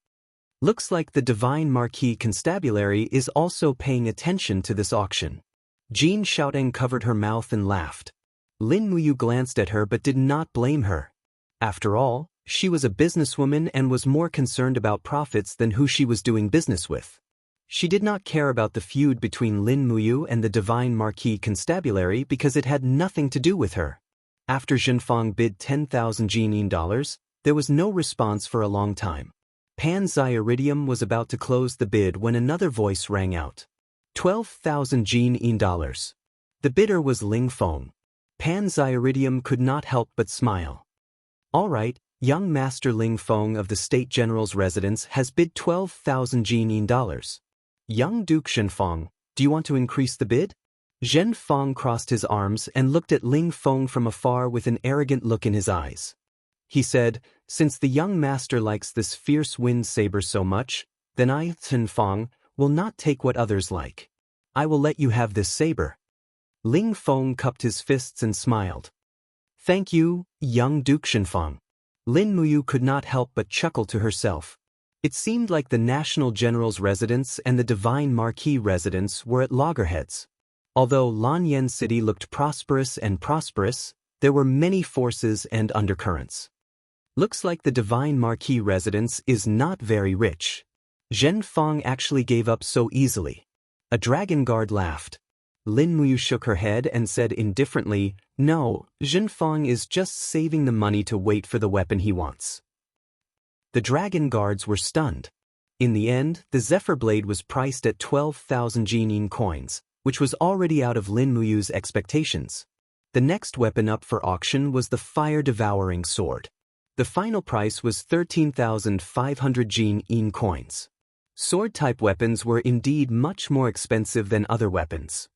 Looks like the Divine Marquis Constabulary is also paying attention to this auction. Jean Xiaoteng covered her mouth and laughed. Lin Muyu glanced at her but did not blame her. After all, she was a businesswoman and was more concerned about profits than who she was doing business with. She did not care about the feud between Lin Muyu and the Divine Marquis Constabulary because it had nothing to do with her. After Zhenfang bid 10,000 Jinin dollars, there was no response for a long time. Panziaridium was about to close the bid when another voice rang out. 12,000 Jinin dollars. The bidder was Ling Feng. Panziaridium could not help but smile. All right, young Master Ling Feng of the State General's residence has bid 12,000 Jinin dollars. Young Duke Shenfang, do you want to increase the bid? Zhenfang crossed his arms and looked at Ling Feng from afar with an arrogant look in his eyes. He said, "Since the young master likes this fierce wind saber so much, then I, Zhenfang, will not take what others like. I will let you have this saber." Ling Feng cupped his fists and smiled. "Thank you, young Duke Shenfang." Lin Muyu could not help but chuckle to herself. It seemed like the National General's residence and the Divine Marquis residence were at loggerheads. Although Lanyan City looked prosperous, there were many forces and undercurrents. Looks like the Divine Marquis residence is not very rich. Zhenfang actually gave up so easily. A dragon guard laughed. Lin Muyu shook her head and said indifferently, "No, Zhenfang is just saving the money to wait for the weapon he wants." The dragon guards were stunned. In the end, the Zephyr Blade was priced at 12,000 Jinin coins, which was already out of Lin Muyu's expectations. The next weapon up for auction was the Fire-Devouring Sword. The final price was 13,500 Jinin coins. Sword-type weapons were indeed much more expensive than other weapons.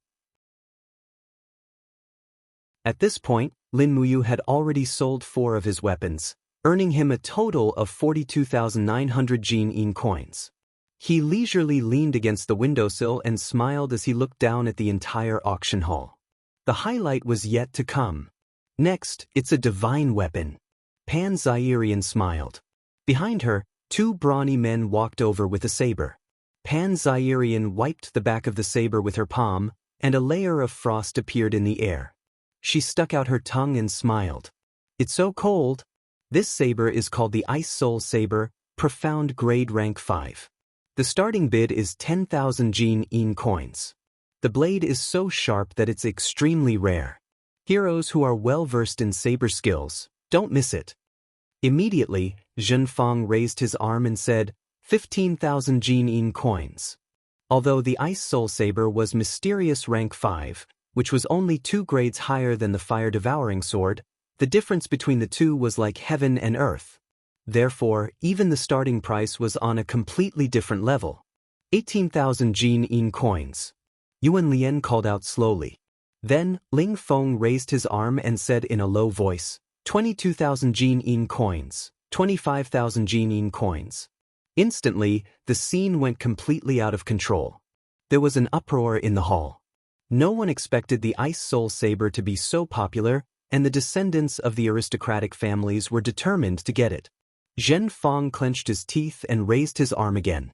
At this point, Lin Muyu had already sold 4 of his weapons, earning him a total of 42,900 Jin coins. He leisurely leaned against the windowsill and smiled as he looked down at the entire auction hall. The highlight was yet to come. Next, it's a divine weapon. Pan Zairian smiled. Behind her, two brawny men walked over with a saber. Pan Zairian wiped the back of the saber with her palm, and a layer of frost appeared in the air. She stuck out her tongue and smiled. It's so cold. This saber is called the Ice Soul Saber, Profound Grade Rank 5. The starting bid is 10,000 Jin coins. The blade is so sharp that it's extremely rare. Heroes who are well-versed in saber skills, don't miss it. Immediately, Zhenfang raised his arm and said, 15,000 Jin coins. Although the Ice Soul Saber was Mysterious Rank 5, which was only 2 grades higher than the Fire-Devouring Sword, the difference between the two was like heaven and earth. Therefore, even the starting price was on a completely different level. 18,000 Jin coins. Yuan Lian called out slowly. Then, Ling Feng raised his arm and said in a low voice, 22,000 Jin coins, 25,000 Jin coins. Instantly, the scene went completely out of control. There was an uproar in the hall. No one expected the Ice Soul Saber to be so popular, and the descendants of the aristocratic families were determined to get it. Zhenfang clenched his teeth and raised his arm again.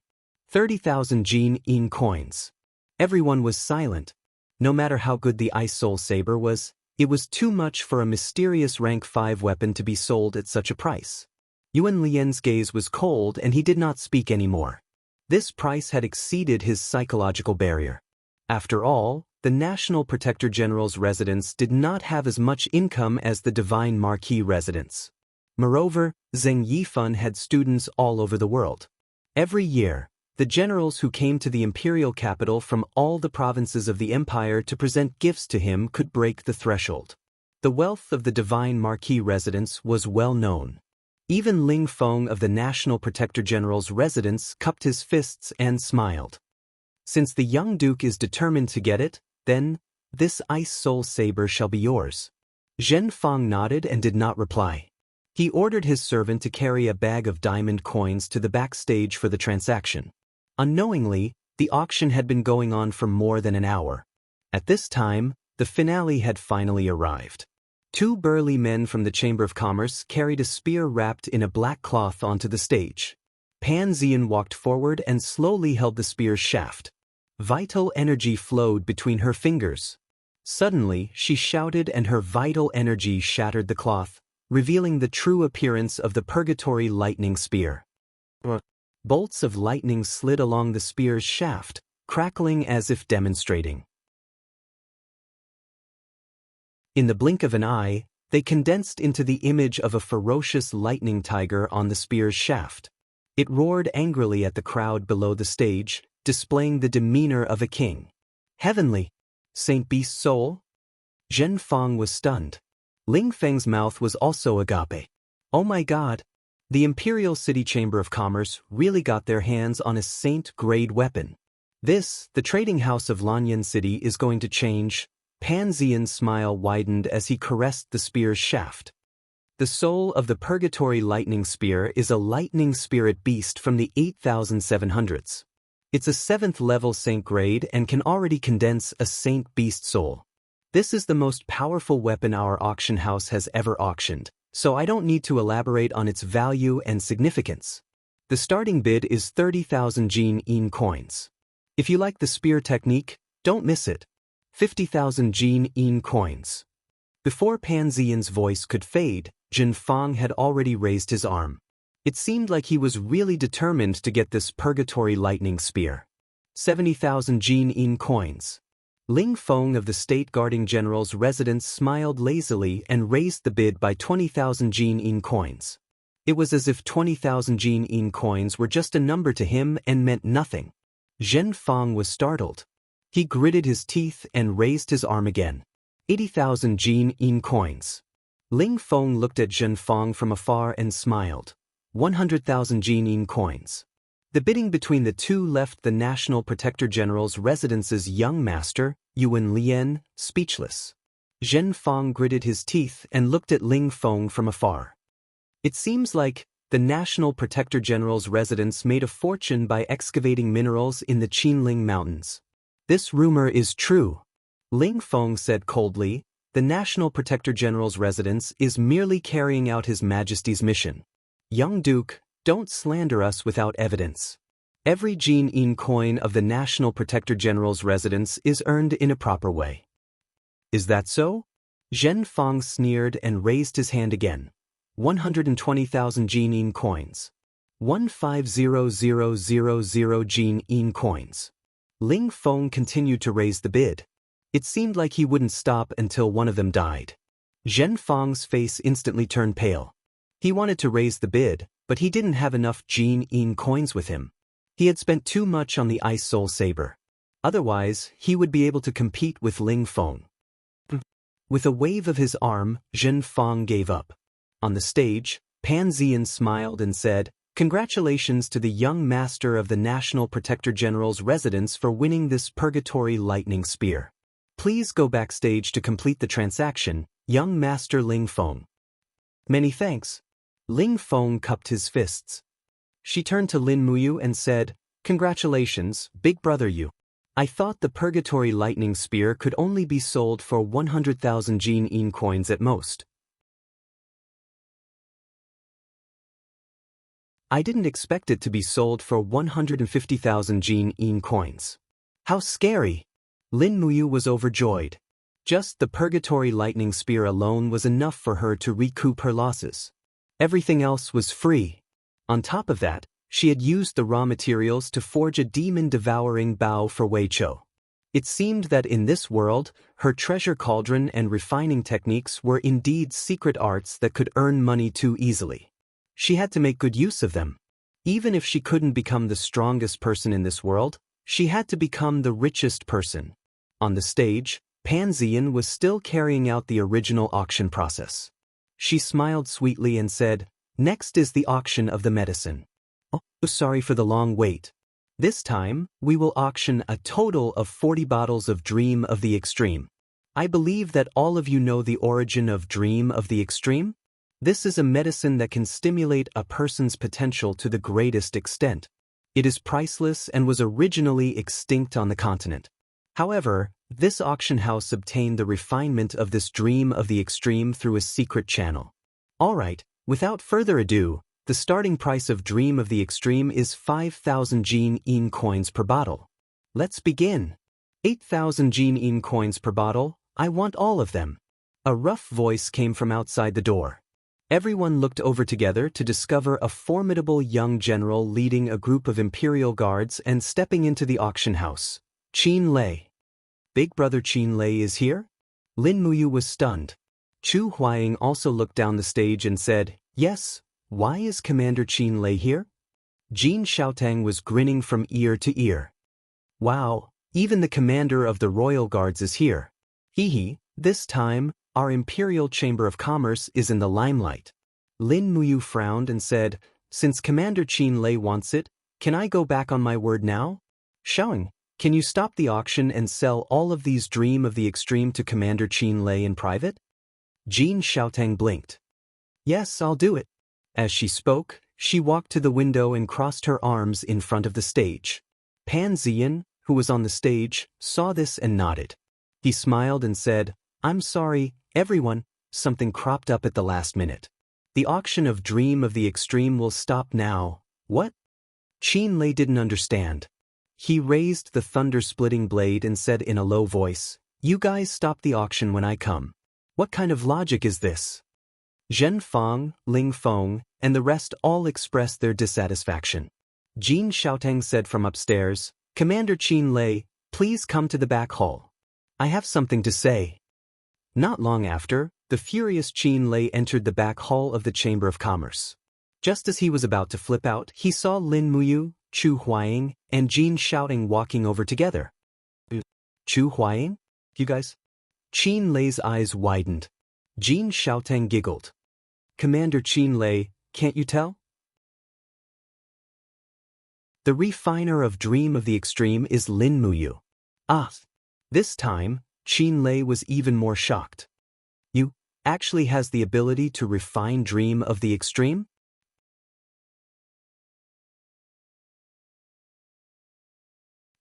30,000 Jin coins. Everyone was silent. No matter how good the Ice Soul Saber was, it was too much for a mysterious rank 5 weapon to be sold at such a price. Yuan Lian's gaze was cold and he did not speak anymore. This price had exceeded his psychological barrier. After all, the National Protector General's residence did not have as much income as the Divine Marquis residence. Moreover, Zheng Yifan had students all over the world. Every year, the generals who came to the imperial capital from all the provinces of the empire to present gifts to him could break the threshold. The wealth of the Divine Marquis residence was well known. Even Ling Feng of the National Protector General's residence cupped his fists and smiled. Since the young duke is determined to get it, then, this Ice Soul Saber shall be yours. Zhenfang nodded and did not reply. He ordered his servant to carry a bag of diamond coins to the backstage for the transaction. Unknowingly, the auction had been going on for more than an hour. At this time, the finale had finally arrived. 2 burly men from the Chamber of Commerce carried a spear wrapped in a black cloth onto the stage. Pan Zian walked forward and slowly held the spear's shaft. Vital energy flowed between her fingers. Suddenly, she shouted and her vital energy shattered the cloth, revealing the true appearance of the Purgatory Lightning Spear. Bolts of lightning slid along the spear's shaft, crackling as if demonstrating. In the blink of an eye, they condensed into the image of a ferocious lightning tiger on the spear's shaft. It roared angrily at the crowd below the stage, displaying the demeanor of a king. Heavenly! Saint Beast Soul? Zhenfang was stunned. Ling Feng's mouth was also agape. Oh my god! The Imperial City Chamber of Commerce really got their hands on a saint-grade weapon. This, the trading house of Lanyan City, is going to change. Pan Zian's smile widened as he caressed the spear's shaft. The soul of the Purgatory Lightning Spear is a lightning spirit beast from the 8700s. It's a 7th level saint grade and can already condense a saint beast soul. This is the most powerful weapon our auction house has ever auctioned, so I don't need to elaborate on its value and significance. The starting bid is 30,000 Jin coins. If you like the spear technique, don't miss it. 50,000 Jin coins. Before Pan Zian's voice could fade, Zhenfang had already raised his arm. It seemed like he was really determined to get this Purgatory Lightning Spear. 70,000 Jin coins. Ling Feng of the State Guarding General's residence smiled lazily and raised the bid by 20,000 Jin coins. It was as if 20,000 Jin coins were just a number to him and meant nothing. Zhenfang was startled. He gritted his teeth and raised his arm again. 80,000 Jin coins. Ling Feng looked at Zhenfang from afar and smiled. 100,000 Jin coins. The bidding between the two left the National Protector General's residence's young master, Yuan Lian, speechless. Zhenfang gritted his teeth and looked at Ling Feng from afar. It seems like the National Protector General's residence made a fortune by excavating minerals in the Qinling Mountains. This rumor is true. Ling Feng said coldly, the National Protector General's residence is merely carrying out His Majesty's mission. Young Duke, don't slander us without evidence. Every Jin coin of the National Protector General's residence is earned in a proper way. Is that so? Zhen Fang sneered and raised his hand again. 120,000 Jin coins. 150000 Jin coins. Ling Feng continued to raise the bid. It seemed like he wouldn't stop until one of them died. Zhen Fang's face instantly turned pale. He wanted to raise the bid, but he didn't have enough Jin coins with him. He had spent too much on the Ice Soul Saber. Otherwise, he would be able to compete with Ling Feng. With a wave of his arm, Zhen Fang gave up. On the stage, Pan Ziyan smiled and said, "Congratulations to the young master of the National Protector General's residence for winning this Purgatory Lightning Spear. Please go backstage to complete the transaction, young Master Ling Feng." "Many thanks." Ling Feng cupped his fists. She turned to Lin Muyu and said, "Congratulations, big brother you. I thought the Purgatory Lightning Spear could only be sold for 100,000 Jin coins at most. I didn't expect it to be sold for 150,000 Jin coins. How scary!" Lin Muyu was overjoyed. Just the Purgatory Lightning Spear alone was enough for her to recoup her losses. Everything else was free. On top of that, she had used the raw materials to forge a demon-devouring bow for Wei Chou. It seemed that in this world, her treasure cauldron and refining techniques were indeed secret arts that could earn money too easily. She had to make good use of them. Even if she couldn't become the strongest person in this world, she had to become the richest person. On the stage, Pan Ziyan was still carrying out the original auction process. She smiled sweetly and said, "Next is the auction of the medicine. Oh, sorry for the long wait. This time, we will auction a total of 40 bottles of Dream of the Extreme. I believe that all of you know the origin of Dream of the Extreme. This is a medicine that can stimulate a person's potential to the greatest extent. It is priceless and was originally extinct on the continent. However, this auction house obtained the refinement of this Dream of the Extreme through a secret channel. Alright, without further ado, the starting price of Dream of the Extreme is 5,000 Jin coins per bottle. Let's begin. 8,000 Jin coins per bottle, I want all of them." A rough voice came from outside the door. Everyone looked over together to discover a formidable young general leading a group of imperial guards and stepping into the auction house. Qin Lei. Big brother Qin Lei is here? Lin Muyu was stunned. Chu Huaying also looked down the stage and said, "Yes, why is Commander Qin Lei here?" Jin Xiaotang was grinning from ear to ear. "Wow, even the commander of the Royal Guards is here. Hee, this time, our Imperial Chamber of Commerce is in the limelight." Lin Muyu frowned and said, "Since Commander Qin Lei wants it, can I go back on my word now? Xiaoying, can you stop the auction and sell all of these Dream of the Extreme to Commander Qin Lei in private?" Jin Xiaotang blinked. "Yes, I'll do it." As she spoke, she walked to the window and crossed her arms in front of the stage. Pan Ziyan, who was on the stage, saw this and nodded. He smiled and said, "I'm sorry, everyone, something cropped up at the last minute. The auction of Dream of the Extreme will stop now." "What?" Qin Lei didn't understand. He raised the thunder-splitting blade and said in a low voice, "You guys stop the auction when I come. What kind of logic is this?" Zhen Fang, Ling Feng, and the rest all expressed their dissatisfaction. Jin Xiaotang said from upstairs, "Commander Qin Lei, please come to the back hall. I have something to say." Not long after, the furious Qin Lei entered the back hall of the Chamber of Commerce. Just as he was about to flip out, he saw Lin Muyu, Chu Huaying, and Jin Xiaoting walking over together. "Chu Huaying? You guys?" Qin Lei's eyes widened. Jin Xiaotang giggled. "Commander Qin Lei, can't you tell? The refiner of Dream of the Extreme is Lin Muyu." Ah! This time, Qin Lei was even more shocked. actually has the ability to refine dream of the extreme?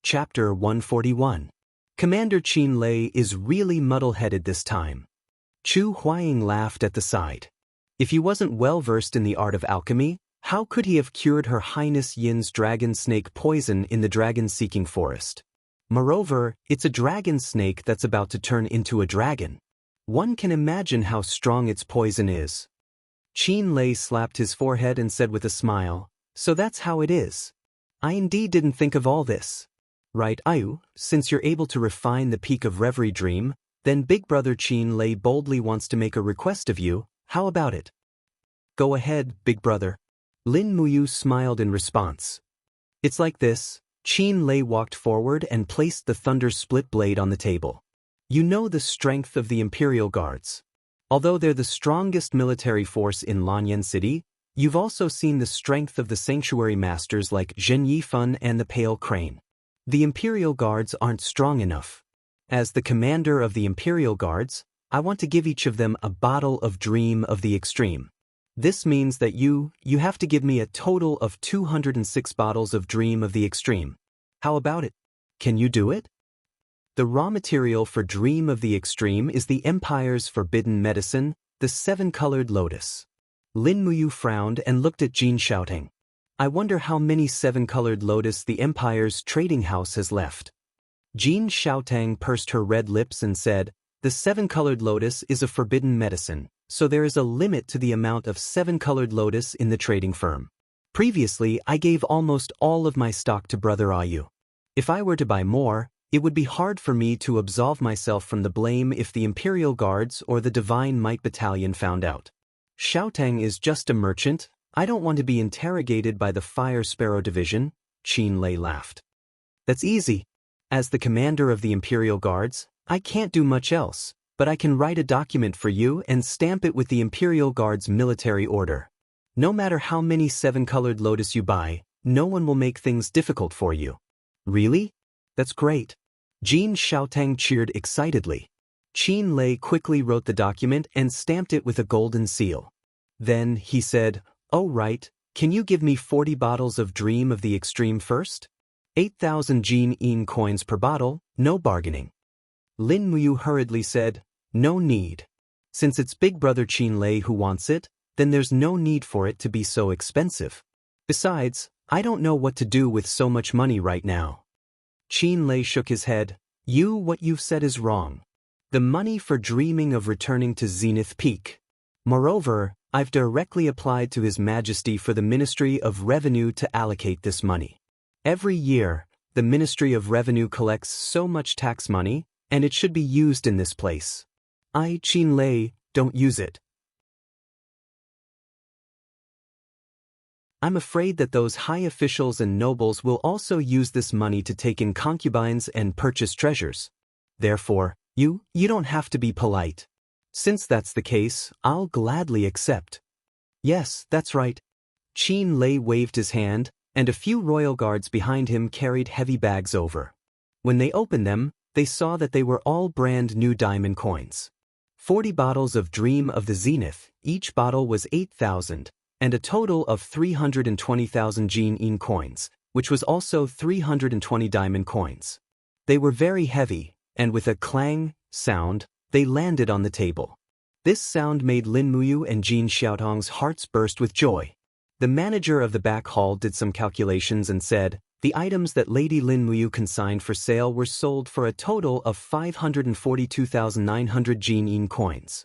Chapter 141. Commander Qin Lei is really muddle-headed this time. Chu Huaying laughed at the side. If he wasn't well-versed in the art of alchemy, how could he have cured Her Highness Yin's dragon snake poison in the dragon-seeking forest? Moreover, it's a dragon snake that's about to turn into a dragon. One can imagine how strong its poison is. Qin Lei slapped his forehead and said with a smile, "So that's how it is. I indeed didn't think of all this. Right, Ayu, since you're able to refine the peak of reverie dream, then Big Brother Qin Lei boldly wants to make a request of you. How about it?" "Go ahead, Big Brother." Lin Muyu smiled in response. "It's like this." Qin Lei walked forward and placed the thunder split blade on the table. "You know the strength of the Imperial Guards. Although they're the strongest military force in Lanyan City, you've also seen the strength of the sanctuary masters like Zhen Yifan and the Pale Crane. The Imperial Guards aren't strong enough. As the commander of the Imperial Guards, I want to give each of them a bottle of Dream of the Extreme. This means that you have to give me a total of 206 bottles of Dream of the Extreme. How about it? Can you do it?" The raw material for Dream of the Extreme is the Empire's forbidden medicine, the seven-colored lotus. Lin Muyu frowned and looked at Jin Xiaotang. "I wonder how many seven-colored lotus the Empire's trading house has left." Jin Xiaotang pursed her red lips and said, "The seven-colored lotus is a forbidden medicine, so there is a limit to the amount of seven-colored lotus in the trading firm. Previously, I gave almost all of my stock to Brother Ayu. If I were to buy more, it would be hard for me to absolve myself from the blame if the Imperial Guards or the Divine Might Battalion found out. Xiaotang is just a merchant. I don't want to be interrogated by the Fire Sparrow Division." Qin Lei laughed. "That's easy. As the commander of the Imperial Guards, I can't do much else, but I can write a document for you and stamp it with the Imperial Guard's military order. No matter how many seven-colored lotus you buy, no one will make things difficult for you." "Really? That's great." Jin Xiaotang cheered excitedly. Qin Lei quickly wrote the document and stamped it with a golden seal. Then he said, "Oh right, can you give me 40 bottles of Dream of the Extreme first? 8,000 Jin Yin coins per bottle, no bargaining." Lin Muyu hurriedly said, "No need. Since it's Big Brother Qin Lei who wants it, then there's no need for it to be so expensive. Besides, I don't know what to do with so much money right now." Qin Lei shook his head. What you've said is wrong. The money for dreaming of returning to Zenith Peak. Moreover, I've directly applied to His Majesty for the Ministry of Revenue to allocate this money. Every year, the Ministry of Revenue collects so much tax money, and it should be used in this place. I, Qin Lei, don't use it. I'm afraid that those high officials and nobles will also use this money to take in concubines and purchase treasures. Therefore, you don't have to be polite. Since that's the case, I'll gladly accept." "Yes, that's right." Qin Lei waved his hand, and a few royal guards behind him carried heavy bags over. When they opened them, they saw that they were all brand new diamond coins. 40 bottles of Dream of the Zenith, each bottle was 8,000, and a total of 320,000 Jin Yin coins, which was also 320 diamond coins. They were very heavy, and with a clang sound, they landed on the table. This sound made Lin Muyu and Jin Xiaotang's hearts burst with joy. The manager of the back hall did some calculations and said, the items that Lady Lin Muyu consigned for sale were sold for a total of 542,900 Jin Yin coins.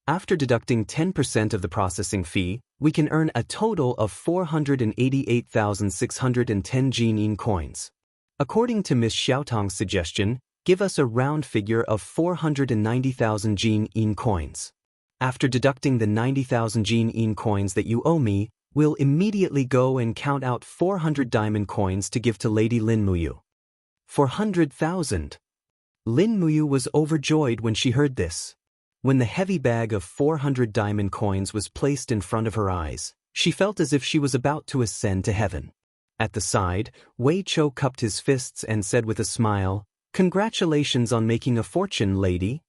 After deducting 10% of the processing fee, we can earn a total of 488,610 Jin Yin coins. According to Miss Xiaotang's suggestion, give us a round figure of 490,000 Jin Yin coins. After deducting the 90,000 Jin Yin coins that you owe me, we'll immediately go and count out 400 diamond coins to give to Lady Lin Muyu. 400,000. Lin Muyu was overjoyed when she heard this. When the heavy bag of 400 diamond coins was placed in front of her eyes, she felt as if she was about to ascend to heaven. At the side, Wei Chou cupped his fists and said with a smile, "Congratulations on making a fortune, lady."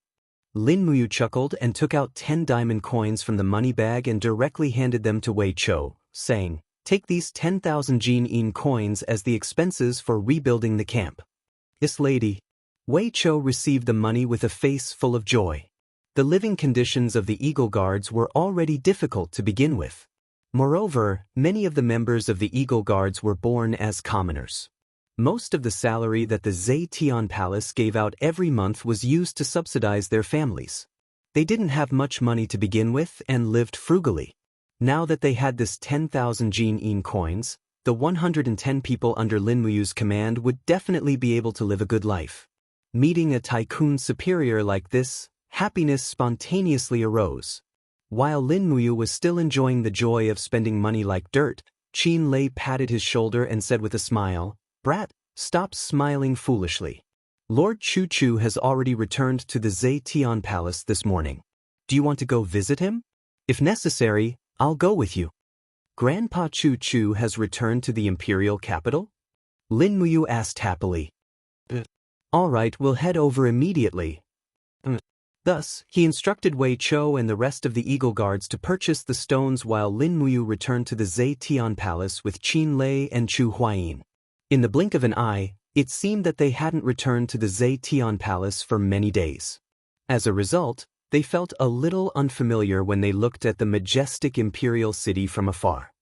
Lin Muyu chuckled and took out 10 diamond coins from the money bag and directly handed them to Wei Chou, saying, "Take these 10,000 Jin coins as the expenses for rebuilding the camp." This lady. Wei Chou received the money with a face full of joy. The living conditions of the Eagle Guards were already difficult to begin with. Moreover, many of the members of the Eagle Guards were born as commoners. Most of the salary that the Zetian Palace gave out every month was used to subsidize their families. They didn't have much money to begin with and lived frugally. Now that they had this 10,000 Jin coins, the 110 people under Lin Muyu's command would definitely be able to live a good life. Meeting a tycoon superior like this, happiness spontaneously arose. While Lin Muyu was still enjoying the joy of spending money like dirt, Qin Lei patted his shoulder and said with a smile, "Brat, stop smiling foolishly. Lord Chu Chu has already returned to the Zetian Palace this morning. Do you want to go visit him? If necessary, I'll go with you." "Grandpa Chu Chu has returned to the imperial capital?" Lin Muyu asked happily. "All right, we'll head over immediately." Thus, he instructed Wei Chou and the rest of the Eagle Guards to purchase the stones while Lin Muyu returned to the Zetian Palace with Qin Lei and Chu Huayin. In the blink of an eye, it seemed that they hadn't returned to the Zetian Palace for many days. As a result, they felt a little unfamiliar when they looked at the majestic imperial city from afar.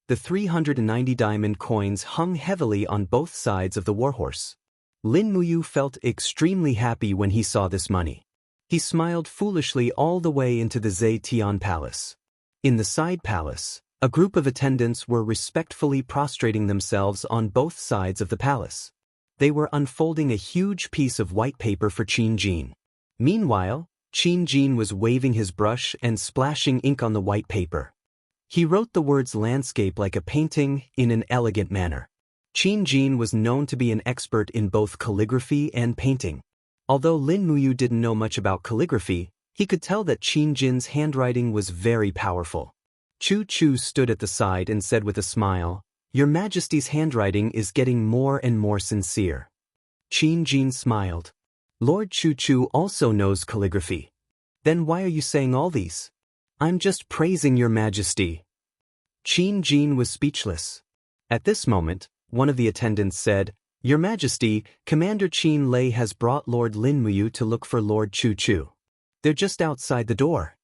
The 390 diamond coins hung heavily on both sides of the warhorse. Lin Muyu felt extremely happy when he saw this money. He smiled foolishly all the way into the Zetian Palace. In the side palace, a group of attendants were respectfully prostrating themselves on both sides of the palace. They were unfolding a huge piece of white paper for Qin Jin. Meanwhile, Qin Jin was waving his brush and splashing ink on the white paper. He wrote the words "landscape" like a painting in an elegant manner. Qin Jin was known to be an expert in both calligraphy and painting. Although Lin Muyu didn't know much about calligraphy, he could tell that Qin Jin's handwriting was very powerful. Chu Chu stood at the side and said with a smile, "Your Majesty's handwriting is getting more and more sincere." Qin Jin smiled. "Lord Chu Chu also knows calligraphy. Then why are you saying all these?" "I'm just praising your Majesty." Qin Jin was speechless. At this moment, one of the attendants said, "Your Majesty, Commander Qin Lei has brought Lord Lin Muyu to look for Lord Chu Chu. They're just outside the door."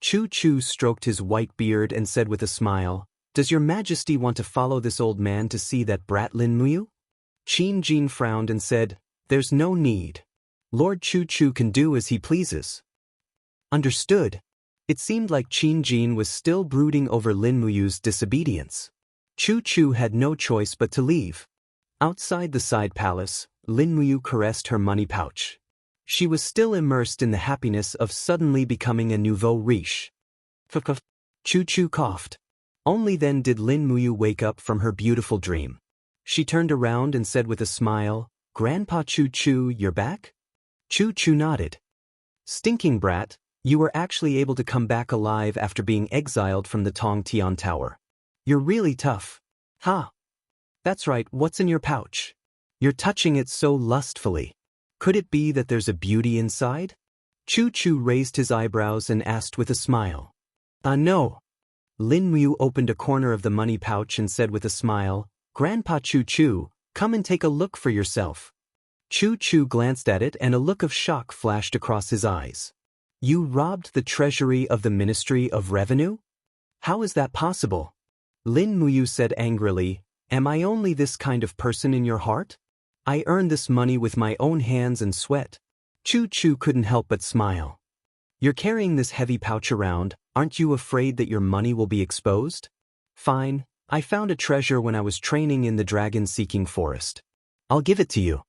Chu Chu stroked his white beard and said with a smile, "Does your Majesty want to follow this old man to see that brat Lin Muyu?" Qin Jin frowned and said, "There's no need. Lord Chu Chu can do as he pleases." Understood. It seemed like Qin Jin was still brooding over Lin Muyu's disobedience. Chu Chu had no choice but to leave. Outside the side palace, Lin Muyu caressed her money pouch. She was still immersed in the happiness of suddenly becoming a nouveau riche. Chu Chu coughed. Only then did Lin Muyu wake up from her beautiful dream. She turned around and said with a smile, "Grandpa Chu Chu, you're back?" Chu Chu nodded. "Stinking brat, you were actually able to come back alive after being exiled from the Tongtian Tower. You're really tough." "Ha! That's right, what's in your pouch? You're touching it so lustfully. Could it be that there's a beauty inside?" Chu Chu raised his eyebrows and asked with a smile. No." Lin Muyu opened a corner of the money pouch and said with a smile, "Grandpa Chu Chu, come and take a look for yourself." Chu Chu glanced at it and a look of shock flashed across his eyes. "You robbed the treasury of the Ministry of Revenue? How is that possible?" Lin Muyu said angrily, "Am I only this kind of person in your heart? I earned this money with my own hands and sweat." Chu Chu couldn't help but smile. "You're carrying this heavy pouch around, aren't you afraid that your money will be exposed?" "Fine, I found a treasure when I was training in the dragon-seeking forest. I'll give it to you."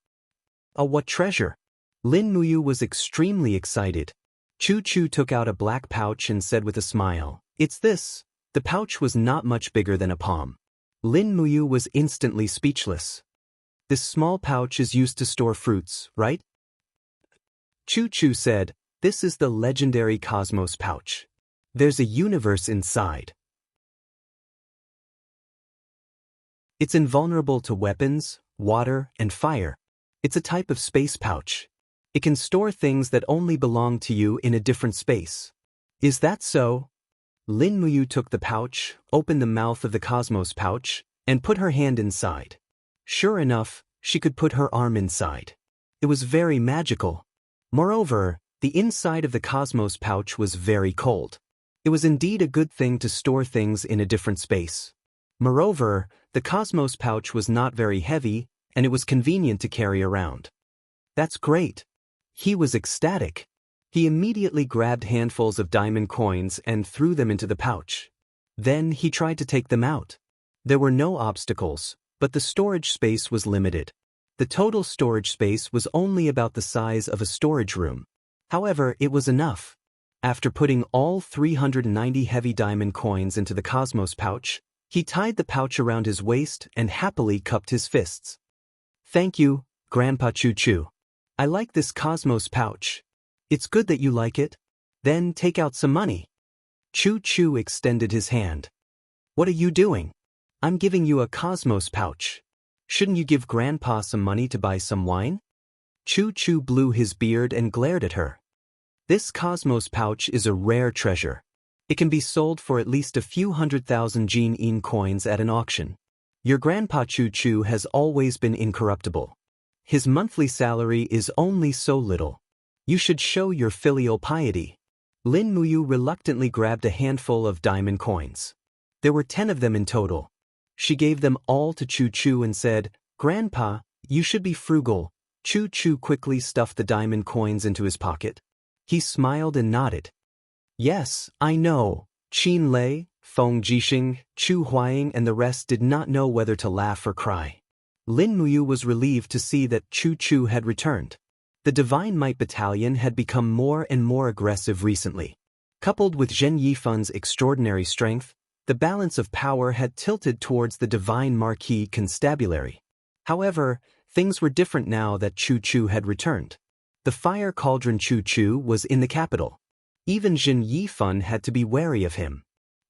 What treasure?" Lin Muyu was extremely excited. Chu Chu took out a black pouch and said with a smile, "It's this." The pouch was not much bigger than a palm. Lin Muyu was instantly speechless. "This small pouch is used to store fruits, right?" Chu Chu said, "This is the legendary Cosmos pouch. There's a universe inside. It's invulnerable to weapons, water, and fire. It's a type of space pouch. It can store things that only belong to you in a different space. Is that so? Lin Muyu took the pouch, opened the mouth of the Cosmos pouch, and put her hand inside. Sure enough, she could put her arm inside. It was very magical. Moreover, the inside of the Cosmos pouch was very cold. It was indeed a good thing to store things in a different space. Moreover, the Cosmos pouch was not very heavy, and it was convenient to carry around. That's great. He was ecstatic. He immediately grabbed handfuls of diamond coins and threw them into the pouch. Then he tried to take them out. There were no obstacles, but the storage space was limited. The total storage space was only about the size of a storage room. However, it was enough. After putting all 390 heavy diamond coins into the Cosmos pouch, he tied the pouch around his waist and happily cupped his fists. Thank you, Grandpa Choo Choo. I like this Cosmos pouch. It's good that you like it. Then take out some money. Choo Choo extended his hand. What are you doing? I'm giving you a Cosmos pouch. Shouldn't you give Grandpa some money to buy some wine? Choo Choo blew his beard and glared at her. This Cosmos pouch is a rare treasure. It can be sold for at least a few 100,000 Jin coins at an auction. Your Grandpa Choo Choo has always been incorruptible. His monthly salary is only so little. You should show your filial piety. Lin Muyu reluctantly grabbed a handful of diamond coins. There were 10 of them in total. She gave them all to Choo Choo and said, Grandpa, you should be frugal. Choo Choo quickly stuffed the diamond coins into his pocket. He smiled and nodded. Yes, I know. Qin Lei, Feng Jixing, Chu Huaying and the rest did not know whether to laugh or cry. Lin Muyu was relieved to see that Choo Choo had returned. The Divine Might Battalion had become more and more aggressive recently. Coupled with Zhen Yifan's extraordinary strength, the balance of power had tilted towards the Divine Marquis Constabulary. However, things were different now that Choo Choo had returned. The fire cauldron Choo Choo was in the capital. Even Zhen Yifan had to be wary of him.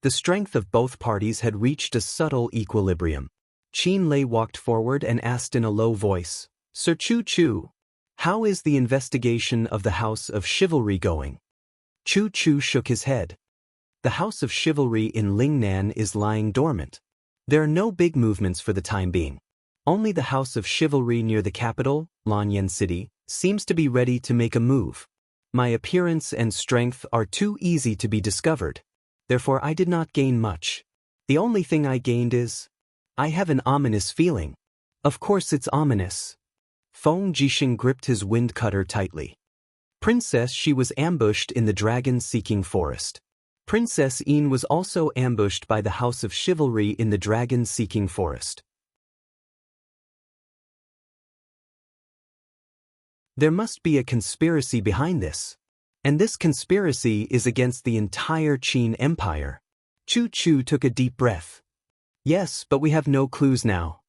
The strength of both parties had reached a subtle equilibrium. Qin Lei walked forward and asked in a low voice, Sir Choo Choo, how is the investigation of the House of Chivalry going? Choo Choo shook his head. The House of Chivalry in Lingnan is lying dormant. There are no big movements for the time being. Only the House of Chivalry near the capital, Lanyan City, seems to be ready to make a move. My appearance and strength are too easy to be discovered. Therefore I did not gain much. The only thing I gained is, I have an ominous feeling. Of course it's ominous. Feng Jixing gripped his wind cutter tightly. Princess She was ambushed in the dragon-seeking forest. Princess Yin was also ambushed by the House of Chivalry in the dragon-seeking forest. There must be a conspiracy behind this. And this conspiracy is against the entire Qin Empire. Choo Choo took a deep breath. Yes, but we have no clues now.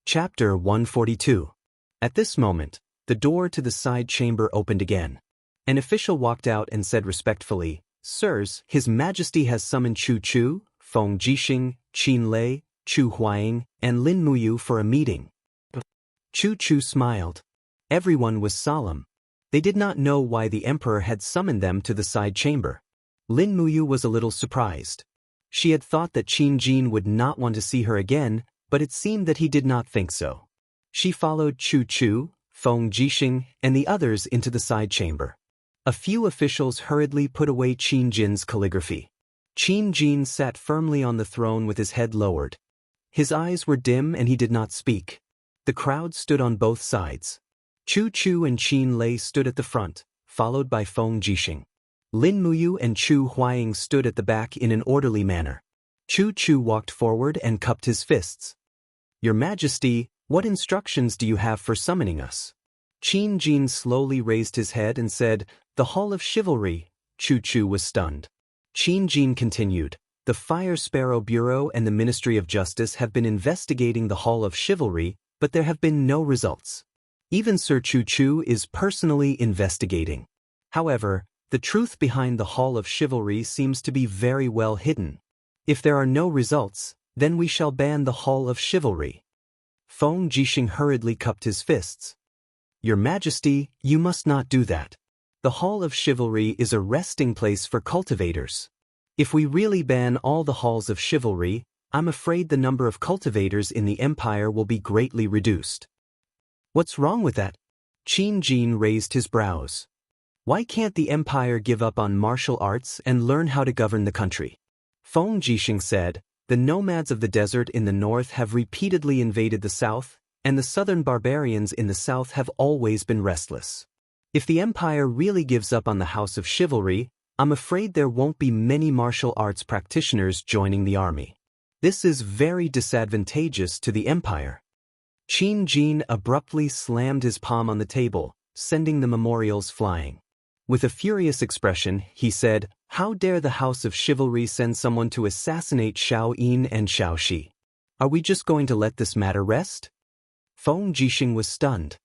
Chapter 142. At this moment, the door to the side chamber opened again. An official walked out and said respectfully, Sirs, His Majesty has summoned Choo Choo, Feng Jixing, Qin Lei, Chu Huaying, and Lin Muyu for a meeting. Choo Choo smiled. Everyone was solemn. They did not know why the emperor had summoned them to the side chamber. Lin Muyu was a little surprised. She had thought that Qin Jin would not want to see her again, but it seemed that he did not think so. She followed Choo Choo, Feng Jixing, and the others into the side chamber. A few officials hurriedly put away Qin Jin's calligraphy. Qin Jin sat firmly on the throne with his head lowered. His eyes were dim and he did not speak. The crowd stood on both sides. Choo Choo and Qin Lei stood at the front, followed by Feng Jixing. Lin Muyu and Chu Huaying stood at the back in an orderly manner. Choo Choo walked forward and cupped his fists. Your Majesty, what instructions do you have for summoning us? Qin Jin slowly raised his head and said, The Hall of Chivalry. Choo Choo was stunned. Qin Jin continued, The Fire Sparrow Bureau and the Ministry of Justice have been investigating the Hall of Chivalry, but there have been no results. Even Sir Choo Choo is personally investigating. However, the truth behind the Hall of Chivalry seems to be very well hidden. If there are no results, then we shall ban the Hall of Chivalry. Feng Jisheng hurriedly cupped his fists. Your Majesty, you must not do that. The Hall of Chivalry is a resting place for cultivators. If we really ban all the halls of chivalry, I'm afraid the number of cultivators in the empire will be greatly reduced. What's wrong with that? Qin Jin raised his brows. Why can't the empire give up on martial arts and learn how to govern the country? Feng Jisheng said, the nomads of the desert in the north have repeatedly invaded the south, and the southern barbarians in the south have always been restless. If the empire really gives up on the House of Chivalry, I'm afraid there won't be many martial arts practitioners joining the army. This is very disadvantageous to the empire. Qin Jin abruptly slammed his palm on the table, sending the memorials flying. With a furious expression, he said, how dare the House of Chivalry send someone to assassinate Xiao Yin and Xiao Shi? Are we just going to let this matter rest? Feng Jisheng was stunned.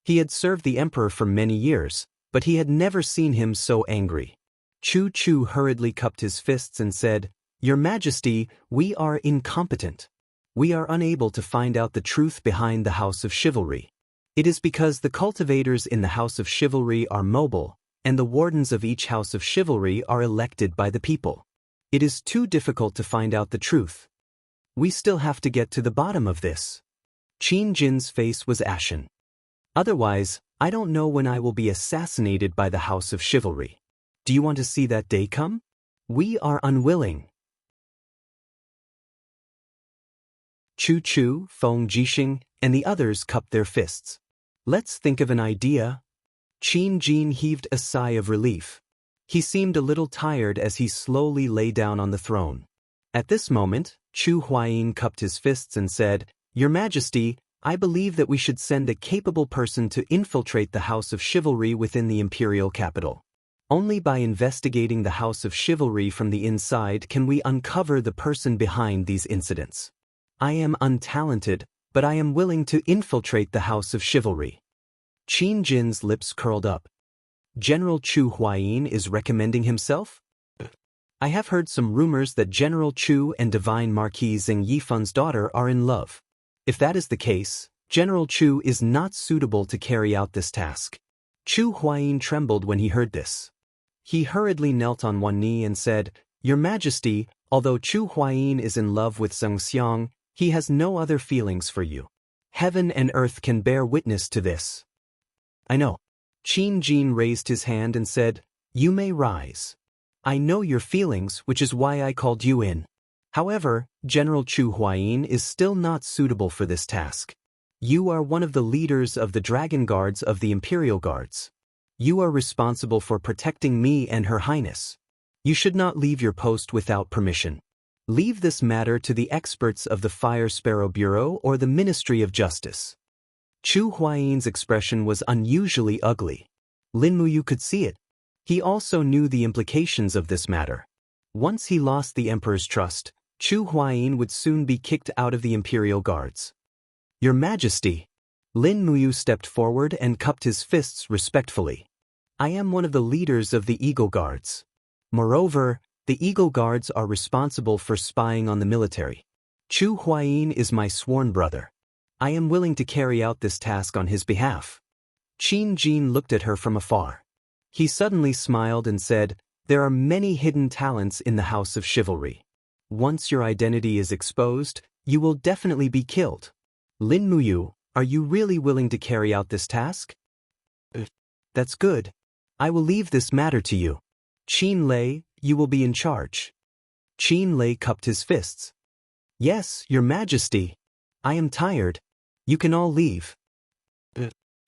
He had served the emperor for many years, but he had never seen him so angry. Chu Chu hurriedly cupped his fists and said, Your Majesty, we are incompetent. We are unable to find out the truth behind the House of Chivalry. It is because the cultivators in the House of Chivalry are mobile, and the wardens of each House of Chivalry are elected by the people. It is too difficult to find out the truth. We still have to get to the bottom of this. Qin Jin's face was ashen. Otherwise, I don't know when I will be assassinated by the House of Chivalry. Do you want to see that day come? We are unwilling. Chu Chu, Feng Jisheng, and the others cupped their fists. Let's think of an idea. Qin Jin heaved a sigh of relief. He seemed a little tired as he slowly lay down on the throne. At this moment, Chu Huayin cupped his fists and said, Your Majesty, I believe that we should send a capable person to infiltrate the House of Chivalry within the imperial capital. Only by investigating the House of Chivalry from the inside can we uncover the person behind these incidents. I am untalented, but I am willing to infiltrate the House of Chivalry. Qin Jin's lips curled up. General Chu Huayin is recommending himself? I have heard some rumors that General Chu and Divine Marquis Zheng Yifan's daughter are in love. If that is the case, General Chu is not suitable to carry out this task. Chu Huayin trembled when he heard this. He hurriedly knelt on one knee and said, Your Majesty, although Chu Huayin is in love with Zheng Xiang, he has no other feelings for you. Heaven and earth can bear witness to this. I know. Qin Jin raised his hand and said, You may rise. I know your feelings, which is why I called you in. However, General Chu Huayin is still not suitable for this task. You are one of the leaders of the Dragon Guards of the Imperial Guards. You are responsible for protecting me and Her Highness. You should not leave your post without permission. Leave this matter to the experts of the Fire Sparrow Bureau or the Ministry of Justice. Chu Huayin's expression was unusually ugly. Lin Muyu could see it. He also knew the implications of this matter. Once he lost the Emperor's trust, Chu Huayin would soon be kicked out of the Imperial Guards. Your Majesty. Lin Muyu stepped forward and cupped his fists respectfully. I am one of the leaders of the Eagle Guards. Moreover, the Eagle Guards are responsible for spying on the military. Chu Huayin is my sworn brother. I am willing to carry out this task on his behalf. Qin Jin looked at her from afar. He suddenly smiled and said, There are many hidden talents in the House of Chivalry. Once your identity is exposed, you will definitely be killed. Lin Muyu, are you really willing to carry out this task? That's good. I will leave this matter to you. Qin Lei, you will be in charge. Qin Lei cupped his fists. Yes, Your Majesty. I am tired. You can all leave.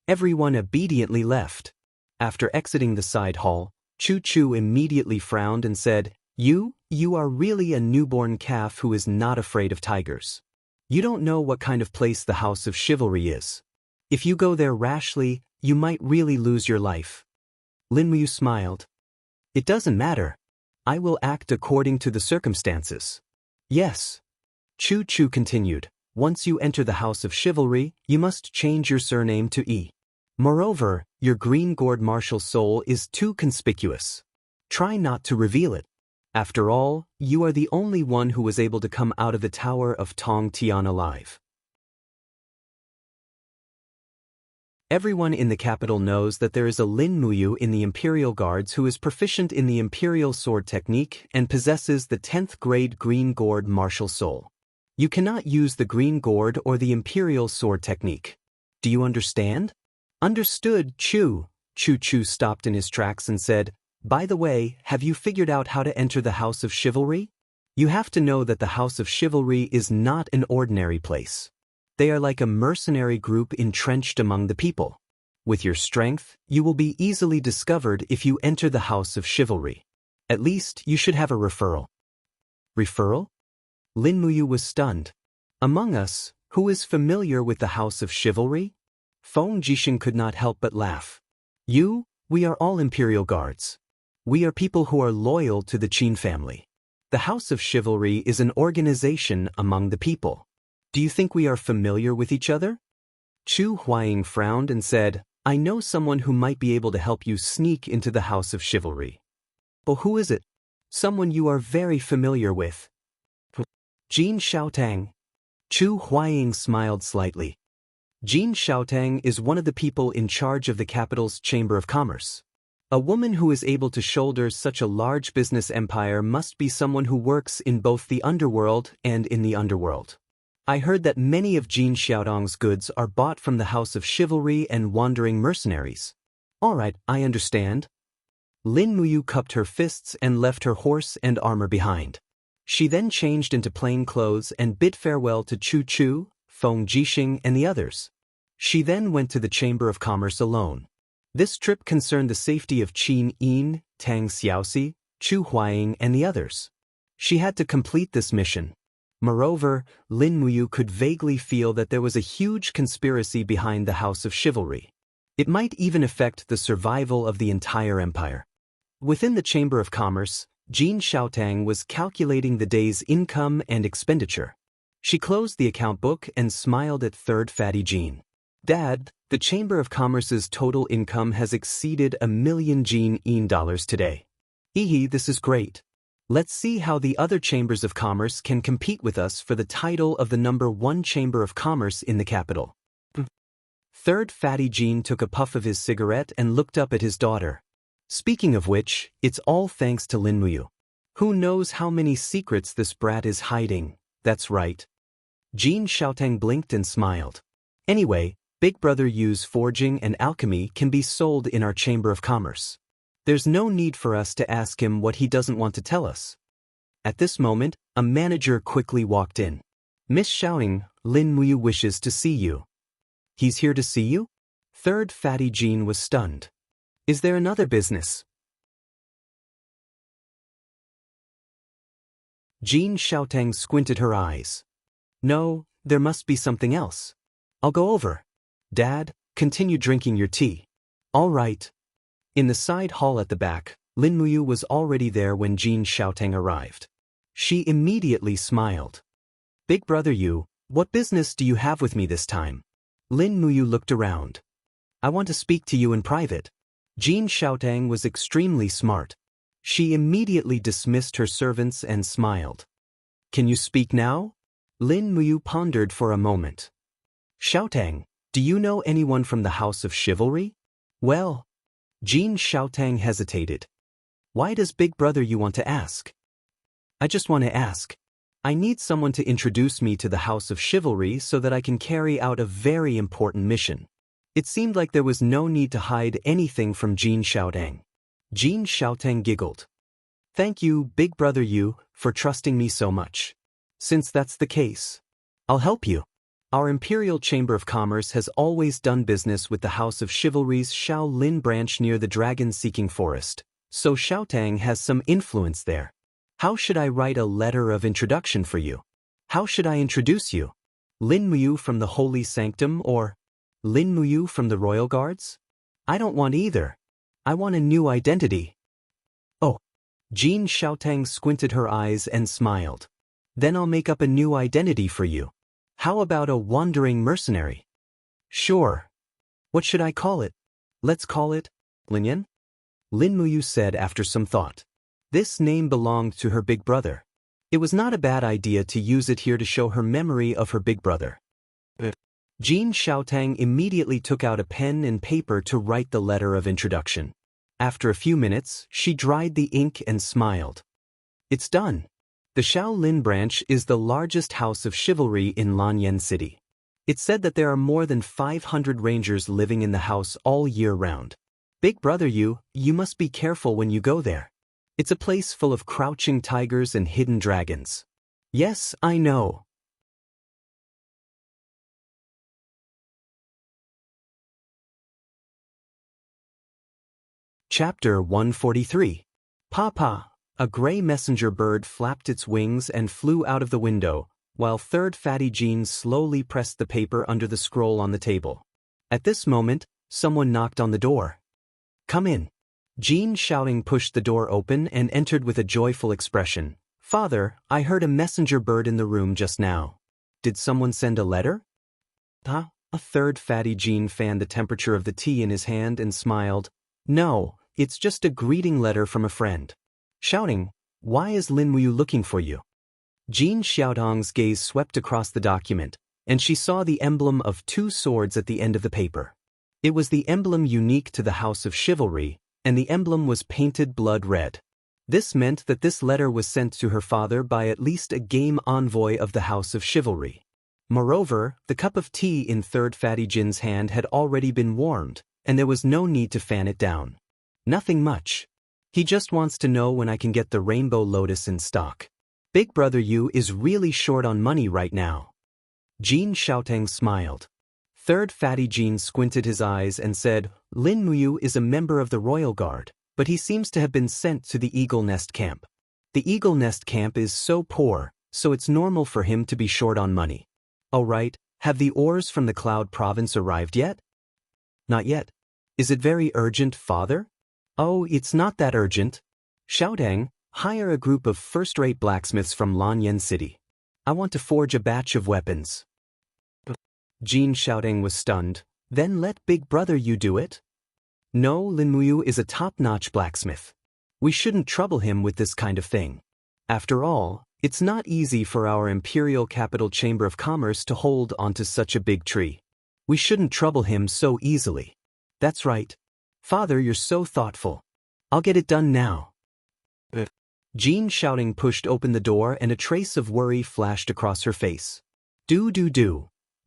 Everyone obediently left. After exiting the side hall, Chu Chu immediately frowned and said, You are really a newborn calf who is not afraid of tigers. You don't know what kind of place the House of Chivalry is. If you go there rashly, you might really lose your life. Lin Muyu smiled. It doesn't matter. I will act according to the circumstances. Yes. Chu Chu continued. Once you enter the House of Chivalry, you must change your surname to E. Moreover, your green gourd martial soul is too conspicuous. Try not to reveal it. After all, you are the only one who was able to come out of the Tower of Tong Tian alive. Everyone in the capital knows that there is a Lin Muyu in the Imperial Guards who is proficient in the Imperial Sword Technique and possesses the 10th grade Green Gourd Martial Soul. You cannot use the Green Gourd or the Imperial Sword Technique. Do you understand? Understood, Chu. Chu stopped in his tracks and said, "By the way, have you figured out how to enter the House of Chivalry? You have to know that the House of Chivalry is not an ordinary place. They are like a mercenary group entrenched among the people. With your strength, you will be easily discovered if you enter the House of Chivalry. At least, you should have a referral." Referral? Lin Muyu was stunned. Among us, who is familiar with the House of Chivalry? Feng Jixing could not help but laugh. We are all Imperial Guards. We are people who are loyal to the Qin family. The House of Chivalry is an organization among the people. Do you think we are familiar with each other? Chu Huaying frowned and said, "I know someone who might be able to help you sneak into the House of Chivalry." "Oh, who is it?" "Someone you are very familiar with." "Jin Xiaotang." Chu Huaying smiled slightly. Jin Xiaotang is one of the people in charge of the capital's Chamber of Commerce. A woman who is able to shoulder such a large business empire must be someone who works in both the underworld and in the underworld. I heard that many of Jin Xiaotang's goods are bought from the House of Chivalry and wandering mercenaries. All right, I understand. Lin Muyu cupped her fists and left her horse and armor behind. She then changed into plain clothes and bid farewell to Chu, Feng Jixing, and the others. She then went to the Chamber of Commerce alone. This trip concerned the safety of Qin Yin, Tang Xiaoxi, Chu Huaying, and the others. She had to complete this mission. Moreover, Lin Muyu could vaguely feel that there was a huge conspiracy behind the House of Chivalry. It might even affect the survival of the entire empire. Within the Chamber of Commerce, Jin Xiaotang was calculating the day's income and expenditure. She closed the account book and smiled at Third Fatty Jin. "Dad, the Chamber of Commerce's total income has exceeded $1 million Jin dollars today. This is great. Let's see how the other chambers of commerce can compete with us for the title of the #1 Chamber of Commerce in the capital." Third Fatty Jin took a puff of his cigarette and looked up at his daughter. "Speaking of which, it's all thanks to Lin Muyu. Who knows how many secrets this brat is hiding?" "That's right." Jin Xiaotang blinked and smiled. "Anyway, Big Brother Yu's forging and alchemy can be sold in our Chamber of Commerce. There's no need for us to ask him what he doesn't want to tell us." At this moment, a manager quickly walked in. "Miss Xiaoying, Lin Muyu wishes to see you." "He's here to see you?" Third Fatty Jin was stunned. "Is there another business?" Jin Xiaotang squinted her eyes. "No, there must be something else. I'll go over. Dad, continue drinking your tea." "All right." In the side hall at the back, Lin Muyu was already there when Jin Xiaotang arrived. She immediately smiled. "Big Brother Yu, what business do you have with me this time?" Lin Muyu looked around. "I want to speak to you in private." Jin Xiaotang was extremely smart. She immediately dismissed her servants and smiled. "Can you speak now?" Lin Muyu pondered for a moment. "Xiaotang, do you know anyone from the House of Chivalry?" "Well..." Jin Xiaotang hesitated. "Why does Big Brother you want to ask?" "I just want to ask. I need someone to introduce me to the House of Chivalry so that I can carry out a very important mission." It seemed like there was no need to hide anything from Jin Xiaotang. Jin Xiaotang giggled. "Thank you, Big Brother Yu, for trusting me so much. Since that's the case, I'll help you. Our Imperial Chamber of Commerce has always done business with the House of Chivalry's Shaolin branch near the dragon-seeking forest, so Xiaotang has some influence there. How should I write a letter of introduction for you? How should I introduce you? Lin Muyu from the Holy Sanctum or Lin Muyu from the Royal Guards? I don't want either. I want a new identity." "Oh." Jin Xiaotang squinted her eyes and smiled. "Then I'll make up a new identity for you. How about a wandering mercenary?" "Sure. What should I call it?" "Let's call it Linyan," Lin Muyu said after some thought. This name belonged to her big brother. It was not a bad idea to use it here to show her memory of her big brother. Jean Xiaotang immediately took out a pen and paper to write the letter of introduction. After a few minutes, she dried the ink and smiled. It's done. The Shaolin branch is the largest house of chivalry in Lanyan City. It's said that there are more than 500 rangers living in the house all year round. Big brother you must be careful when you go there. It's a place full of crouching tigers and hidden dragons. Yes, I know. Chapter 143. Papa. A gray messenger bird flapped its wings and flew out of the window, while third fatty Jean slowly pressed the paper under the scroll on the table. At this moment, someone knocked on the door. Come in. Jean Xiaoting pushed the door open and entered with a joyful expression. Father, I heard a messenger bird in the room just now. Did someone send a letter? A third fatty Jean fanned the temperature of the tea in his hand and smiled. No, it's just a greeting letter from a friend. Shouting, why is Lin Muyu looking for you? Jean Xiaotong's gaze swept across the document, and she saw the emblem of 2 swords at the end of the paper. It was the emblem unique to the House of Chivalry, and the emblem was painted blood red. This meant that this letter was sent to her father by at least a game envoy of the House of Chivalry. Moreover, the cup of tea in third fatty Jin's hand had already been warmed, and there was no need to fan it down. Nothing much. He just wants to know when I can get the Rainbow Lotus in stock. Big brother Yu is really short on money right now. Jean Xiaotang smiled. Third fatty Jean squinted his eyes and said, Lin Muyu is a member of the Royal Guard, but he seems to have been sent to the Eagle Nest Camp. The Eagle Nest Camp is so poor, so it's normal for him to be short on money. Oh right, have the ores from the Cloud Province arrived yet? Not yet. Is it very urgent, father? Oh, it's not that urgent. Xiaotang, hire a group of first-rate blacksmiths from Lanyan City. I want to forge a batch of weapons. Jean Xiaotang was stunned. Then let big brother you do it? No, Lin Muyu is a top-notch blacksmith. We shouldn't trouble him with this kind of thing. After all, it's not easy for our Imperial Capital Chamber of Commerce to hold onto such a big tree. We shouldn't trouble him so easily. That's right. Father, you're so thoughtful. I'll get it done now. Jean Xiaoting pushed open the door and a trace of worry flashed across her face. Do.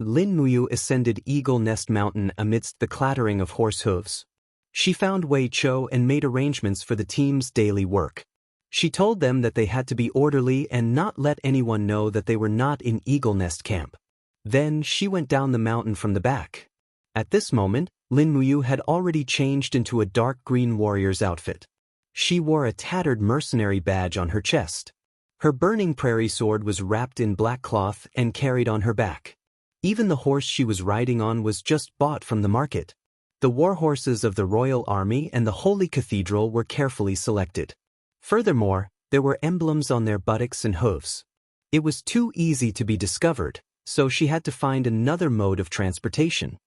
Lin Muyu ascended Eagle Nest Mountain amidst the clattering of horse hooves. She found Wei Chou and made arrangements for the team's daily work. She told them that they had to be orderly and not let anyone know that they were not in Eagle Nest Camp. Then she went down the mountain from the back. At this moment, Lin Muyu had already changed into a dark green warrior's outfit. She wore a tattered mercenary badge on her chest. Her burning prairie sword was wrapped in black cloth and carried on her back. Even the horse she was riding on was just bought from the market. The war horses of the Royal Army and the Holy Cathedral were carefully selected. Furthermore, there were emblems on their buttocks and hooves. It was too easy to be discovered, so she had to find another mode of transportation.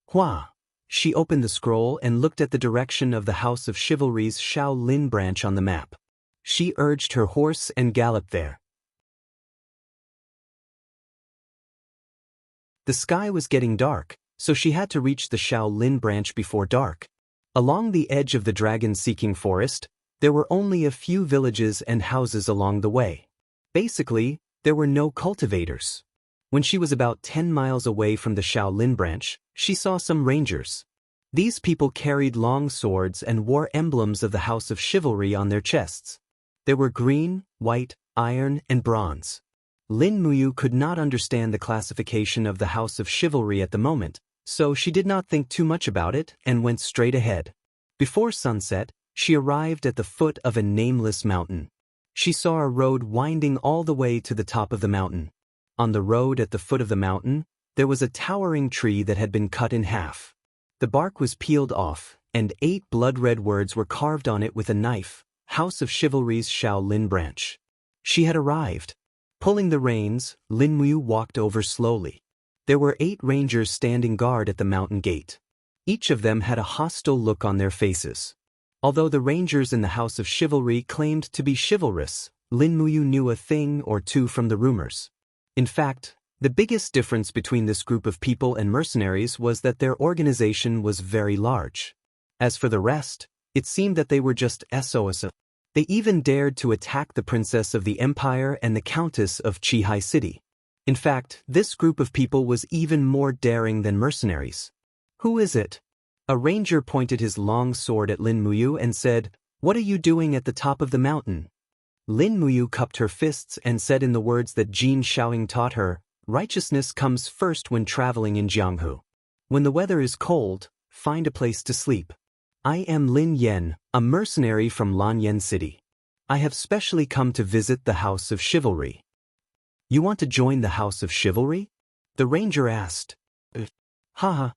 Hua! She opened the scroll and looked at the direction of the House of Chivalry's Shaolin branch on the map. She urged her horse and galloped there. The sky was getting dark, so she had to reach the Shaolin branch before dark. Along the edge of the dragon-seeking forest, there were only a few villages and houses along the way. Basically, there were no cultivators. When she was about 10 miles away from the Shaolin branch, she saw some rangers. These people carried long swords and wore emblems of the House of Chivalry on their chests. They were green, white, iron, and bronze. Lin Muyu could not understand the classification of the House of Chivalry at the moment, so she did not think too much about it and went straight ahead. Before sunset, she arrived at the foot of a nameless mountain. She saw a road winding all the way to the top of the mountain. On the road at the foot of the mountain, there was a towering tree that had been cut in half. The bark was peeled off, and 8 blood-red words were carved on it with a knife, House of Chivalry's Shaolin branch. She had arrived. Pulling the reins, Lin Muyu walked over slowly. There were 8 rangers standing guard at the mountain gate. Each of them had a hostile look on their faces. Although the rangers in the House of Chivalry claimed to be chivalrous, Lin Muyu knew a thing or two from the rumors. In fact, The biggest difference between this group of people and mercenaries was that their organization was very large. As for the rest, it seemed that they were just SOS. They even dared to attack the princess of the empire and the countess of Chihai City. In fact, this group of people was even more daring than mercenaries. Who is it? A ranger pointed his long sword at Lin Muyu and said, "What are you doing at the top of the mountain?" Lin Muyu cupped her fists and said in the words that Jin Shaoying taught her, "Righteousness comes first when traveling in Jianghu. When the weather is cold, find a place to sleep. I am Lin Yan, a mercenary from Lanyan City. I have specially come to visit the House of Chivalry." "You want to join the House of Chivalry?" the ranger asked. Haha.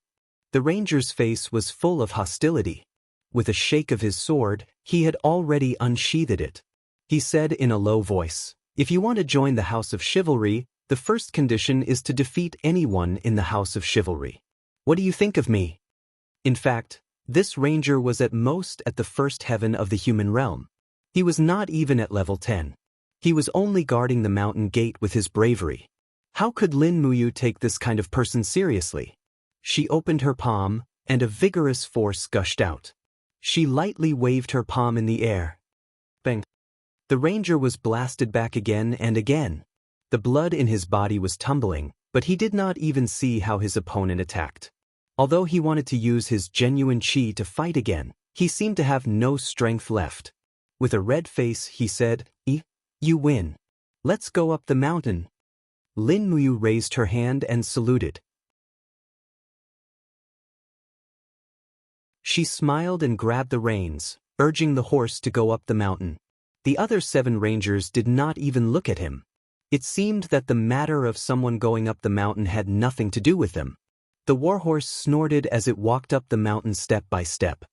The ranger's face was full of hostility. With a shake of his sword, he had already unsheathed it. He said in a low voice, "If you want to join the House of Chivalry, the first condition is to defeat anyone in the House of Chivalry. What do you think of me?" In fact, this ranger was at most at the first heaven of the human realm. He was not even at level 10. He was only guarding the mountain gate with his bravery. How could Lin Muyu take this kind of person seriously? She opened her palm, and a vigorous force gushed out. She lightly waved her palm in the air. Bang! The ranger was blasted back again and again. The blood in his body was tumbling, but he did not even see how his opponent attacked. Although he wanted to use his genuine chi to fight again, he seemed to have no strength left. With a red face, he said, You win. Let's go up the mountain." Lin Muyu raised her hand and saluted. She smiled and grabbed the reins, urging the horse to go up the mountain. The other 7 rangers did not even look at him. It seemed that the matter of someone going up the mountain had nothing to do with them. The warhorse snorted as it walked up the mountain step by step.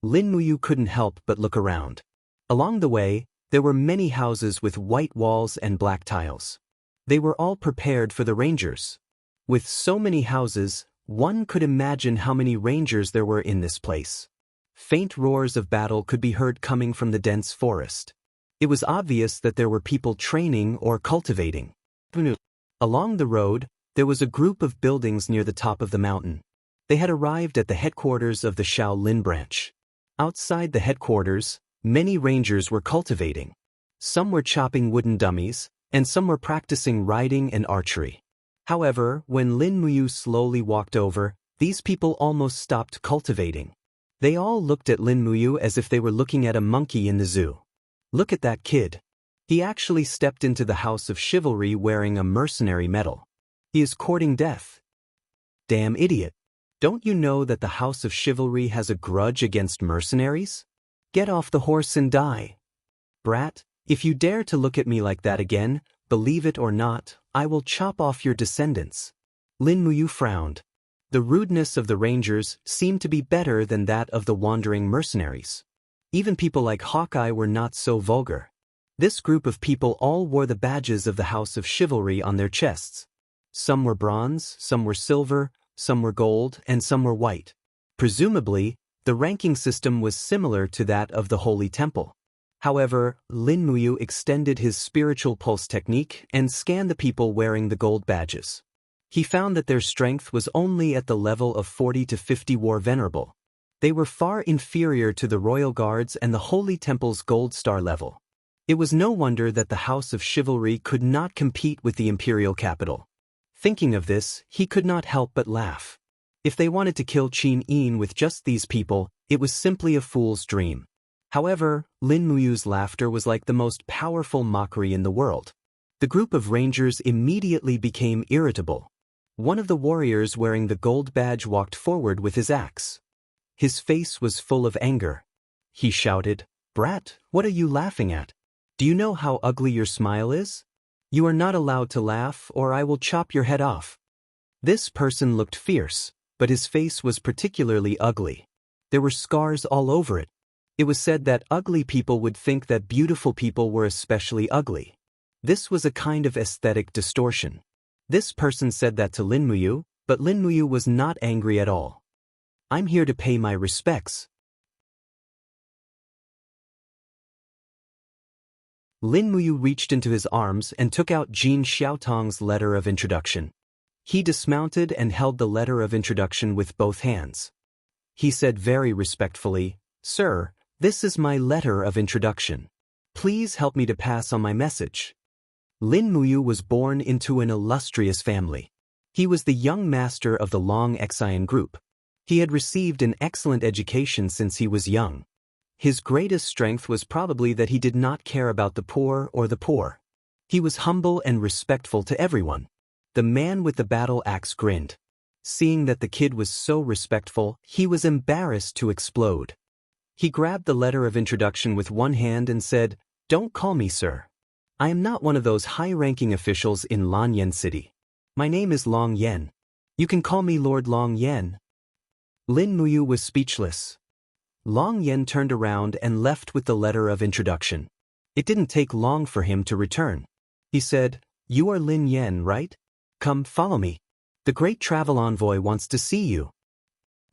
Lin Muyu couldn't help but look around. Along the way, there were many houses with white walls and black tiles. They were all prepared for the rangers. With so many houses, one could imagine how many rangers there were in this place. Faint roars of battle could be heard coming from the dense forest. It was obvious that there were people training or cultivating. Along the road, there was a group of buildings near the top of the mountain. They had arrived at the headquarters of the Shaolin branch. Outside the headquarters, many rangers were cultivating. Some were chopping wooden dummies, and some were practicing riding and archery. However, when Lin Muyu slowly walked over, these people almost stopped cultivating. They all looked at Lin Muyu as if they were looking at a monkey in the zoo. "Look at that kid. He actually stepped into the House of Chivalry wearing a mercenary medal. He is courting death. Damn idiot. Don't you know that the House of Chivalry has a grudge against mercenaries? Get off the horse and die. Brat, if you dare to look at me like that again, believe it or not, I will chop off your descendants." Lin Muyu frowned. The rudeness of the rangers seemed to be better than that of the wandering mercenaries. Even people like Hawkeye were not so vulgar. This group of people all wore the badges of the House of Chivalry on their chests. Some were bronze, some were silver, some were gold, and some were white. Presumably, the ranking system was similar to that of the Holy Temple. However, Lin Muyu extended his spiritual pulse technique and scanned the people wearing the gold badges. He found that their strength was only at the level of 40 to 50 war venerable. They were far inferior to the royal guards and the Holy Temple's gold star level. It was no wonder that the House of Chivalry could not compete with the imperial capital. Thinking of this, he could not help but laugh. If they wanted to kill Qin Yin with just these people, it was simply a fool's dream. However, Lin Muyu's laughter was like the most powerful mockery in the world. The group of rangers immediately became irritable. One of the warriors wearing the gold badge walked forward with his axe. His face was full of anger. He shouted, "Brat, what are you laughing at? Do you know how ugly your smile is? You are not allowed to laugh or I will chop your head off." This person looked fierce, but his face was particularly ugly. There were scars all over it. It was said that ugly people would think that beautiful people were especially ugly. This was a kind of aesthetic distortion. This person said that to Lin Muyu, but Lin Muyu was not angry at all. "I'm here to pay my respects." Lin Muyu reached into his arms and took out Jin Xiaotong's letter of introduction. He dismounted and held the letter of introduction with both hands. He said very respectfully, "Sir, this is my letter of introduction. Please help me to pass on my message." Lin Muyu was born into an illustrious family. He was the young master of the Long Xian group. He had received an excellent education since he was young. His greatest strength was probably that he did not care about the poor or the poor. He was humble and respectful to everyone. The man with the battle axe grinned. Seeing that the kid was so respectful, he was embarrassed to explode. He grabbed the letter of introduction with one hand and said, "Don't call me sir. I am not one of those high-ranking officials in Lanyan City. My name is Long Yen. You can call me Lord Long Yen." Lin Muyu was speechless. Long Yen turned around and left with the letter of introduction. It didn't take long for him to return. He said, "You are Lin Yen, right? Come, follow me. The great travel envoy wants to see you."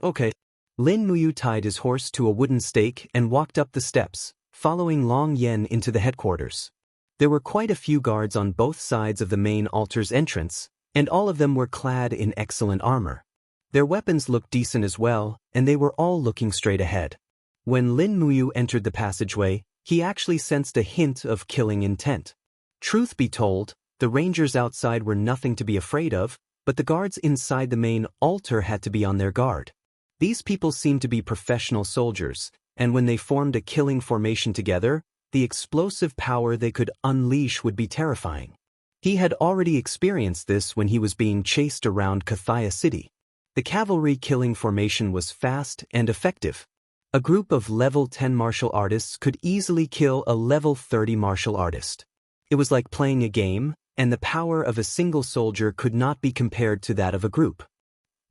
"Okay." Lin Muyu tied his horse to a wooden stake and walked up the steps, following Long Yen into the headquarters. There were quite a few guards on both sides of the main altar's entrance, and all of them were clad in excellent armor. Their weapons looked decent as well, and they were all looking straight ahead. When Lin Muyu entered the passageway, he actually sensed a hint of killing intent. Truth be told, the rangers outside were nothing to be afraid of, but the guards inside the main altar had to be on their guard. These people seemed to be professional soldiers, and when they formed a killing formation together, the explosive power they could unleash would be terrifying. He had already experienced this when he was being chased around Kathaya City. The cavalry killing formation was fast and effective. A group of level 10 martial artists could easily kill a level 30 martial artist. It was like playing a game, and the power of a single soldier could not be compared to that of a group.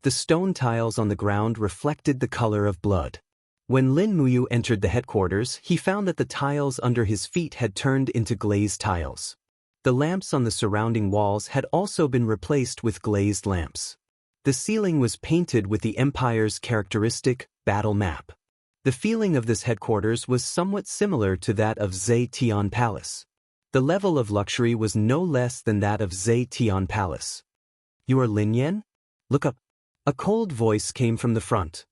The stone tiles on the ground reflected the color of blood. When Lin Muyu entered the headquarters, he found that the tiles under his feet had turned into glazed tiles. The lamps on the surrounding walls had also been replaced with glazed lamps. The ceiling was painted with the Empire's characteristic battle map. The feeling of this headquarters was somewhat similar to that of Zetian Palace. The level of luxury was no less than that of Zetian Palace. "You are Lin Yen? Look up." A cold voice came from the front.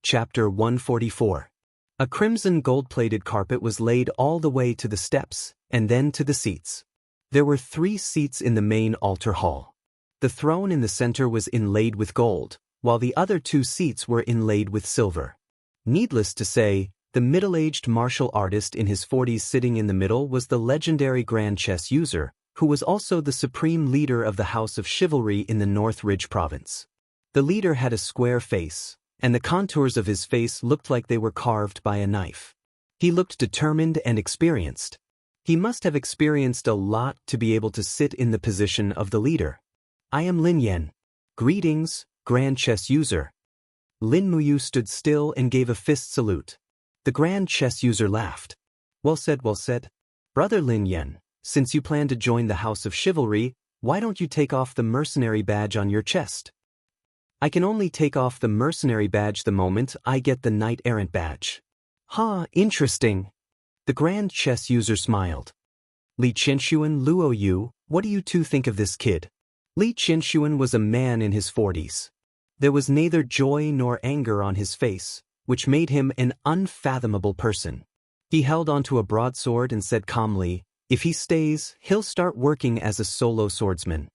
Chapter 144. A crimson gold-plated carpet was laid all the way to the steps, and then to the seats. There were 3 seats in the main altar hall. The throne in the center was inlaid with gold, while the other 2 seats were inlaid with silver. Needless to say, the middle-aged martial artist in his 40s sitting in the middle was the legendary Grand Chess user, who was also the supreme leader of the House of Chivalry in the North Ridge province. The leader had a square face, and the contours of his face looked like they were carved by a knife. He looked determined and experienced. He must have experienced a lot to be able to sit in the position of the leader. "I am Lin Yen. Greetings, Grand Chess user." Lin Muyu stood still and gave a fist salute. The Grand Chess user laughed. Well said, well said. "Brother Lin Yen, since you plan to join the House of Chivalry, why don't you take off the mercenary badge on your chest?" "I can only take off the mercenary badge the moment I get the knight-errant badge." "Huh, interesting." The Grand Chess user smiled. "Li Qinshuan, Luo Yu, what do you two think of this kid?" Li Qinshuan was a man in his 40s. There was neither joy nor anger on his face, which made him an unfathomable person. He held onto a broadsword and said calmly, "If he stays, he'll start working as a solo swordsman.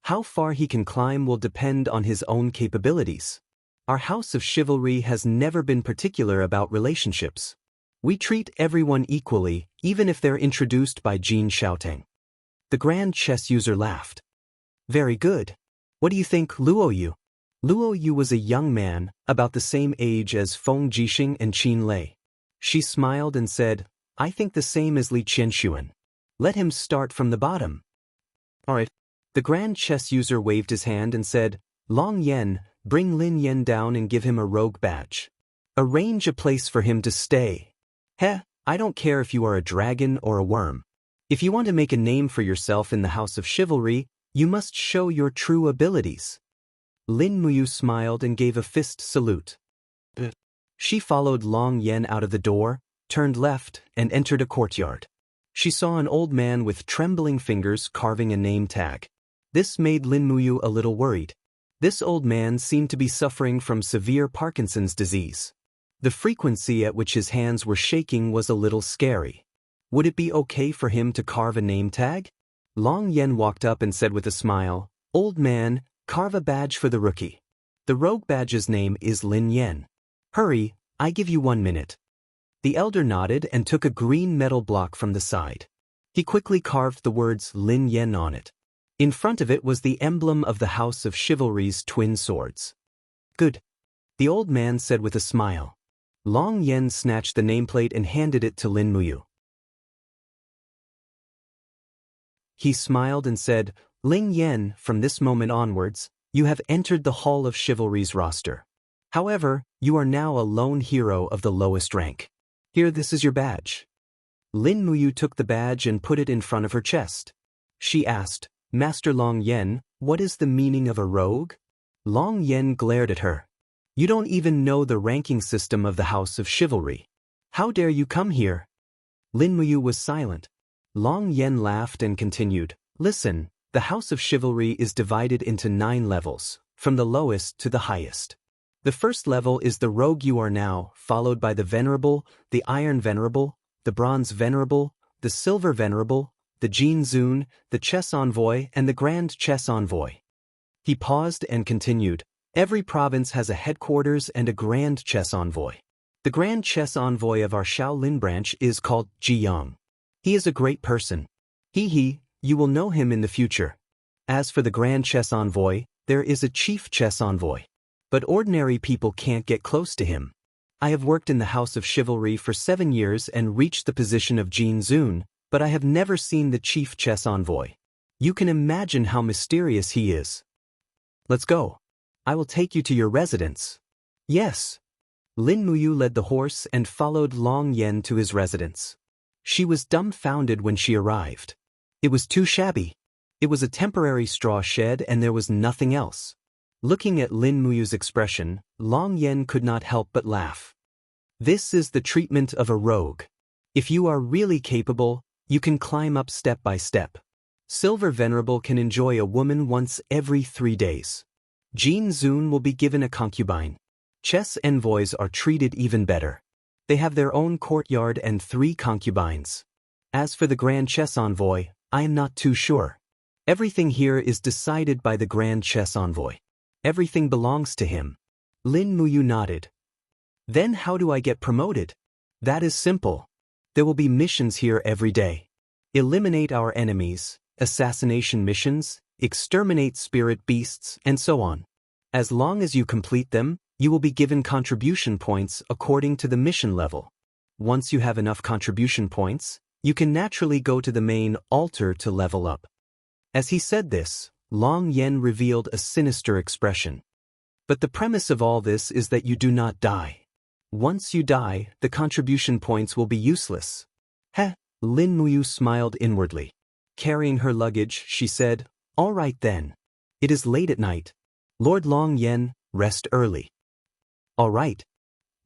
How far he can climb will depend on his own capabilities. Our House of Chivalry has never been particular about relationships. We treat everyone equally, even if they're introduced by Jin Xiaoteng." The Grand Chess user laughed. "Very good. What do you think, Luo Yu?" Luo Yu was a young man, about the same age as Feng Jixing and Qin Lei. She smiled and said, "I think the same as Li Qinshuan. Let him start from the bottom." "All right." The Grand Chess user waved his hand and said, "Long Yen, bring Lin Yen down and give him a rogue badge. Arrange a place for him to stay. Heh, I don't care if you are a dragon or a worm. If you want to make a name for yourself in the House of Chivalry, you must show your true abilities." Lin Muyu smiled and gave a fist salute. She followed Long Yen out of the door, turned left, and entered a courtyard. She saw an old man with trembling fingers carving a name tag. This made Lin Muyu a little worried. This old man seemed to be suffering from severe Parkinson's disease. The frequency at which his hands were shaking was a little scary. Would it be okay for him to carve a name tag? Long Yen walked up and said with a smile, "Old man, carve a badge for the rookie. The rogue badge's name is Lin Yen. Hurry, I give you 1 minute." The elder nodded and took a green metal block from the side. He quickly carved the words Lin Yen on it. In front of it was the emblem of the House of Chivalry's twin swords. "Good," the old man said with a smile. Long Yen snatched the nameplate and handed it to Lin Muyu. He smiled and said, "Ling Yen, from this moment onwards, you have entered the Hall of Chivalry's roster. However, you are now a lone hero of the lowest rank. Here, this is your badge." Lin Muyu took the badge and put it in front of her chest. She asked, "Master Long Yen, what is the meaning of a rogue?" Long Yen glared at her. "You don't even know the ranking system of the House of Chivalry. How dare you come here?" Lin Muyu was silent. Long Yen laughed and continued, "Listen, the House of Chivalry is divided into 9 levels, from the lowest to the highest. The first level is the rogue you are now, followed by the Venerable, the Iron Venerable, the Bronze Venerable, the Silver Venerable, the Jin Zun, the Chess Envoy, and the Grand Chess Envoy." He paused and continued, "Every province has a headquarters and a Grand Chess Envoy. The Grand Chess Envoy of our Shaolin branch is called Ji Yang. He is a great person. You will know him in the future. As for the Grand Chess Envoy, there is a Chief Chess Envoy. But ordinary people can't get close to him. I have worked in the House of Chivalry for 7 years and reached the position of Jin Zun, but I have never seen the Chief Chess Envoy. You can imagine how mysterious he is. Let's go. I will take you to your residence." "Yes." Lin Muyu led the horse and followed Long Yen to his residence. She was dumbfounded when she arrived. It was too shabby. It was a temporary straw shed and there was nothing else. Looking at Lin Muyu's expression, Long Yen could not help but laugh. This is the treatment of a rogue. If you are really capable, you can climb up step by step. Silver Venerable can enjoy a woman once every 3 days. Jin Zun will be given a concubine. Chess envoys are treated even better. They have their own courtyard and 3 concubines. As for the Grand Chess Envoy, I am not too sure. Everything here is decided by the Grand Chess Envoy. Everything belongs to him." Lin Muyu nodded. "Then how do I get promoted?" "That is simple. There will be missions here every day. Eliminate our enemies, assassination missions, exterminate spirit beasts, and so on. As long as you complete them, you will be given contribution points according to the mission level. Once you have enough contribution points, you can naturally go to the main altar to level up." As he said this, Long Yen revealed a sinister expression. "But the premise of all this is that you do not die. Once you die, the contribution points will be useless." "Heh," Lin Muyu smiled inwardly. Carrying her luggage, she said, "All right then. It is late at night. Lord Long Yen, rest early." "All right."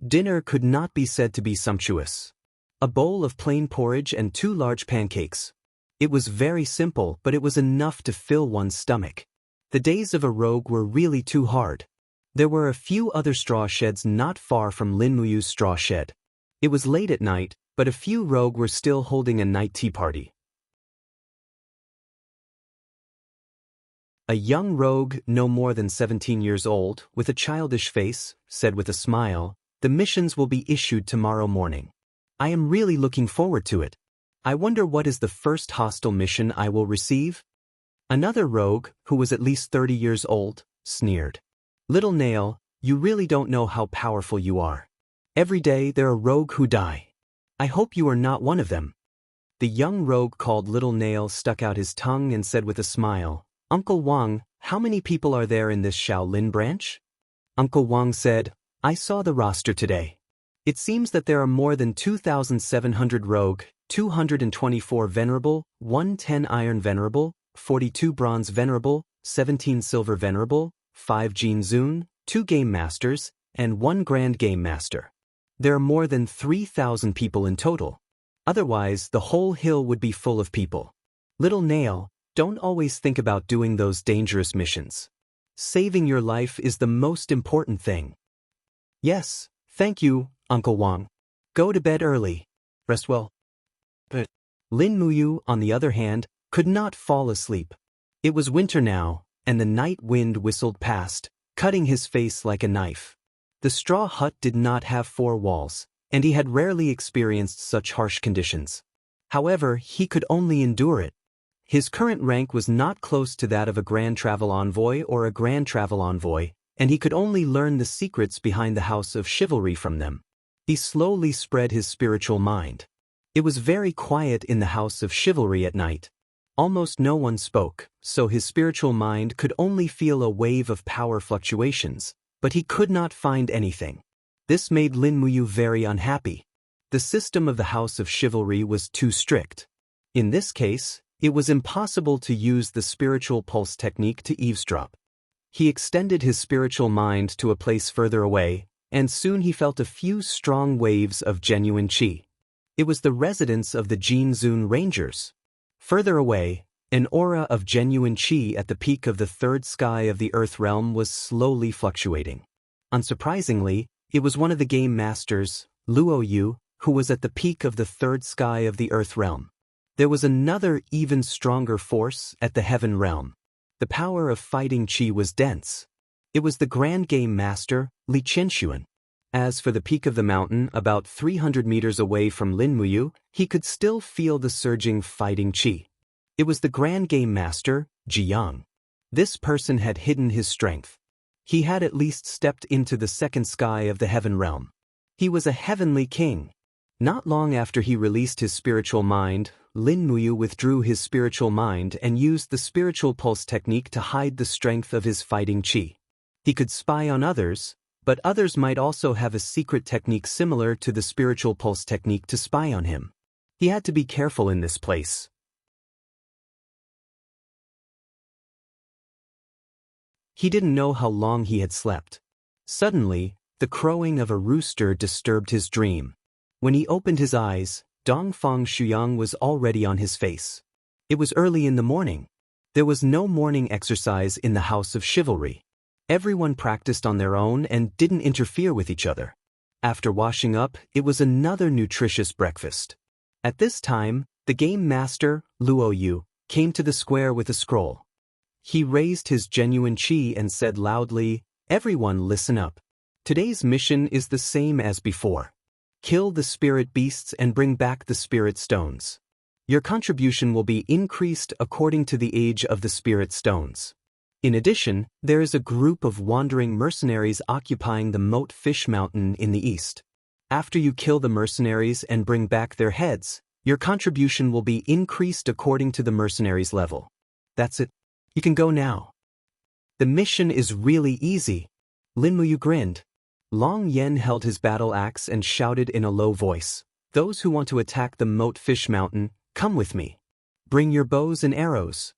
Dinner could not be said to be sumptuous. A bowl of plain porridge and 2 large pancakes. It was very simple, but it was enough to fill one's stomach. The days of a rogue were really too hard. There were a few other straw sheds not far from Lin Muyu's straw shed. It was late at night, but a few rogue were still holding a night tea party. A young rogue, no more than 17 years old, with a childish face, said with a smile, "The missions will be issued tomorrow morning. I am really looking forward to it. I wonder what is the first hostile mission I will receive?" Another rogue, who was at least 30 years old, sneered. "Little Nail, you really don't know how powerful you are. Every day there are rogue who die. I hope you are not one of them." The young rogue called Little Nail stuck out his tongue and said with a smile, "Uncle Wang, how many people are there in this Shaolin branch?" Uncle Wang said, "I saw the roster today. It seems that there are more than 2,700 rogue, 224 venerable, 110 iron venerable, 42 bronze venerable, 17 silver venerable, 5 Jin Zun, 2 game masters, and 1 grand game master. There are more than 3,000 people in total. Otherwise, the whole hill would be full of people. Little Nail, don't always think about doing those dangerous missions. Saving your life is the most important thing. Yes, thank you, Uncle Wang. Go to bed early. Rest well. But Lin Muyu, on the other hand, could not fall asleep. It was winter now, and the night wind whistled past, cutting his face like a knife. The straw hut did not have 4 walls, and he had rarely experienced such harsh conditions. However, he could only endure it. His current rank was not close to that of a Grand Travel Envoy or a Grand Travel Envoy, and he could only learn the secrets behind the House of Chivalry from them. He slowly spread his spiritual mind. It was very quiet in the House of Chivalry at night. Almost no one spoke, so his spiritual mind could only feel a wave of power fluctuations, but he could not find anything. This made Lin Muyu very unhappy. The system of the House of Chivalry was too strict. In this case, it was impossible to use the spiritual pulse technique to eavesdrop. He extended his spiritual mind to a place further away, and soon he felt a few strong waves of genuine qi. It was the residence of the Jinzun Rangers. Further away, an aura of genuine qi at the peak of the 3rd sky of the Earth realm was slowly fluctuating. Unsurprisingly, it was one of the game masters, Luo Yu, who was at the peak of the 3rd sky of the Earth realm. There was another, even stronger force at the Heaven realm. The power of fighting qi was dense. It was the Grand Game Master, Li Qinshuan. As for the peak of the mountain, about 300 meters away from Lin Muyu, he could still feel the surging fighting qi. It was the Grand Game Master, Jiang. This person had hidden his strength. He had at least stepped into the 2nd sky of the Heaven realm. He was a heavenly king. Not long after he released his spiritual mind, Lin Muyu withdrew his spiritual mind and used the spiritual pulse technique to hide the strength of his fighting qi. He could spy on others, but others might also have a secret technique similar to the spiritual pulse technique to spy on him. He had to be careful in this place. He didn't know how long he had slept. Suddenly, the crowing of a rooster disturbed his dream. When he opened his eyes, Dongfang Shuyang was already on his face. It was early in the morning. There was no morning exercise in the House of Chivalry. Everyone practiced on their own and didn't interfere with each other. After washing up, it was another nutritious breakfast. At this time, the game master, Luo Yu, came to the square with a scroll. He raised his genuine qi and said loudly, "Everyone listen up. Today's mission is the same as before. Kill the spirit beasts and bring back the spirit stones. Your contribution will be increased according to the age of the spirit stones. In addition, there is a group of wandering mercenaries occupying the Moat Fish Mountain in the east. After you kill the mercenaries and bring back their heads, your contribution will be increased according to the mercenaries' level. That's it. You can go now." The mission is really easy. Lin Muyu grinned. Long Yen held his battle axe and shouted in a low voice, "Those who want to attack the Moat Fish Mountain, come with me. Bring your bows and arrows."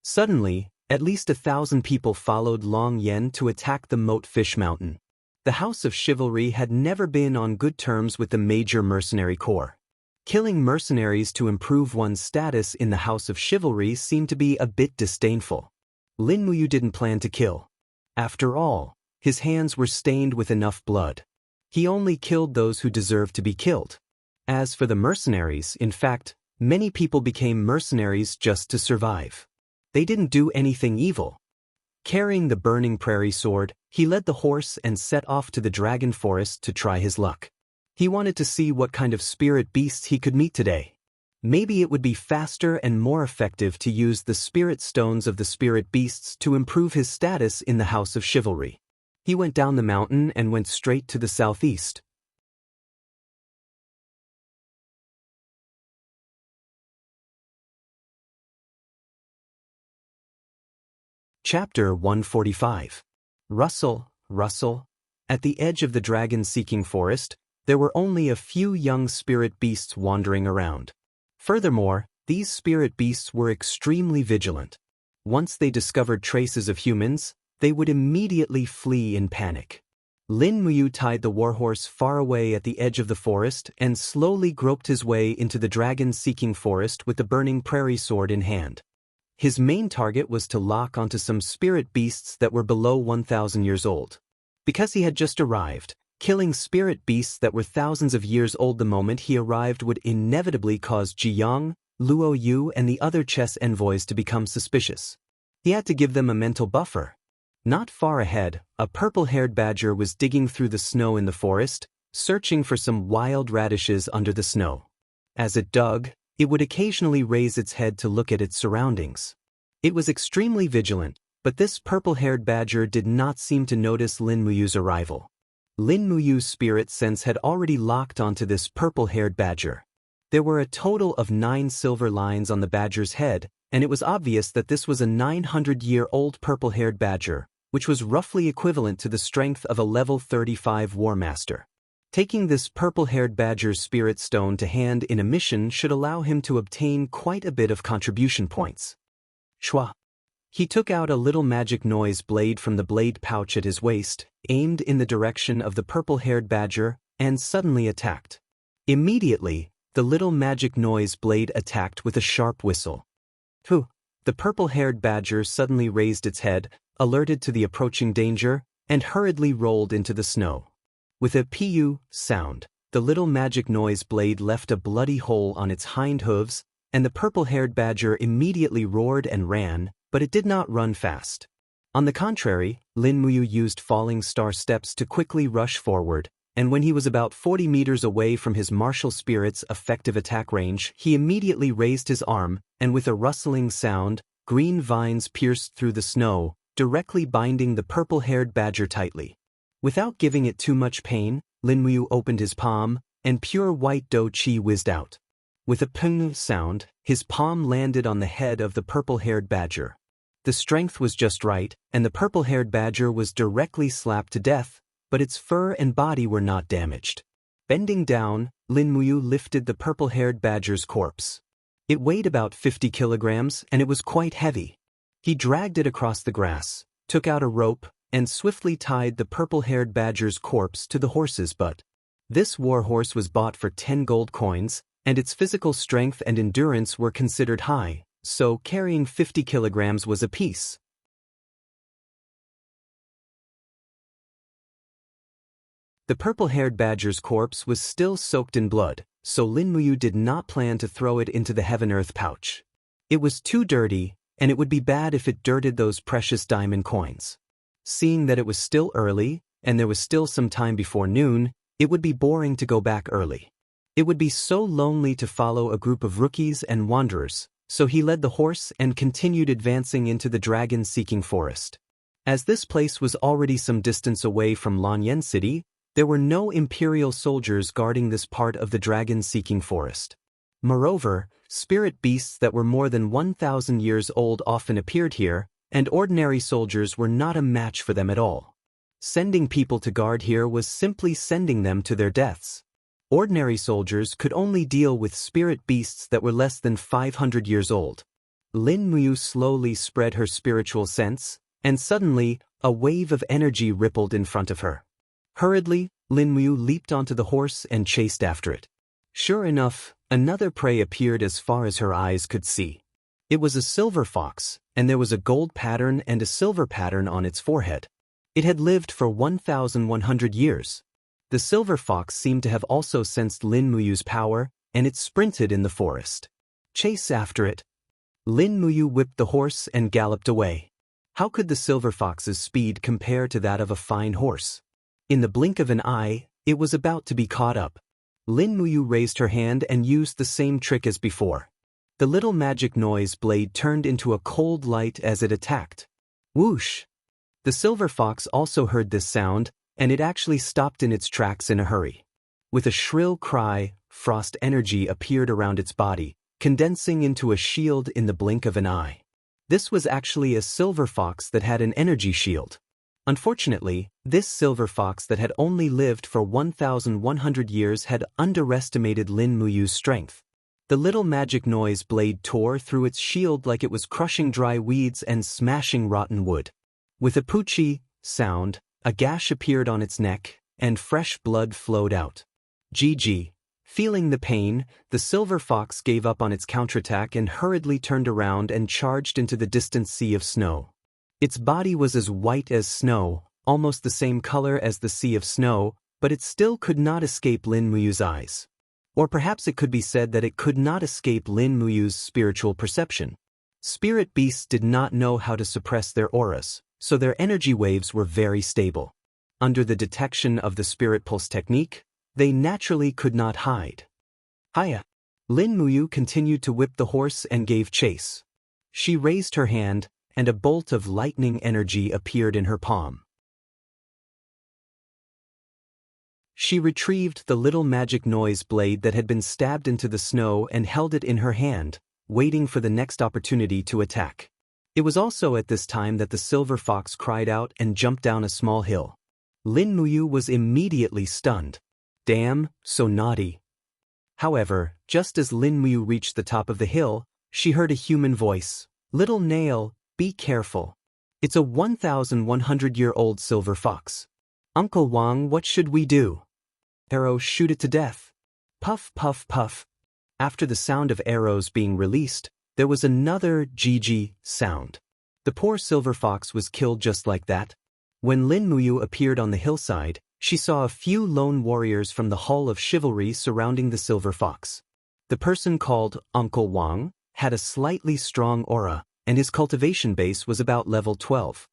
Suddenly, at least 1,000 people followed Long Yen to attack the Moat Fish Mountain. The House of Chivalry had never been on good terms with the major mercenary corps. Killing mercenaries to improve one's status in the House of Chivalry seemed to be a bit disdainful. Lin Muyu didn't plan to kill. After all, his hands were stained with enough blood. He only killed those who deserved to be killed. As for the mercenaries, in fact, many people became mercenaries just to survive. They didn't do anything evil. Carrying the burning prairie sword, he led the horse and set off to the dragon forest to try his luck. He wanted to see what kind of spirit beasts he could meet today. Maybe it would be faster and more effective to use the spirit stones of the spirit beasts to improve his status in the House of Chivalry. He went down the mountain and went straight to the southeast. Chapter 145. Rustle, rustle. At the edge of the dragon-seeking forest, there were only a few young spirit beasts wandering around. Furthermore, these spirit beasts were extremely vigilant. Once they discovered traces of humans, they would immediately flee in panic. Lin Muyu tied the warhorse far away at the edge of the forest and slowly groped his way into the dragon-seeking forest with the burning prairie sword in hand. His main target was to lock onto some spirit beasts that were below 1,000 years old. Because he had just arrived, killing spirit beasts that were thousands of years old the moment he arrived would inevitably cause Jiyang, Luo Yu and the other chess envoys to become suspicious. He had to give them a mental buffer. Not far ahead, a purple-haired badger was digging through the snow in the forest, searching for some wild radishes under the snow. As it dug, it would occasionally raise its head to look at its surroundings. It was extremely vigilant, but this purple-haired badger did not seem to notice Lin Muyu's arrival. Lin Muyu's spirit sense had already locked onto this purple-haired badger. There were a total of 9 silver lines on the badger's head, and it was obvious that this was a 900-year-old purple-haired badger, which was roughly equivalent to the strength of a level 35 War Master. Taking this purple-haired badger's spirit stone to hand in a mission should allow him to obtain quite a bit of contribution points. Shwa. He took out a little magic noise blade from the blade pouch at his waist, aimed in the direction of the purple-haired badger, and suddenly attacked. Immediately, the little magic noise blade attacked with a sharp whistle. Phew! The purple-haired badger suddenly raised its head, alerted to the approaching danger, and hurriedly rolled into the snow. With a pu sound, the little magic noise blade left a bloody hole on its hind hooves, and the purple-haired badger immediately roared and ran, but it did not run fast. On the contrary, Lin Muyu used falling star steps to quickly rush forward, and when he was about 40 meters away from his martial spirit's effective attack range, he immediately raised his arm, and with a rustling sound, green vines pierced through the snow, directly binding the purple-haired badger tightly. Without giving it too much pain, Lin Muyu opened his palm, and pure white dough qi whizzed out. With a pung sound, his palm landed on the head of the purple-haired badger. The strength was just right, and the purple-haired badger was directly slapped to death, but its fur and body were not damaged. Bending down, Lin Muyu lifted the purple-haired badger's corpse. It weighed about 50 kilograms, and it was quite heavy. He dragged it across the grass, took out a rope, and swiftly tied the purple-haired badger's corpse to the horse's butt. This warhorse was bought for 10 gold coins, and its physical strength and endurance were considered high, so carrying 50 kilograms was a piece. The purple-haired badger's corpse was still soaked in blood, so Lin Muyu did not plan to throw it into the heaven-earth pouch. It was too dirty, and it would be bad if it dirted those precious diamond coins. Seeing that it was still early, and there was still some time before noon, it would be boring to go back early. It would be so lonely to follow a group of rookies and wanderers, so he led the horse and continued advancing into the dragon-seeking forest. As this place was already some distance away from Lanyan City, there were no imperial soldiers guarding this part of the dragon-seeking forest. Moreover, spirit beasts that were more than 1,000 years old often appeared here, and ordinary soldiers were not a match for them at all. Sending people to guard here was simply sending them to their deaths. Ordinary soldiers could only deal with spirit beasts that were less than 500 years old. Lin Muyu slowly spread her spiritual sense, and suddenly, a wave of energy rippled in front of her. Hurriedly, Lin Muyu leaped onto the horse and chased after it. Sure enough, another prey appeared as far as her eyes could see. It was a silver fox, and there was a gold pattern and a silver pattern on its forehead. It had lived for 1,100 years. The silver fox seemed to have also sensed Lin Muyu's power, and it sprinted in the forest. Chase after it. Lin Muyu whipped the horse and galloped away. How could the silver fox's speed compare to that of a fine horse? In the blink of an eye, it was about to be caught up. Lin Muyu raised her hand and used the same trick as before. The little magic noise blade turned into a cold light as it attacked. Whoosh! The silver fox also heard this sound, and it actually stopped in its tracks in a hurry. With a shrill cry, frost energy appeared around its body, condensing into a shield in the blink of an eye. This was actually a silver fox that had an energy shield. Unfortunately, this silver fox that had only lived for 1,100 years had underestimated Lin Muyu's strength. The little magic noise blade tore through its shield like it was crushing dry weeds and smashing rotten wood. With a poochie sound, A gash appeared on its neck, and fresh blood flowed out. GG. Feeling the pain, the silver fox gave up on its counterattack and hurriedly turned around and charged into the distant sea of snow. Its body was as white as snow, almost the same color as the sea of snow, but it still could not escape Lin Muyu's eyes. Or perhaps it could be said that it could not escape Lin Muyu's spiritual perception. Spirit beasts did not know how to suppress their auras, so their energy waves were very stable. Under the detection of the spirit pulse technique, they naturally could not hide. Hiya! Lin Muyu continued to whip the horse and gave chase. She raised her hand, and a bolt of lightning energy appeared in her palm. She retrieved the little magic noise blade that had been stabbed into the snow and held it in her hand, waiting for the next opportunity to attack. It was also at this time that the silver fox cried out and jumped down a small hill. Lin Muyu was immediately stunned. Damn, so naughty. However, just as Lin Muyu reached the top of the hill, she heard a human voice. Little Nail, be careful. It's a 1,100-year-old silver fox. Uncle Wang, what should we do? Arrow, shoot it to death. Puff, puff, puff. After the sound of arrows being released, there was another GG sound. The poor silver fox was killed just like that. When Lin Muyu appeared on the hillside, she saw a few lone warriors from the Hall of Chivalry surrounding the silver fox. The person called Uncle Wang had a slightly strong aura, and his cultivation base was about level 12.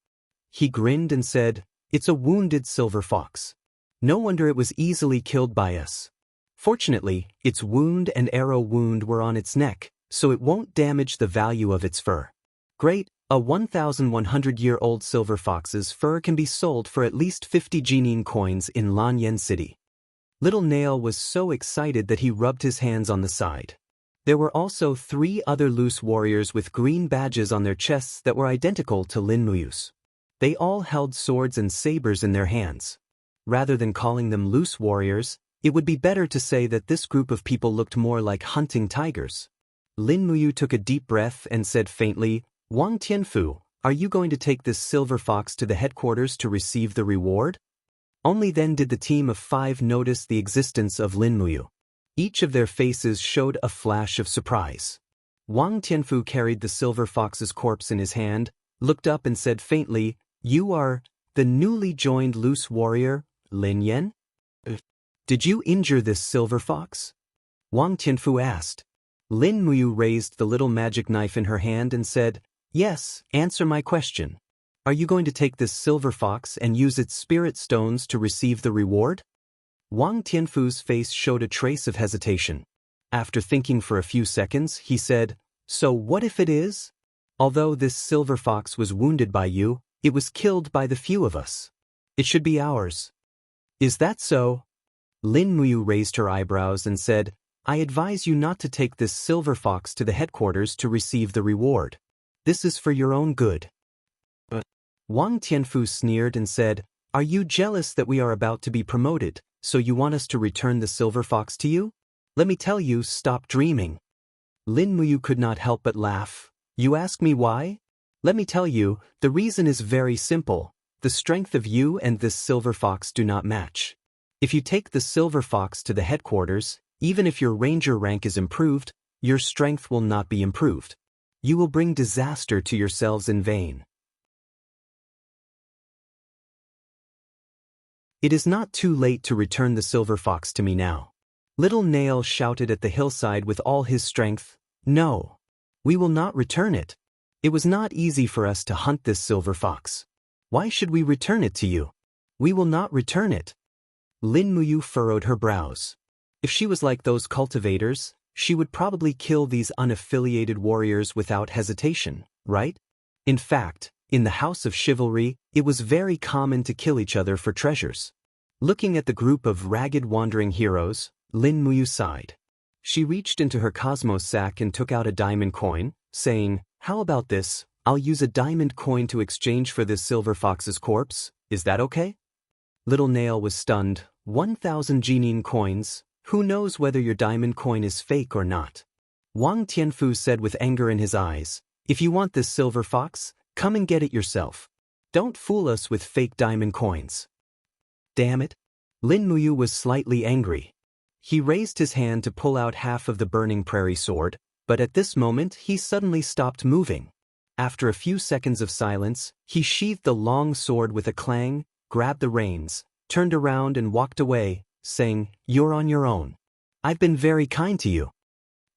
He grinned and said, "It's a wounded silver fox. No wonder it was easily killed by us. Fortunately, its wound and arrow wound were on its neck, so it won't damage the value of its fur. Great, a 1,100-year-old silver fox's fur can be sold for at least 50 Jining coins in Lanyan City." Little Nail was so excited that he rubbed his hands on the side. There were also 3 other loose warriors with green badges on their chests that were identical to Lin Muyu's. They all held swords and sabers in their hands. Rather than calling them loose warriors, it would be better to say that this group of people looked more like hunting tigers. Lin Muyu took a deep breath and said faintly, "Wang Tianfu, are you going to take this silver fox to the headquarters to receive the reward?" Only then did the team of 5 notice the existence of Lin Muyu. Each of their faces showed a flash of surprise. Wang Tianfu carried the silver fox's corpse in his hand, looked up and said faintly, "You are the newly joined loose warrior, Lin Yan? Did you injure this silver fox?" Wang Tianfu asked. Lin Muyu raised the little magic knife in her hand and said, "Yes, answer my question. Are you going to take this silver fox and use its spirit stones to receive the reward?" Wang Tianfu's face showed a trace of hesitation. After thinking for a few seconds, he said, "So what if it is? Although this silver fox was wounded by you, it was killed by the few of us. It should be ours. Is that so?" Lin Muyu raised her eyebrows and said, "I advise you not to take this silver fox to the headquarters to receive the reward. This is for your own good." But Wang Tianfu sneered and said, "Are you jealous that we are about to be promoted, so you want us to return the silver fox to you? Let me tell you, stop dreaming." Lin Muyu could not help but laugh. "You ask me why? Let me tell you, the reason is very simple. The strength of you and this silver fox do not match. If you take the silver fox to the headquarters, even if your ranger rank is improved, your strength will not be improved. You will bring disaster to yourselves in vain. It is not too late to return the silver fox to me now." Little Nail shouted at the hillside with all his strength, "No. We will not return it. It was not easy for us to hunt this silver fox. Why should we return it to you? We will not return it." Lin Muyu furrowed her brows. If she was like those cultivators, she would probably kill these unaffiliated warriors without hesitation, right? In fact, in the House of Chivalry, it was very common to kill each other for treasures. Looking at the group of ragged wandering heroes, Lin Muyu sighed. She reached into her cosmos sack and took out a diamond coin, saying, "How about this? I'll use a diamond coin to exchange for this silver fox's corpse. Is that okay?" Little Nail was stunned. 1,000 Jining coins. Who knows whether your diamond coin is fake or not? Wang Tianfu said with anger in his eyes, "If you want this silver fox, come and get it yourself. Don't fool us with fake diamond coins. Damn it. Lin Muyu was slightly angry. He raised his hand to pull out half of the burning prairie sword, but at this moment he suddenly stopped moving. After a few seconds of silence, he sheathed the long sword with a clang, grabbed the reins, turned around and walked away, saying, "You're on your own. I've been very kind to you."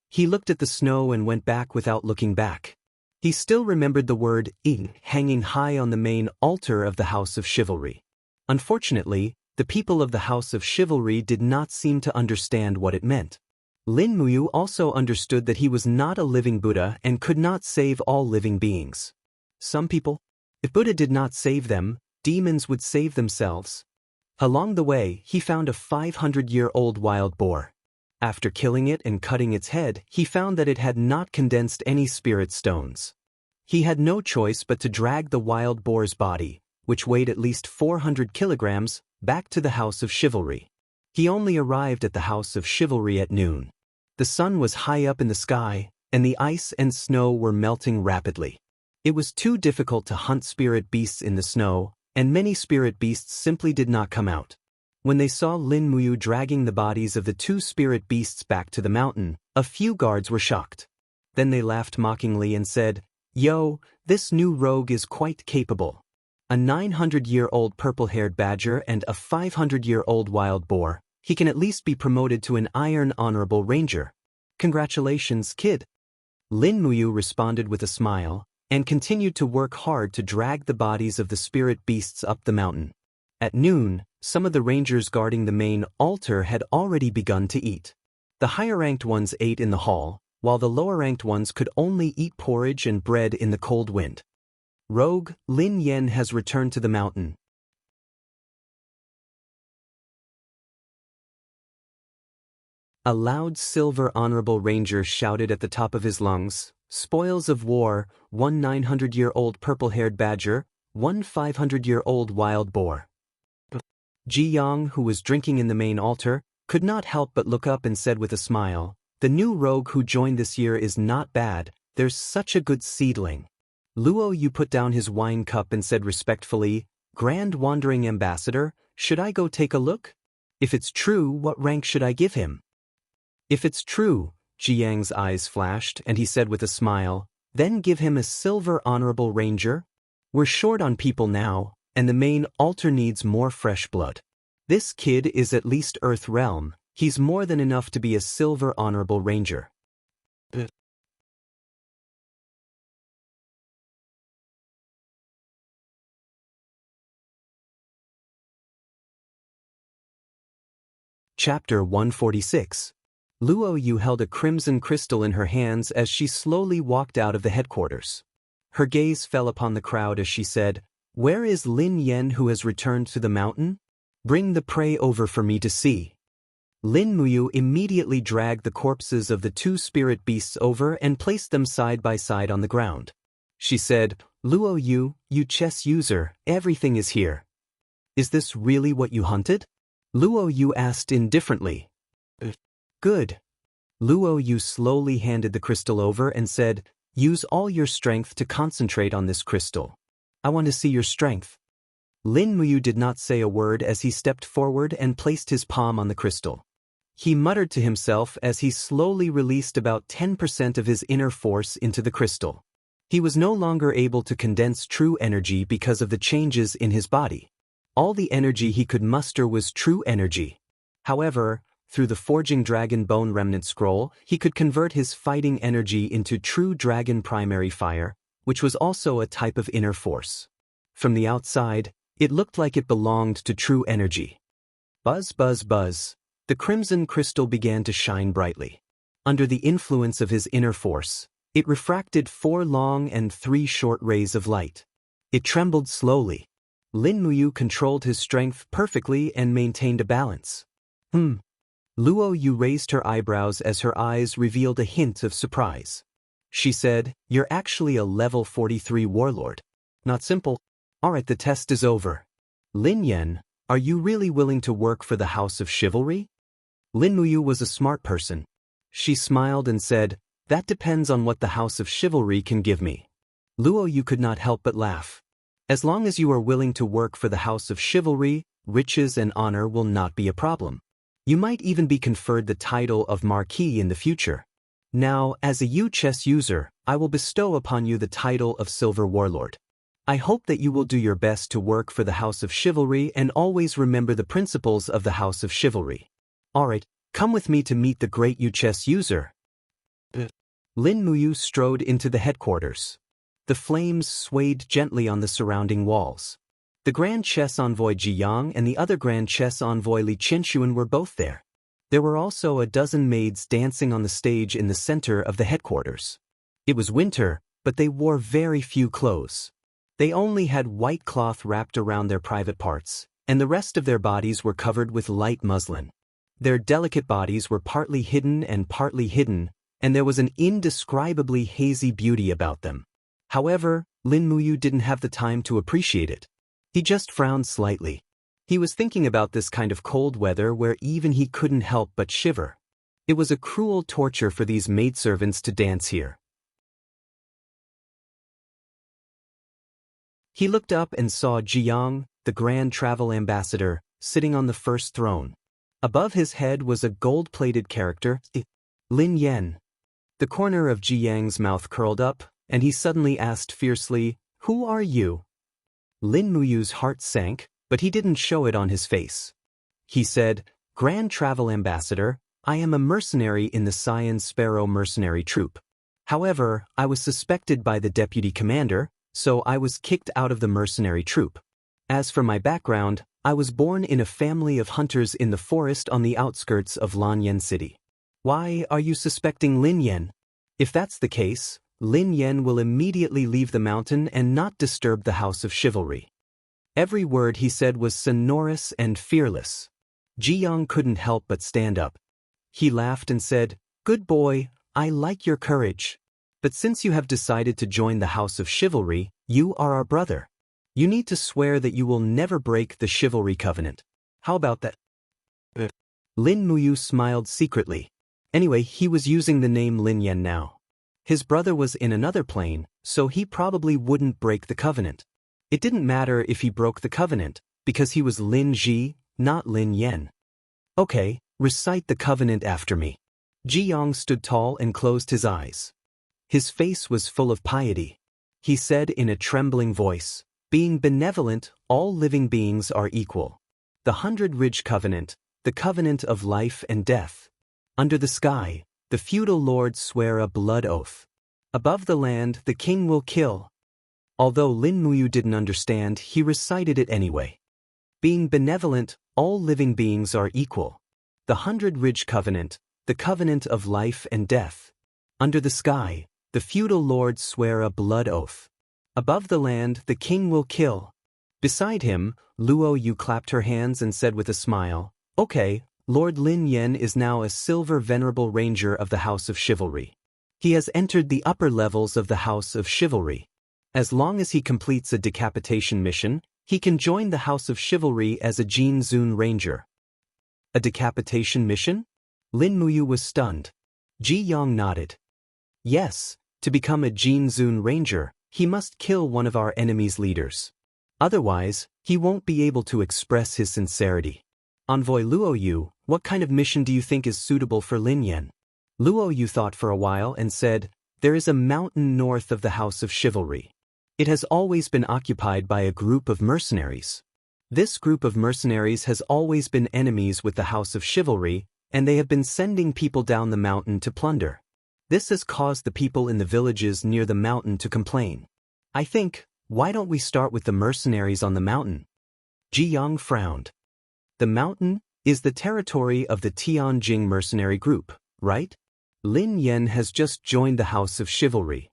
He looked at the snow and went back without looking back. He still remembered the word "ing" hanging high on the main altar of the House of Chivalry. Unfortunately, the people of the House of Chivalry did not seem to understand what it meant. Lin Muyu also understood that he was not a living Buddha and could not save all living beings. Some people, if Buddha did not save them, demons would save themselves. Along the way, he found a 500-year-old wild boar. After killing it and cutting its head, he found that it had not condensed any spirit stones. He had no choice but to drag the wild boar's body, which weighed at least 400 kilograms, back to the House of Chivalry. He only arrived at the House of Chivalry at noon. The sun was high up in the sky, and the ice and snow were melting rapidly. It was too difficult to hunt spirit beasts in the snow, and many spirit beasts simply did not come out. When they saw Lin Muyu dragging the bodies of the two spirit beasts back to the mountain, a few guards were shocked. Then they laughed mockingly and said, "Yo, this new rogue is quite capable. A 900-year-old purple-haired badger and a 500-year-old wild boar. He can at least be promoted to an Iron Honorable Ranger. Congratulations, kid." Lin Muyu responded with a smile, and continued to work hard to drag the bodies of the spirit beasts up the mountain. At noon, some of the rangers guarding the main altar had already begun to eat. The higher-ranked ones ate in the hall, while the lower-ranked ones could only eat porridge and bread in the cold wind. Rogue Lin Yen has returned to the mountain. A loud silver honorable ranger shouted at the top of his lungs, "Spoils of war, 1 900-year-old purple-haired badger, 1 500-year-old wild boar." Ji Yang, who was drinking in the main altar, could not help but look up and said with a smile, "The new rogue who joined this year is not bad, there's such a good seedling." Luo Yu put down his wine cup and said respectfully, "Grand Wandering Ambassador, should I go take a look? If it's true, what rank should I give him?" "If it's true," Ji Yang's eyes flashed, and he said with a smile, "then give him a silver honorable ranger. We're short on people now, and the main altar needs more fresh blood. This kid is at least Earth Realm, he's more than enough to be a silver honorable ranger." Chapter 146. Luo Yu held a crimson crystal in her hands as she slowly walked out of the headquarters. Her gaze fell upon the crowd as she said, "Where is Lin Yen who has returned to the mountain? Bring the prey over for me to see." Lin Muyu immediately dragged the corpses of the two spirit beasts over and placed them side by side on the ground. She said, "Luo Yu, you chess user, everything is here. Is this really what you hunted?" Luo Yu asked indifferently. "Good." Luo Yu slowly handed the crystal over and said, "Use all your strength to concentrate on this crystal. I want to see your strength." Lin Muyu did not say a word as he stepped forward and placed his palm on the crystal. He muttered to himself as he slowly released about 10% of his inner force into the crystal. He was no longer able to condense true energy because of the changes in his body. All the energy he could muster was true energy. However, through the Forging Dragon Bone Remnant Scroll, he could convert his fighting energy into true dragon primary fire, which was also a type of inner force. From the outside, it looked like it belonged to true energy. Buzz, buzz, buzz. The crimson crystal began to shine brightly. Under the influence of his inner force, it refracted 4 long and 3 short rays of light. It trembled slowly. Lin Muyu controlled his strength perfectly and maintained a balance. Luo Yu raised her eyebrows as her eyes revealed a hint of surprise. She said, "You're actually a level 43 warlord. Not simple. Alright, the test is over. Lin Yen, are you really willing to work for the House of Chivalry?" Lin Muyu was a smart person. She smiled and said, "That depends on what the House of Chivalry can give me." Luo Yu could not help but laugh. As long as you are willing to work for the House of Chivalry, riches and honor will not be a problem. You might even be conferred the title of Marquis in the future. Now, as a chess user, I will bestow upon you the title of Silver Warlord. I hope that you will do your best to work for the House of Chivalry and always remember the principles of the House of Chivalry. Alright, come with me to meet the great chess user. Lin Muyu strode into the headquarters. The flames swayed gently on the surrounding walls. The Grand Chess Envoy Ji Yang and the other Grand Chess Envoy Li Qinshuan were both there. There were also a dozen maids dancing on the stage in the center of the headquarters. It was winter, but they wore very few clothes. They only had white cloth wrapped around their private parts, and the rest of their bodies were covered with light muslin. Their delicate bodies were partly hidden, and there was an indescribably hazy beauty about them. However, Lin Muyu didn't have the time to appreciate it. He just frowned slightly. He was thinking about this kind of cold weather where even he couldn't help but shiver. It was a cruel torture for these maidservants to dance here. He looked up and saw Ji Yang, the Grand Travel Ambassador, sitting on the first throne. Above his head was a gold-plated character, Lin Yan. The corner of Ji Yang's mouth curled up, and he suddenly asked fiercely, "Who are you?" Lin Muyu's heart sank, but he didn't show it on his face. He said, "Grand Travel Ambassador, I am a mercenary in the Cyan Sparrow mercenary troop. However, I was suspected by the deputy commander, so I was kicked out of the mercenary troop. As for my background, I was born in a family of hunters in the forest on the outskirts of Lanyan City. Why are you suspecting Lin Yan? If that's the case, Lin Yan will immediately leave the mountain and not disturb the House of Chivalry." Every word he said was sonorous and fearless. Ji Yang couldn't help but stand up. He laughed and said, "Good boy, I like your courage. But since you have decided to join the House of Chivalry, you are our brother. You need to swear that you will never break the Chivalry Covenant. How about that?" Lin Muyu smiled secretly. Anyway, he was using the name Lin Yan now. His brother was in another plane, so he probably wouldn't break the covenant. It didn't matter if he broke the covenant, because he was Lin Ji, not Lin Yan. "Okay, recite the covenant after me." Ji Yang stood tall and closed his eyes. His face was full of piety. He said in a trembling voice, "Being benevolent, all living beings are equal. The 100 Ridge Covenant, the covenant of life and death. Under the sky, the feudal lords swear a blood oath. Above the land, the king will kill." Although Lin Muyu didn't understand, he recited it anyway. "Being benevolent, all living beings are equal. The 100 Ridge Covenant, the covenant of life and death. Under the sky, the feudal lords swear a blood oath. Above the land, the king will kill." Beside him, Luo Yu clapped her hands and said with a smile, "Okay, Lord Lin Yan is now a silver venerable ranger of the House of Chivalry. He has entered the upper levels of the House of Chivalry. As long as he completes a decapitation mission, he can join the House of Chivalry as a Jin Zun ranger." A decapitation mission? Lin Muyu was stunned. Ji Yang nodded. "Yes, to become a Jin Zun ranger, he must kill one of our enemy's leaders. Otherwise, he won't be able to express his sincerity. Envoy Luo Yu, what kind of mission do you think is suitable for Lin Yan?" Luo Yu thought for a while and said, "There is a mountain north of the House of Chivalry. It has always been occupied by a group of mercenaries. This group of mercenaries has always been enemies with the House of Chivalry, and they have been sending people down the mountain to plunder. This has caused the people in the villages near the mountain to complain. I think, why don't we start with the mercenaries on the mountain?" Ji Yang frowned. "The mountain is the territory of the Tianjing mercenary group, right? Lin Yan has just joined the House of Chivalry.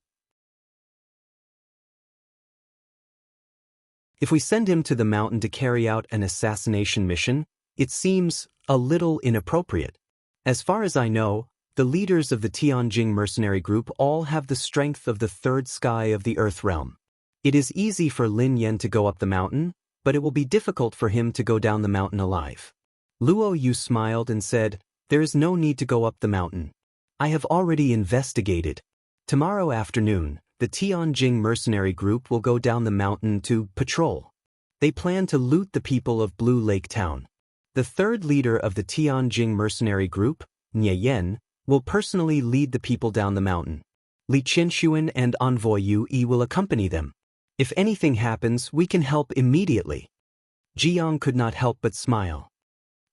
If we send him to the mountain to carry out an assassination mission, it seems a little inappropriate. As far as I know, the leaders of the Tianjing mercenary group all have the strength of the third sky of the Earth realm. It is easy for Lin Yan to go up the mountain, but it will be difficult for him to go down the mountain alive." Luo Yu smiled and said, "There is no need to go up the mountain. I have already investigated. Tomorrow afternoon, the Tianjing mercenary group will go down the mountain to patrol. They plan to loot the people of Blue Lake Town. The third leader of the Tianjing mercenary group, Nie Yen, will personally lead the people down the mountain. Li Qinshuan and Envoy Yu Yi will accompany them. If anything happens, we can help immediately. Jiang could not help but smile.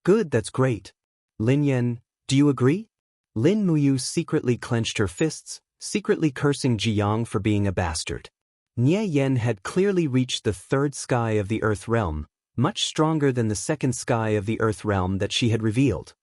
Good, that's great. Lin Yen, do you agree? Lin Muyu secretly clenched her fists, secretly cursing Jiang for being a bastard. Nie Yen had clearly reached the third sky of the Earth realm, much stronger than the second sky of the Earth realm that she had revealed.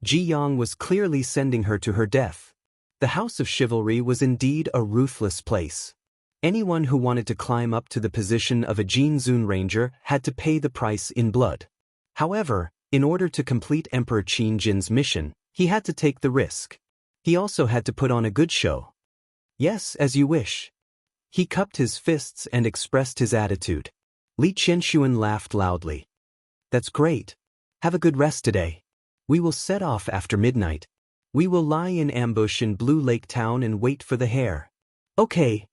Jiang was clearly sending her to her death. The House of Chivalry was indeed a ruthless place. Anyone who wanted to climb up to the position of a Jinzun Ranger had to pay the price in blood. However, in order to complete Emperor Qin Jin's mission, he had to take the risk. He also had to put on a good show. Yes, as you wish. He cupped his fists and expressed his attitude. Li Qinshuan laughed loudly. That's great. Have a good rest today. We will set off after midnight. We will lie in ambush in Blue Lake Town and wait for the hare. Okay.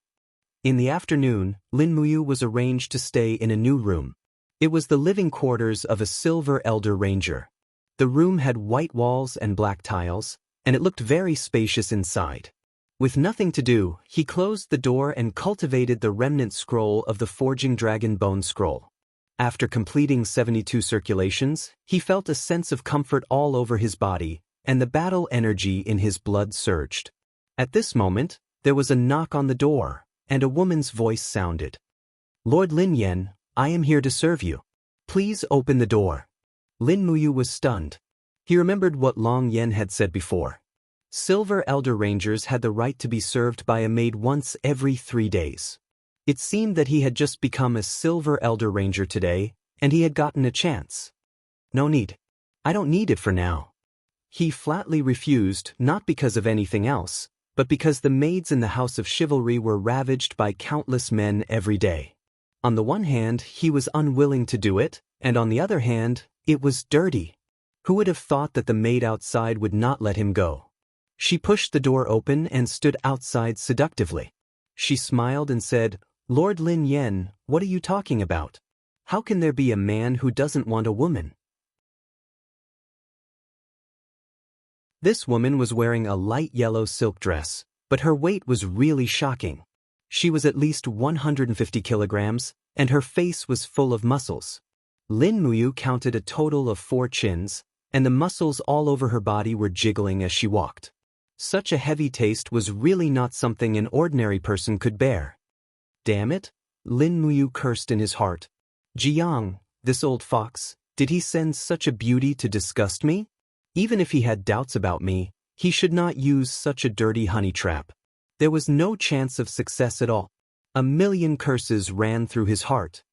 In the afternoon, Lin Muyu was arranged to stay in a new room. It was the living quarters of a Silver Elder Ranger. The room had white walls and black tiles, and it looked very spacious inside. With nothing to do, he closed the door and cultivated the remnant scroll of the Forging Dragon Bone Scroll. After completing 72 circulations, he felt a sense of comfort all over his body, and the battle energy in his blood surged. At this moment, there was a knock on the door, and a woman's voice sounded. Lord Lin Yen, I am here to serve you. Please open the door. Lin Muyu was stunned. He remembered what Long Yen had said before. Silver Elder Rangers had the right to be served by a maid once every 3 days. It seemed that he had just become a Silver Elder Ranger today, and he had gotten a chance. No need. I don't need it for now. He flatly refused, not because of anything else, but because the maids in the House of Chivalry were ravaged by countless men every day. On the one hand, he was unwilling to do it, and on the other hand, it was dirty. Who would have thought that the maid outside would not let him go? She pushed the door open and stood outside seductively. She smiled and said, Lord Lin Yen, what are you talking about? How can there be a man who doesn't want a woman? This woman was wearing a light yellow silk dress, but her weight was really shocking. She was at least 150 kilograms, and her face was full of muscles. Lin Muyu counted a total of 4 chins, and the muscles all over her body were jiggling as she walked. Such a heavy taste was really not something an ordinary person could bear. Damn it, Lin Muyu cursed in his heart. Jiang, this old fox, did he send such a beauty to disgust me? Even if he had doubts about me, he should not use such a dirty honey trap. There was no chance of success at all. A million curses ran through his heart.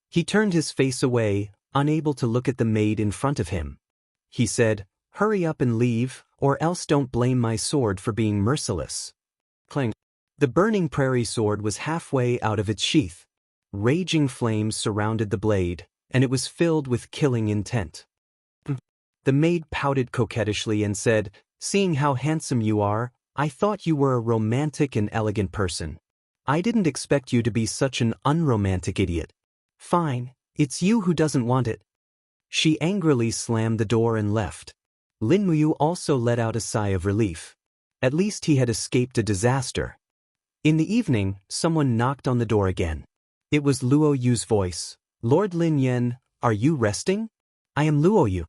He turned his face away, unable to look at the maid in front of him. He said, Hurry up and leave, or else don't blame my sword for being merciless. Clang. The burning prairie sword was halfway out of its sheath. Raging flames surrounded the blade, and it was filled with killing intent. The maid pouted coquettishly and said, Seeing how handsome you are, I thought you were a romantic and elegant person. I didn't expect you to be such an unromantic idiot. Fine, it's you who doesn't want it. She angrily slammed the door and left. Lin Muyu also let out a sigh of relief. At least he had escaped a disaster. In the evening, someone knocked on the door again. It was Luo Yu's voice. Lord Lin Yen, are you resting? I am Luo Yu.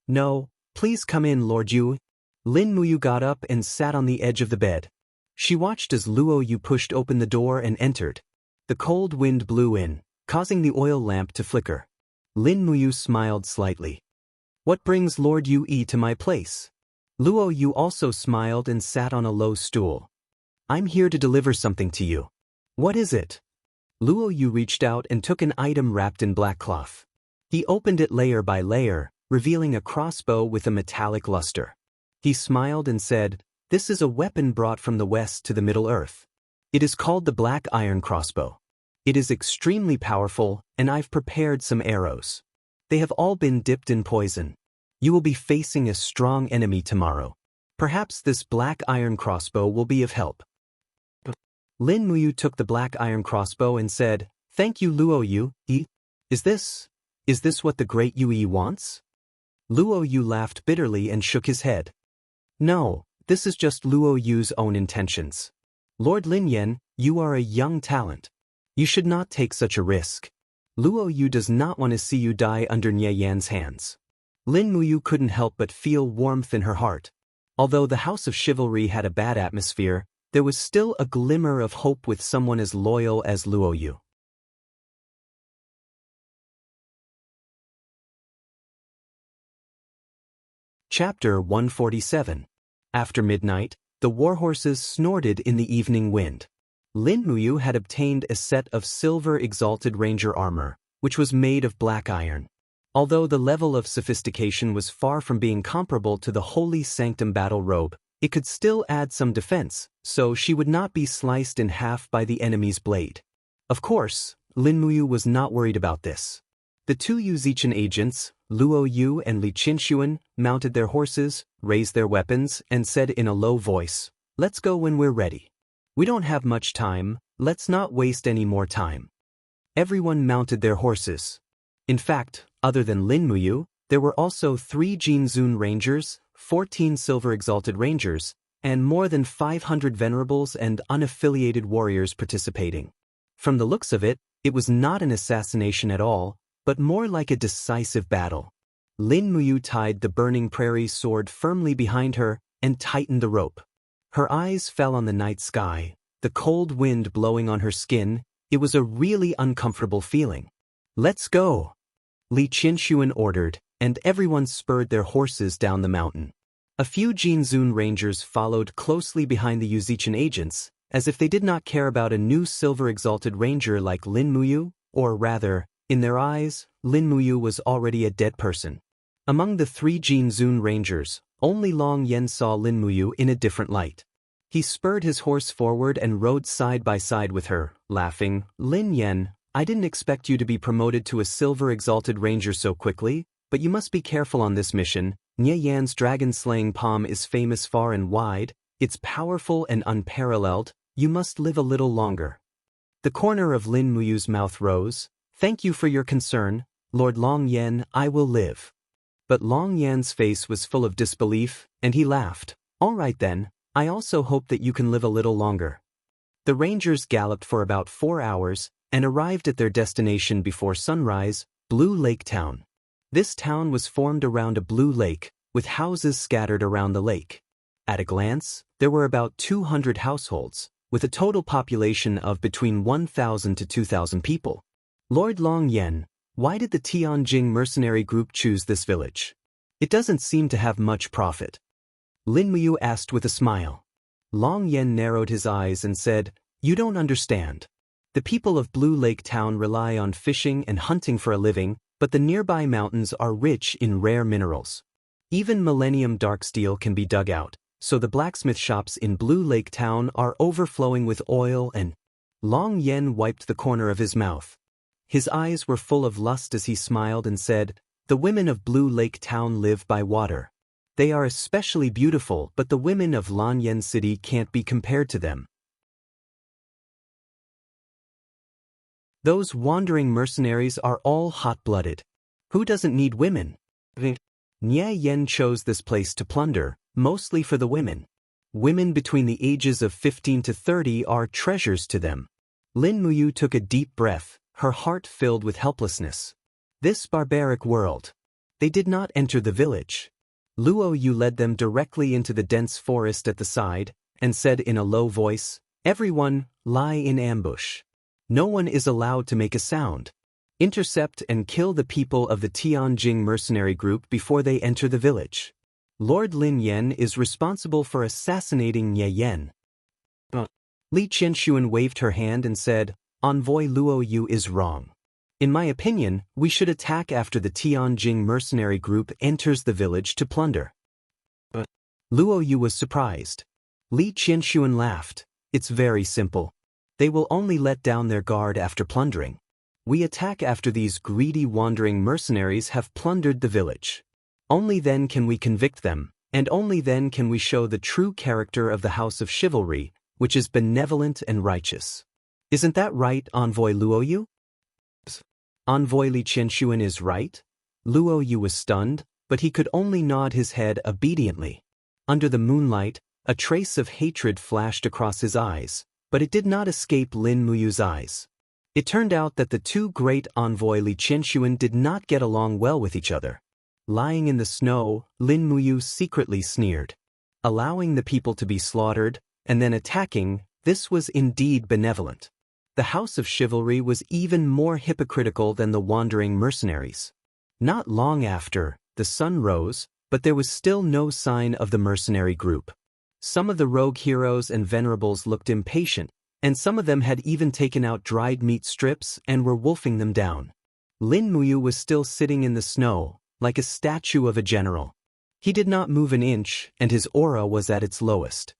No, please come in, Lord Yu. Lin Muyu got up and sat on the edge of the bed. She watched as Luo Yu pushed open the door and entered. The cold wind blew in, causing the oil lamp to flicker. Lin Muyu smiled slightly. What brings Lord Yu Yi to my place? Luo Yu also smiled and sat on a low stool. I'm here to deliver something to you. What is it? Luo Yu reached out and took an item wrapped in black cloth. He opened it layer by layer, revealing a crossbow with a metallic luster. He smiled and said, This is a weapon brought from the west to the Middle Earth. It is called the Black Iron Crossbow. It is extremely powerful, and I've prepared some arrows. They have all been dipped in poison. You will be facing a strong enemy tomorrow. Perhaps this Black Iron Crossbow will be of help. Lin Muyu took the black iron crossbow and said, "Thank you, Luo Yu. Is this what the great Yue wants?" Luo Yu laughed bitterly and shook his head. "No, this is just Luo Yu's own intentions. Lord Lin Yan, you are a young talent. You should not take such a risk. Luo Yu does not want to see you die under Nie Yan's hands." Lin Muyu couldn't help but feel warmth in her heart. Although the House of Chivalry had a bad atmosphere, there was still a glimmer of hope with someone as loyal as Luo Yu. Chapter 147. After midnight, the warhorses snorted in the evening wind. Lin Muyu had obtained a set of silver exalted ranger armor, which was made of black iron. Although the level of sophistication was far from being comparable to the holy sanctum battle robe, it could still add some defense, so she would not be sliced in half by the enemy's blade. Of course, Lin Muyu was not worried about this. The two Yuzichan agents, Luo Yu and Li Qinshuan, mounted their horses, raised their weapons, and said in a low voice, "Let's go when we're ready. We don't have much time, let's not waste any more time." Everyone mounted their horses. In fact, other than Lin Muyu, there were also 3 Jinzun Rangers, 14 Silver Exalted Rangers, and more than 500 venerables and unaffiliated warriors participating. From the looks of it, it was not an assassination at all, but more like a decisive battle. Lin Muyu tied the burning prairie sword firmly behind her and tightened the rope. Her eyes fell on the night sky, the cold wind blowing on her skin. It was a really uncomfortable feeling. "Let's go," Li Qinshuan ordered, and everyone spurred their horses down the mountain. A few Jinzun Rangers followed closely behind the Yuzichan agents, as if they did not care about a new Silver Exalted Ranger like Lin Muyu, or rather, in their eyes, Lin Muyu was already a dead person. Among the 3 Jinzun Rangers, only Long Yen saw Lin Muyu in a different light. He spurred his horse forward and rode side by side with her, laughing, "Lin Yen, I didn't expect you to be promoted to a Silver Exalted Ranger so quickly, but you must be careful on this mission. Nie Yan's dragon-slaying palm is famous far and wide, it's powerful and unparalleled, you must live a little longer." The corner of Lin Muyu's mouth rose. "Thank you for your concern, Lord Long Yan, I will live." But Long Yan's face was full of disbelief, and he laughed. "All right then, I also hope that you can live a little longer." The Rangers galloped for about 4 hours, and arrived at their destination before sunrise, Blue Lake Town. This town was formed around a blue lake, with houses scattered around the lake. At a glance, there were about 200 households, with a total population of between 1,000 to 2,000 people. "Lord Long Yen, why did the Tianjing mercenary group choose this village? It doesn't seem to have much profit." Lin Muyu asked with a smile. Long Yen narrowed his eyes and said, "You don't understand. The people of Blue Lake Town rely on fishing and hunting for a living, but the nearby mountains are rich in rare minerals. Even Millennium Dark Steel can be dug out, so the blacksmith shops in Blue Lake Town are overflowing with oil and—" Long Yen wiped the corner of his mouth. His eyes were full of lust as he smiled and said, "The women of Blue Lake Town live by water. They are especially beautiful, but the women of Lanyan City can't be compared to them. Those wandering mercenaries are all hot-blooded. Who doesn't need women?" Nie Yen chose this place to plunder, mostly for the women. Women between the ages of 15 to 30 are treasures to them. Lin Muyu took a deep breath, her heart filled with helplessness. This barbaric world. They did not enter the village. Luo Yu led them directly into the dense forest at the side, and said in a low voice, "Everyone, lie in ambush. No one is allowed to make a sound. Intercept and kill the people of the Tianjing mercenary group before they enter the village. Lord Lin Yan is responsible for assassinating Nie Yen." Li Qinshuan waved her hand and said, "Envoy Luo Yu is wrong. In my opinion, we should attack after the Tianjing mercenary group enters the village to plunder." Luo Yu was surprised. Li Qinshuan laughed. "It's very simple. They will only let down their guard after plundering. We attack after these greedy wandering mercenaries have plundered the village. Only then can we convict them, and only then can we show the true character of the House of Chivalry, which is benevolent and righteous. Isn't that right, Envoy Luoyu? Envoy Li Qianxuan is right? Luoyu was stunned, but he could only nod his head obediently. Under the moonlight, a trace of hatred flashed across his eyes, but it did not escape Lin Muyu's eyes. It turned out that the two great Envoy Li Qianxuan did not get along well with each other. Lying in the snow, Lin Muyu secretly sneered. Allowing the people to be slaughtered, and then attacking, this was indeed benevolent. The House of Chivalry was even more hypocritical than the wandering mercenaries. Not long after, the sun rose, but there was still no sign of the mercenary group. Some of the rogue heroes and venerables looked impatient, and some of them had even taken out dried meat strips and were wolfing them down. Lin Muyu was still sitting in the snow, like a statue of a general. He did not move an inch, and his aura was at its lowest.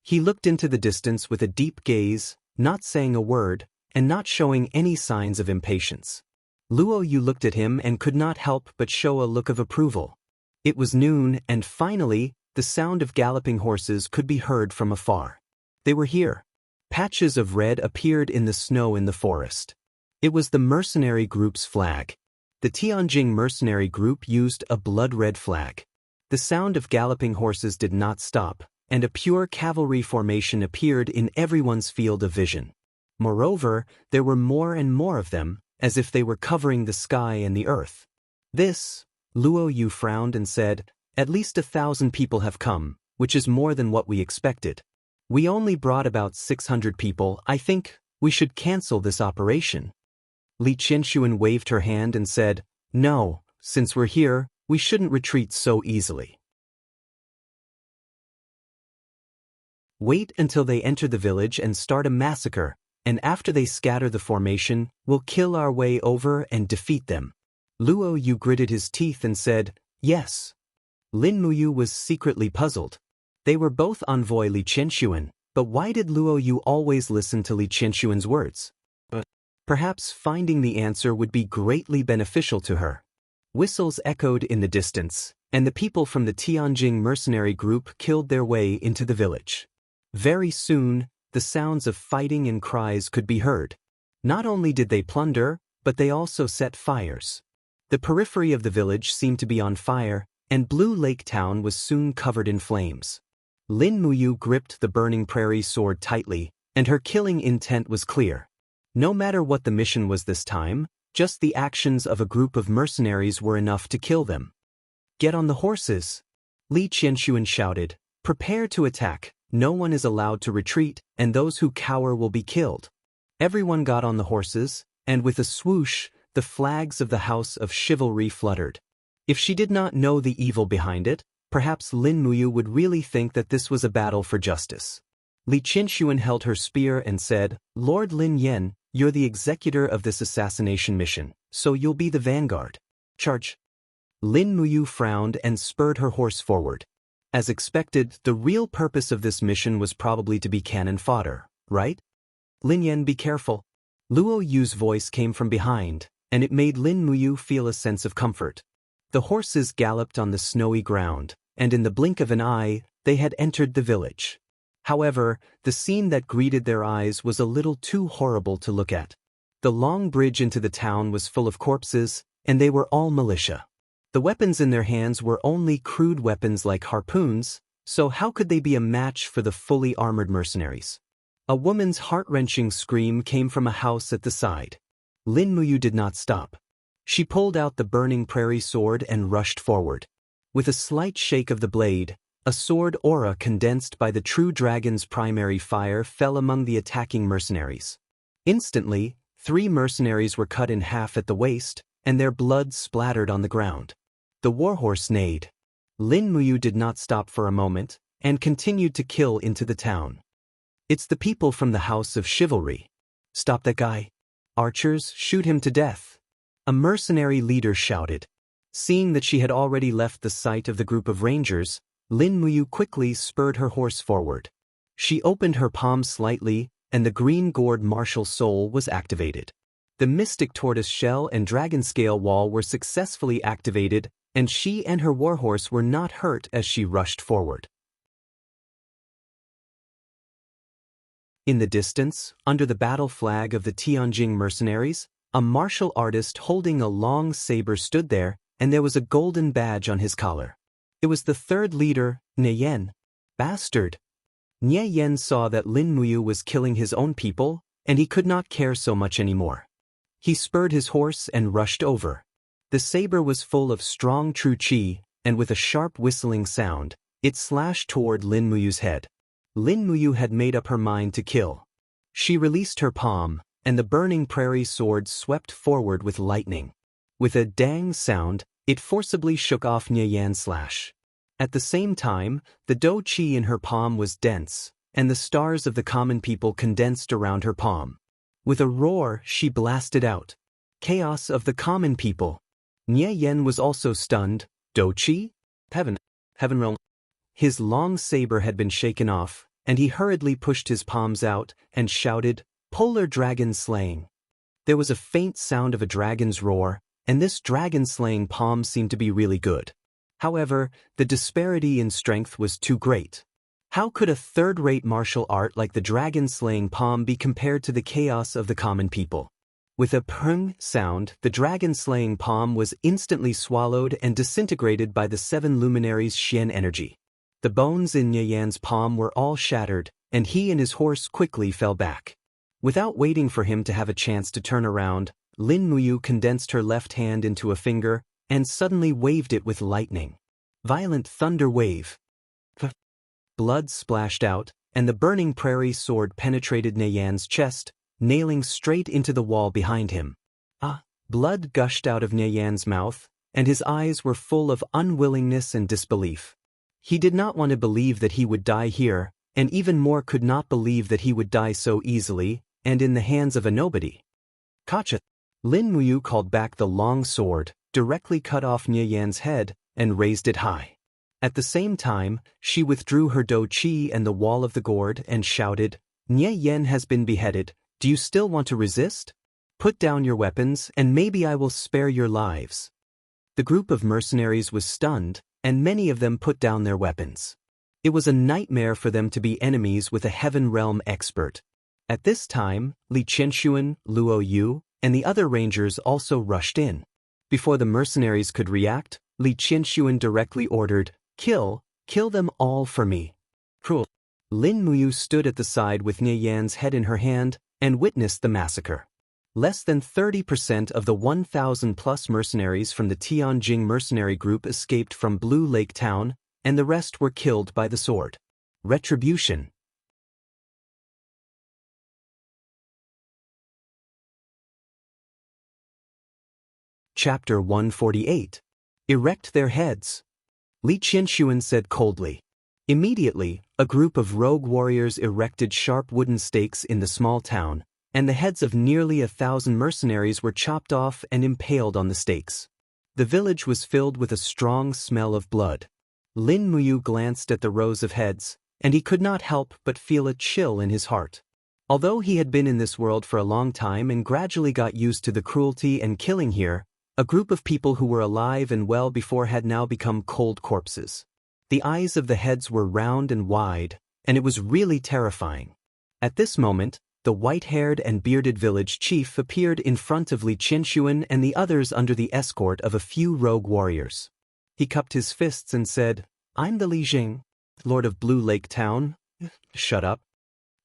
He looked into the distance with a deep gaze, not saying a word, and not showing any signs of impatience. Luo Yu looked at him and could not help but show a look of approval. It was noon, and finally, the sound of galloping horses could be heard from afar. They were here. Patches of red appeared in the snow in the forest. It was the mercenary group's flag. The Tianjing mercenary group used a blood-red flag. The sound of galloping horses did not stop, and a pure cavalry formation appeared in everyone's field of vision. Moreover, there were more and more of them, as if they were covering the sky and the earth. This, Luo Yu frowned and said, at least 1,000 people have come, which is more than what we expected. We only brought about 600 people. I think we should cancel this operation. Li Qianxuan waved her hand and said, no, since we're here, we shouldn't retreat so easily. Wait until they enter the village and start a massacre, and after they scatter the formation, we'll kill our way over and defeat them. Luo Yu gritted his teeth and said, yes. Lin Muyu was secretly puzzled. They were both Envoy Li Qianxuan, but why did Luo Yu always listen to Li Qianxuan's words? Perhaps finding the answer would be greatly beneficial to her. Whistles echoed in the distance, and the people from the Tianjing mercenary group killed their way into the village. Very soon, the sounds of fighting and cries could be heard. Not only did they plunder, but they also set fires. The periphery of the village seemed to be on fire, and Blue Lake Town was soon covered in flames. Lin Muyu gripped the burning prairie sword tightly, and her killing intent was clear. No matter what the mission was this time, just the actions of a group of mercenaries were enough to kill them. Get on the horses! Li Qianxuan shouted. Prepare to attack. No one is allowed to retreat, and those who cower will be killed. Everyone got on the horses, and with a swoosh, the flags of the House of Chivalry fluttered. If she did not know the evil behind it, perhaps Lin Muyu would really think that this was a battle for justice. Li Qianxuan held her spear and said, Lord Lin Yan, you're the executor of this assassination mission, so you'll be the vanguard. Charge! Lin Muyu frowned and spurred her horse forward. As expected, the real purpose of this mission was probably to be cannon fodder, right? Lin Yan, be careful. Luo Yu's voice came from behind, and it made Lin Muyu feel a sense of comfort. The horses galloped on the snowy ground, and in the blink of an eye, they had entered the village. However, the scene that greeted their eyes was a little too horrible to look at. The long bridge into the town was full of corpses, and they were all militia. The weapons in their hands were only crude weapons like harpoons, so how could they be a match for the fully armored mercenaries? A woman's heart-wrenching scream came from a house at the side. Lin Muyu did not stop. She pulled out the burning prairie sword and rushed forward. With a slight shake of the blade, a sword aura condensed by the true dragon's primary fire fell among the attacking mercenaries. Instantly, 3 mercenaries were cut in half at the waist, and their blood splattered on the ground. The warhorse neighed. Lin Muyu did not stop for a moment, and continued to kill into the town. It's the people from the House of Chivalry. Stop that guy. Archers, shoot him to death. A mercenary leader shouted. Seeing that she had already left the sight of the group of rangers, Lin Muyu quickly spurred her horse forward. She opened her palm slightly, and the green-gored martial soul was activated. The mystic tortoise shell and dragon scale wall were successfully activated, and she and her warhorse were not hurt as she rushed forward. In the distance, under the battle flag of the Tianjing mercenaries, a martial artist holding a long saber stood there, and there was a golden badge on his collar. It was the third leader, Nie Yan. Bastard! Nie Yan saw that Lin Muyu was killing his own people, and he could not care so much anymore. He spurred his horse and rushed over. The saber was full of strong true qi, and with a sharp whistling sound, it slashed toward Lin Muyu's head. Lin Muyu had made up her mind to kill. She released her palm, and the burning prairie sword swept forward with lightning. With a dang sound, it forcibly shook off Nie Yan's slash. At the same time, the dou qi in her palm was dense, and the stars of the common people condensed around her palm. With a roar, she blasted out. Chaos of the common people. Nie Yan was also stunned. Dou qi? Heaven realm. His long saber had been shaken off, and he hurriedly pushed his palms out and shouted, "Polar dragon slaying." There was a faint sound of a dragon's roar, and this dragon-slaying palm seemed to be really good. However, the disparity in strength was too great. How could a third-rate martial art like the dragon-slaying palm be compared to the chaos of the common people? With a pung sound, the dragon-slaying palm was instantly swallowed and disintegrated by the 7 luminaries' Xian energy. The bones in Nie Yan's palm were all shattered, and he and his horse quickly fell back. Without waiting for him to have a chance to turn around, Lin Muyu condensed her left hand into a finger and suddenly waved it with lightning. Violent thunder wave. Blood splashed out, and the burning prairie sword penetrated Nie Yan's chest, nailing straight into the wall behind him. Blood gushed out of Nie Yan's mouth, and his eyes were full of unwillingness and disbelief. He did not want to believe that he would die here, and even more could not believe that he would die so easily, and in the hands of a nobody. Kacha! Lin Muyu called back the long sword, directly cut off Nie Yan's head, and raised it high. At the same time, she withdrew her dou qi and the wall of the gourd and shouted, "Nie Yan has been beheaded, do you still want to resist? Put down your weapons and maybe I will spare your lives." The group of mercenaries was stunned, and many of them put down their weapons. It was a nightmare for them to be enemies with a heaven realm expert. At this time, Li Qianxuan, Luo Yu, and the other rangers also rushed in. Before the mercenaries could react, Li Qianxuan directly ordered, Kill them all for me." Cruel. Lin Muyu stood at the side with Nie Yan's head in her hand and witnessed the massacre. Less than 30% of the 1,000-plus mercenaries from the Tianjing mercenary group escaped from Blue Lake Town, and the rest were killed by the sword. Retribution. Chapter 148. Erect their heads. Li Qianxuan said coldly. Immediately, a group of rogue warriors erected sharp wooden stakes in the small town, and the heads of nearly 1,000 mercenaries were chopped off and impaled on the stakes. The village was filled with a strong smell of blood. Lin Muyu glanced at the rows of heads, and he could not help but feel a chill in his heart. Although he had been in this world for a long time and gradually got used to the cruelty and killing here, a group of people who were alive and well before had now become cold corpses. The eyes of the heads were round and wide, and it was really terrifying. At this moment, the white-haired and bearded village chief appeared in front of Li Qianxuan and the others under the escort of a few rogue warriors. He cupped his fists and said, "I'm the Li Jing, Lord of Blue Lake Town." "Shut up."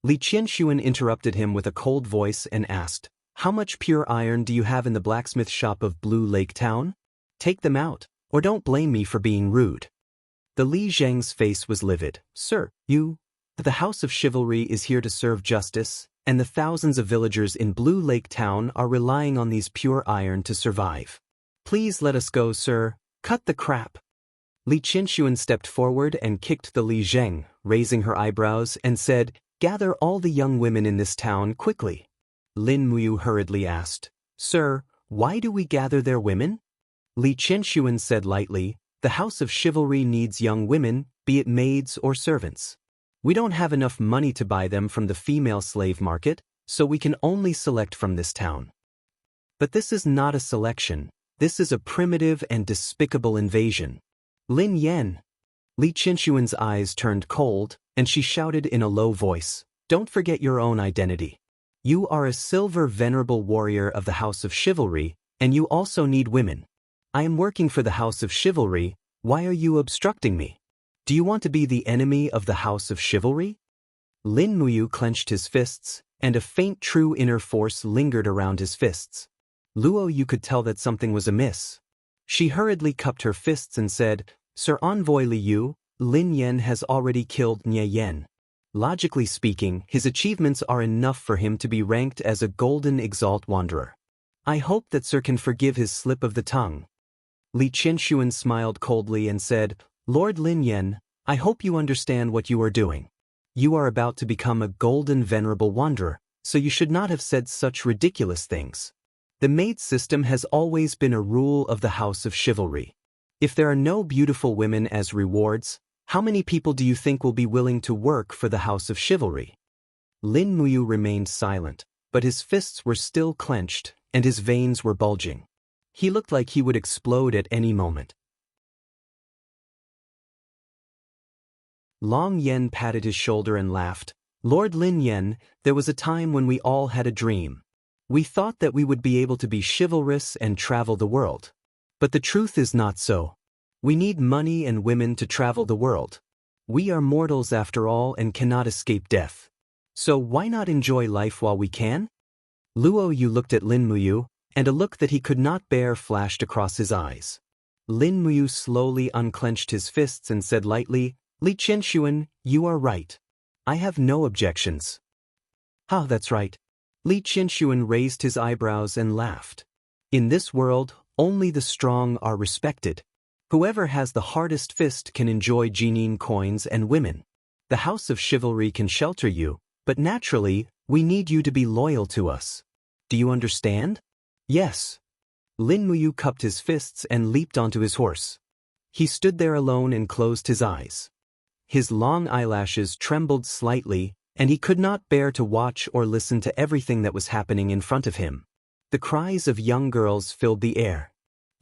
Li Qianxuan interrupted him with a cold voice and asked, "How much pure iron do you have in the blacksmith shop of Blue Lake Town? Take them out, or don't blame me for being rude." The Li Zheng's face was livid. "Sir, the House of Chivalry is here to serve justice, and the thousands of villagers in Blue Lake Town are relying on these pure iron to survive. Please let us go, sir. Cut the crap." Li Qianxuan stepped forward and kicked the Li Zheng, raising her eyebrows, and said, "Gather all the young women in this town quickly." Lin Muyu hurriedly asked, "Sir, why do we gather their women?" Li Qianxuan said lightly, "The House of Chivalry needs young women, be it maids or servants. We don't have enough money to buy them from the female slave market, so we can only select from this town." But this is not a selection. This is a primitive and despicable invasion. Lin Yan. Li Qianxuan's eyes turned cold, and she shouted in a low voice, Don't forget your own identity. You are a silver venerable warrior of the House of Chivalry, and you also need women. I am working for the House of Chivalry. Why are you obstructing me? Do you want to be the enemy of the House of Chivalry? Lin Muyu clenched his fists, and a faint true inner force lingered around his fists. Luo Yu could tell that something was amiss. She hurriedly cupped her fists and said, Sir Envoy Liu, Lin Yen has already killed Nye Yen. Logically speaking, his achievements are enough for him to be ranked as a golden exalt wanderer. I hope that Sir can forgive his slip of the tongue. Li Qinshuan smiled coldly and said, Lord Lin Yen, I hope you understand what you are doing. You are about to become a golden venerable wanderer, so you should not have said such ridiculous things. The maid system has always been a rule of the House of Chivalry. If there are no beautiful women as rewards, how many people do you think will be willing to work for the House of Chivalry? Lin Muyu remained silent, but his fists were still clenched, and his veins were bulging. He looked like he would explode at any moment. Long Yen patted his shoulder and laughed. Lord Lin Yen, there was a time when we all had a dream. We thought that we would be able to be chivalrous and travel the world. But the truth is not so. We need money and women to travel the world. We are mortals after all and cannot escape death. So why not enjoy life while we can? Luo Yu looked at Lin Muyu, and a look that he could not bear flashed across his eyes. Lin Muyu slowly unclenched his fists and said lightly, Li Qinshuan, you are right. I have no objections. That's right. Li Qinshuan raised his eyebrows and laughed. In this world, only the strong are respected. Whoever has the hardest fist can enjoy Jinin coins and women. The House of Chivalry can shelter you, but naturally, we need you to be loyal to us. Do you understand? Yes. Lin Muyu cupped his fists and leaped onto his horse. He stood there alone and closed his eyes. His long eyelashes trembled slightly, and he could not bear to watch or listen to everything that was happening in front of him. The cries of young girls filled the air.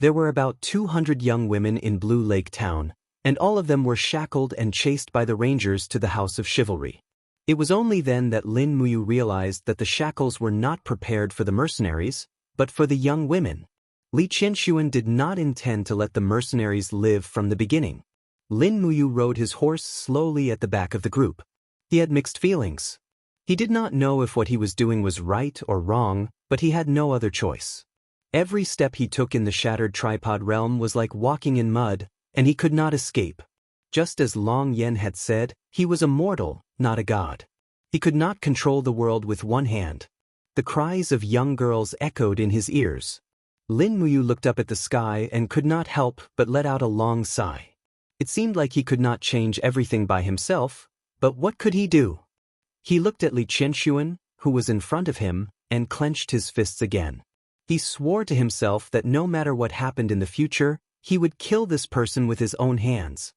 There were about 200 young women in Blue Lake Town, and all of them were shackled and chased by the rangers to the House of Chivalry. It was only then that Lin Muyu realized that the shackles were not prepared for the mercenaries, but for the young women. Li Qinshuan did not intend to let the mercenaries live from the beginning. Lin Muyu rode his horse slowly at the back of the group. He had mixed feelings. He did not know if what he was doing was right or wrong, but he had no other choice. Every step he took in the shattered tripod realm was like walking in mud, and he could not escape. Just as Long Yen had said, he was a mortal, not a god. He could not control the world with one hand. The cries of young girls echoed in his ears. Lin Muyu looked up at the sky and could not help but let out a long sigh. It seemed like he could not change everything by himself, but what could he do? He looked at Li Qinshuan, who was in front of him, and clenched his fists again. He swore to himself that no matter what happened in the future, he would kill this person with his own hands.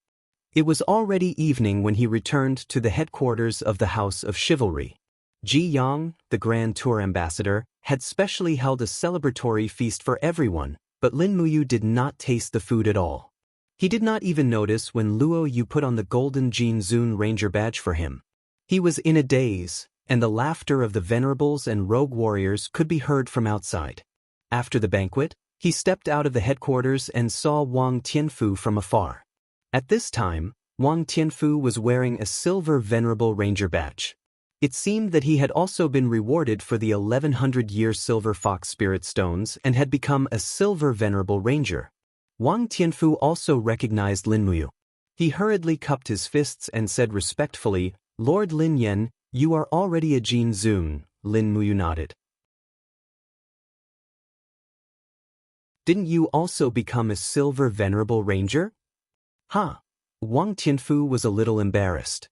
It was already evening when he returned to the headquarters of the House of Chivalry. Ji Yang, the Grand Tour Ambassador, had specially held a celebratory feast for everyone, but Lin Muyu did not taste the food at all. He did not even notice when Luo Yu put on the golden Jin Zun Ranger badge for him. He was in a daze, and the laughter of the venerables and rogue warriors could be heard from outside. After the banquet, he stepped out of the headquarters and saw Wang Tianfu from afar. At this time, Wang Tianfu was wearing a silver venerable ranger badge. It seemed that he had also been rewarded for the 1100-year silver fox spirit stones and had become a silver venerable ranger. Wang Tianfu also recognized Lin Muyu. He hurriedly cupped his fists and said respectfully, Lord Lin Yen, you are already a Jin Zun. Lin Muyu nodded. Didn't you also become a silver venerable ranger? Wang Tianfu was a little embarrassed.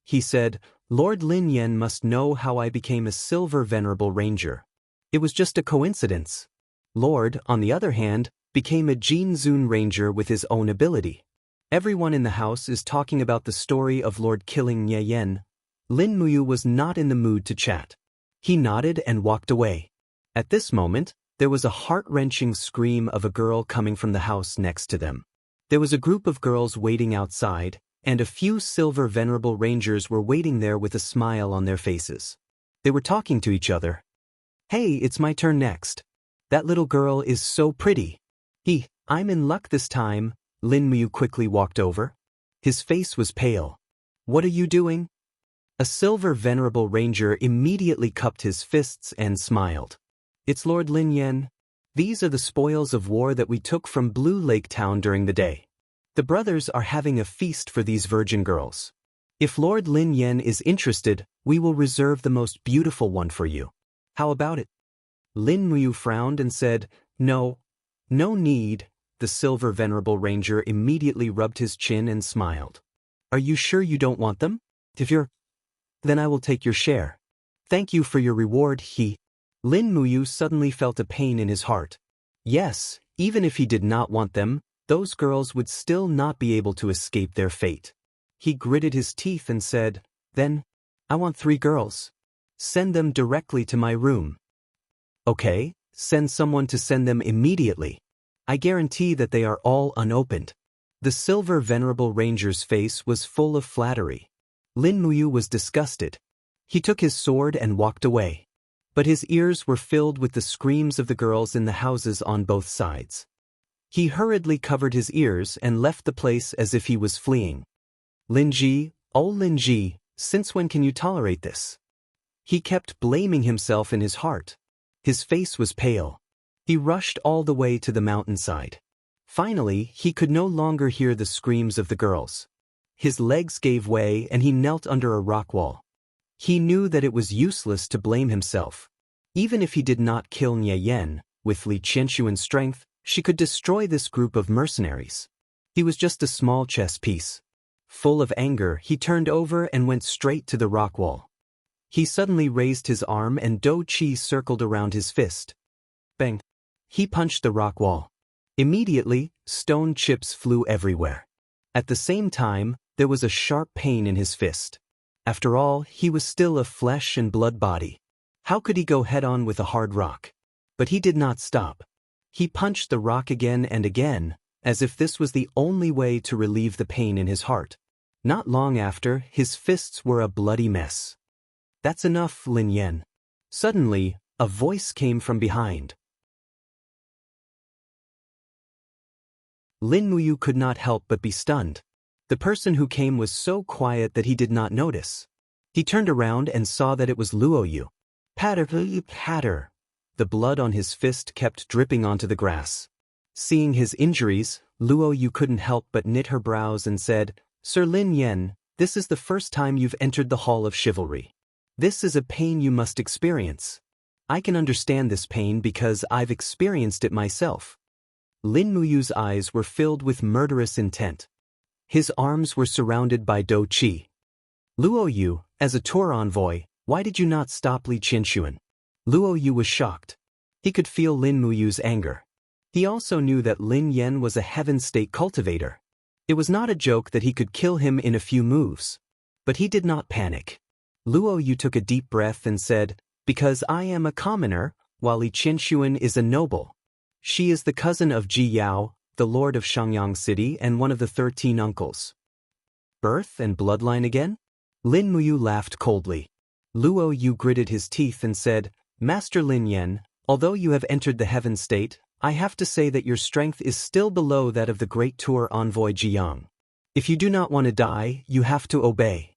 He said, Lord Lin Yen must know how I became a silver venerable ranger. It was just a coincidence. Lord, on the other hand, became a Jin Zun ranger with his own ability. Everyone in the house is talking about the story of Lord killing Nye Yen. Lin Muyu was not in the mood to chat. He nodded and walked away. At this moment, there was a heart-wrenching scream of a girl coming from the house next to them. There was a group of girls waiting outside, and a few silver venerable rangers were waiting there with a smile on their faces. They were talking to each other. "Hey, it's my turn next. That little girl is so pretty." I'm in luck this time." Lin Muyu quickly walked over. His face was pale. "What are you doing?" A silver venerable ranger immediately cupped his fists and smiled. "It's Lord Lin Yan. These are the spoils of war that we took from Blue Lake Town during the day. The brothers are having a feast for these virgin girls. If Lord Lin Yan is interested, we will reserve the most beautiful one for you. How about it?" Lin Muyu frowned and said, No need." The silver venerable ranger immediately rubbed his chin and smiled. "Are you sure you don't want them? If you're, then I will take your share. Thank you for your reward." Lin Muyu suddenly felt a pain in his heart. Yes, even if he did not want them, those girls would still not be able to escape their fate. He gritted his teeth and said, "Then, I want 3 girls. Send them directly to my room." "Okay, send someone to send them immediately. I guarantee that they are all unopened." The silver venerable ranger's face was full of flattery. Lin Muyu was disgusted. He took his sword and walked away. But his ears were filled with the screams of the girls in the houses on both sides. He hurriedly covered his ears and left the place as if he was fleeing. "Linji, oh Linji, since when can you tolerate this?" He kept blaming himself in his heart. His face was pale. He rushed all the way to the mountainside. Finally, he could no longer hear the screams of the girls. His legs gave way and he knelt under a rock wall. He knew that it was useless to blame himself. Even if he did not kill Nye Yen, with Li Qianshuan's strength, she could destroy this group of mercenaries. He was just a small chess piece. Full of anger, he turned over and went straight to the rock wall. He suddenly raised his arm and Do Chi circled around his fist. Bang! He punched the rock wall. Immediately, stone chips flew everywhere. At the same time, there was a sharp pain in his fist. After all, he was still a flesh and blood body. How could he go head-on with a hard rock? But he did not stop. He punched the rock again and again, as if this was the only way to relieve the pain in his heart. Not long after, his fists were a bloody mess. "That's enough, Lin Yan." Suddenly, a voice came from behind. Lin Muyu could not help but be stunned. The person who came was so quiet that he did not notice. He turned around and saw that it was Luo Yu. Patter, patter. The blood on his fist kept dripping onto the grass. Seeing his injuries, Luo Yu couldn't help but knit her brows and said, "Sir Lin Yan, this is the first time you've entered the Hall of Chivalry. This is a pain you must experience. I can understand this pain because I've experienced it myself." Lin Muyu's eyes were filled with murderous intent. His arms were surrounded by Do Chi. "Luo Yu, as a tour envoy, why did you not stop Li Qianshuan?" Luo Yu was shocked. He could feel Lin Muyu's anger. He also knew that Lin Yan was a heaven state cultivator. It was not a joke that he could kill him in a few moves. But he did not panic. Luo Yu took a deep breath and said, "Because I am a commoner, while Li Qianshuan is a noble. She is the cousin of Ji Yao, the lord of Shangyang City and one of the 13 uncles." "Birth and bloodline again?" Lin Muyu laughed coldly. Luo Yu gritted his teeth and said, "Master Lin Yan, although you have entered the heaven state, I have to say that your strength is still below that of the great tour envoy Jiang. If you do not want to die, you have to obey."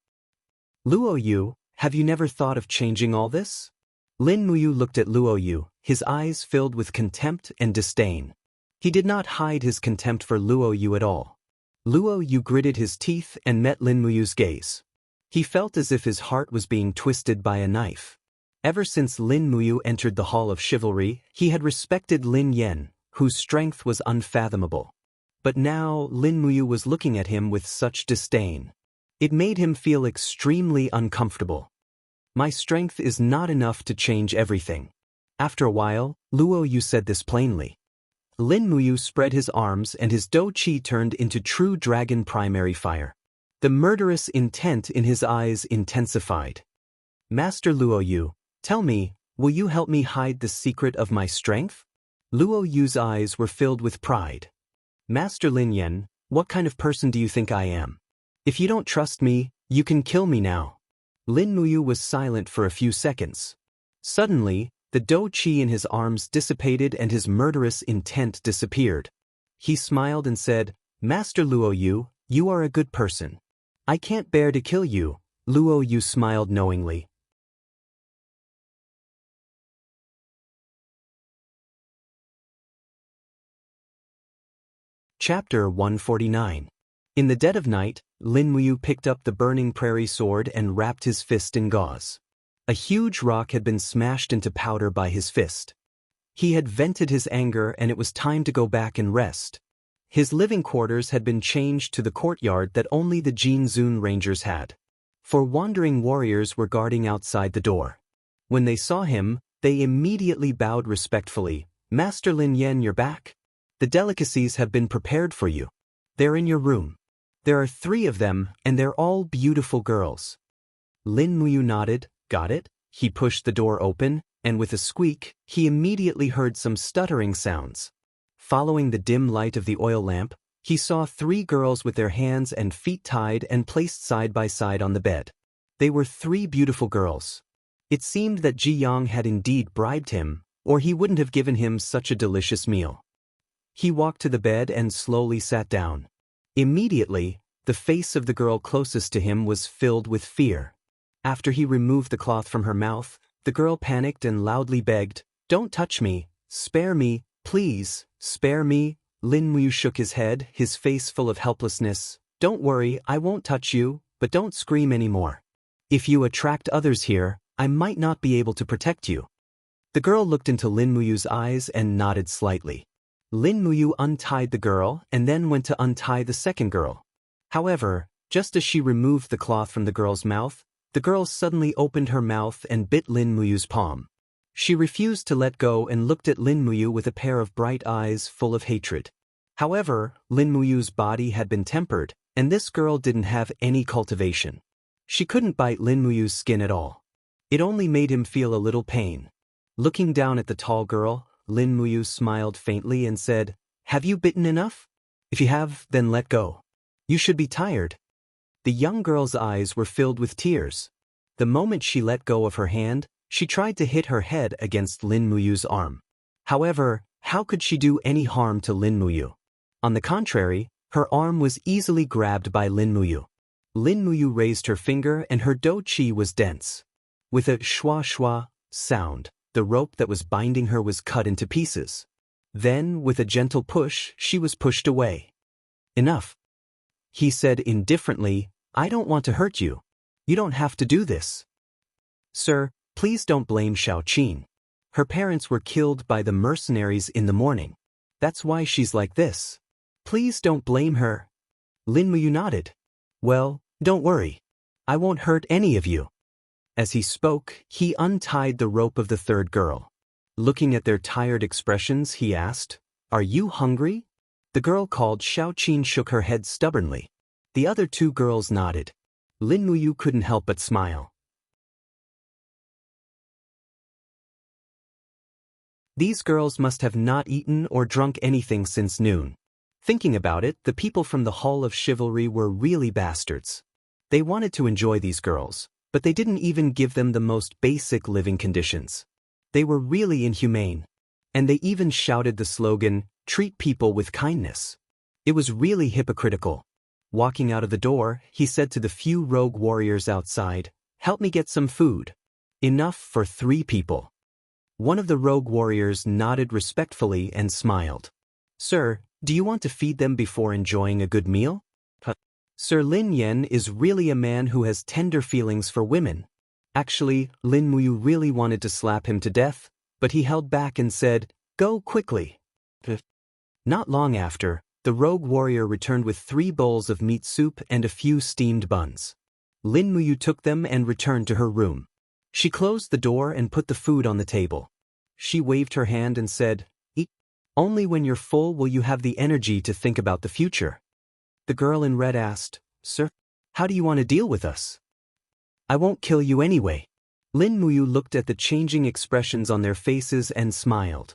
"Luo Yu, have you never thought of changing all this?" Lin Muyu looked at Luo Yu, his eyes filled with contempt and disdain. He did not hide his contempt for Luo Yu at all. Luo Yu gritted his teeth and met Lin Muyu's gaze. He felt as if his heart was being twisted by a knife. Ever since Lin Muyu entered the Hall of Chivalry, he had respected Lin Yan, whose strength was unfathomable. But now Lin Muyu was looking at him with such disdain. It made him feel extremely uncomfortable. "My strength is not enough to change everything." After a while, Luo Yu said this plainly. Lin Muyu spread his arms and his Do Chi turned into true dragon primary fire. The murderous intent in his eyes intensified. "Master Luo Yu, tell me, will you help me hide the secret of my strength?" Luo Yu's eyes were filled with pride. "Master Lin Yan, what kind of person do you think I am? If you don't trust me, you can kill me now. Lin Muyu was silent for a few seconds. Suddenly, the dou qi in his arms dissipated and his murderous intent disappeared. He smiled and said, Master Luo Yu, you are a good person. I can't bear to kill you. Luo Yu smiled knowingly. Chapter 149. In the dead of night, Lin Muyu picked up the burning prairie sword and wrapped his fist in gauze. A huge rock had been smashed into powder by his fist. He had vented his anger and it was time to go back and rest. His living quarters had been changed to the courtyard that only the Jinzun Rangers had. 4 wandering warriors were guarding outside the door. When they saw him, they immediately bowed respectfully. Master Lin Yan, you're back? The delicacies have been prepared for you. They're in your room. There are 3 of them, and they're all beautiful girls. Lin Muyu nodded. Got it? He pushed the door open, and with a squeak, he immediately heard some stuttering sounds. Following the dim light of the oil lamp, he saw 3 girls with their hands and feet tied and placed side by side on the bed. They were 3 beautiful girls. It seemed that Ji Yang had indeed bribed him, or he wouldn't have given him such a delicious meal. He walked to the bed and slowly sat down. Immediately, the face of the girl closest to him was filled with fear. After he removed the cloth from her mouth, the girl panicked and loudly begged, Don't touch me, spare me, please, spare me. Lin Muyu shook his head, his face full of helplessness. Don't worry, I won't touch you, but don't scream anymore. If you attract others here, I might not be able to protect you. The girl looked into Lin Muyu's eyes and nodded slightly. Lin Muyu untied the girl and then went to untie the second girl. However, just as she removed the cloth from the girl's mouth, the girl suddenly opened her mouth and bit Lin Muyu's palm. She refused to let go and looked at Lin Muyu with a pair of bright eyes full of hatred. However, Lin Muyu's body had been tempered, and this girl didn't have any cultivation. She couldn't bite Lin Muyu's skin at all. It only made him feel a little pain. Looking down at the tall girl, Lin Muyu smiled faintly and said, Have you bitten enough? If you have, then let go. You should be tired. The young girl's eyes were filled with tears. The moment she let go of her hand, she tried to hit her head against Lin Muyu's arm. However, how could she do any harm to Lin Muyu? On the contrary, her arm was easily grabbed by Lin Muyu. Lin Muyu raised her finger and her dou qi was dense. With a shwa shwa sound, the rope that was binding her was cut into pieces. Then, with a gentle push, she was pushed away. Enough. He said indifferently, I don't want to hurt you. You don't have to do this. Sir, please don't blame Xiao Qin. Her parents were killed by the mercenaries in the morning. That's why she's like this. Please don't blame her. Lin Muyu nodded. Well, don't worry. I won't hurt any of you. As he spoke, he untied the rope of the third girl. Looking at their tired expressions, he asked, Are you hungry? The girl called Xiao Qin shook her head stubbornly. The other 2 girls nodded. Lin Muyu couldn't help but smile. These girls must have not eaten or drunk anything since noon. Thinking about it, the people from the Hall of Chivalry were really bastards. They wanted to enjoy these girls, but they didn't even give them the most basic living conditions. They were really inhumane. And they even shouted the slogan, Treat people with kindness. It was really hypocritical. Walking out of the door, he said to the few rogue warriors outside, Help me get some food. Enough for 3 people. One of the rogue warriors nodded respectfully and smiled. Sir, do you want to feed them before enjoying a good meal? Sir Lin Yan is really a man who has tender feelings for women. Actually, Lin Muyu really wanted to slap him to death, but he held back and said, Go quickly. Not long after, the rogue warrior returned with 3 bowls of meat soup and a few steamed buns. Lin Muyu took them and returned to her room. She closed the door and put the food on the table. She waved her hand and said, Eat. Only when you're full will you have the energy to think about the future. The girl in red asked, Sir, how do you want to deal with us? I won't kill you anyway. Lin Muyu looked at the changing expressions on their faces and smiled.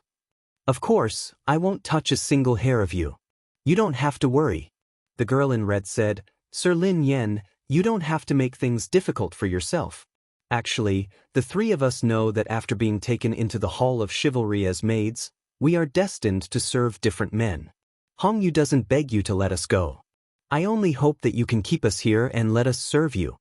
Of course, I won't touch a single hair of you. You don't have to worry. The girl in red said, Sir Lin Yen, you don't have to make things difficult for yourself. Actually, the three of us know that after being taken into the Hall of Chivalry as maids, we are destined to serve different men. Hong Yu doesn't beg you to let us go. I only hope that you can keep us here and let us serve you.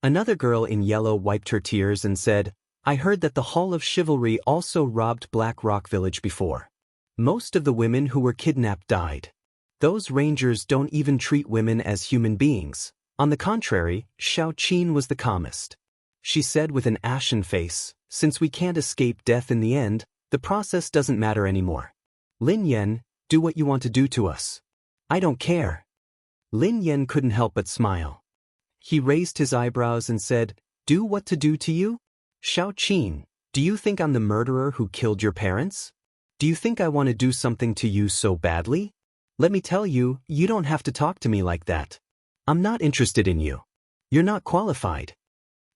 Another girl in yellow wiped her tears and said, I heard that the Hall of Chivalry also robbed Black Rock Village before. Most of the women who were kidnapped died. Those rangers don't even treat women as human beings. On the contrary, Xiao Qin was the calmest. She said with an ashen face, since we can't escape death in the end, the process doesn't matter anymore. Lin Yen, do what you want to do to us. I don't care. Lin Yen couldn't help but smile. He raised his eyebrows and said, do what to do to you? Xiao Qin, do you think I'm the murderer who killed your parents? Do you think I want to do something to you so badly? Let me tell you, you don't have to talk to me like that. I'm not interested in you. You're not qualified.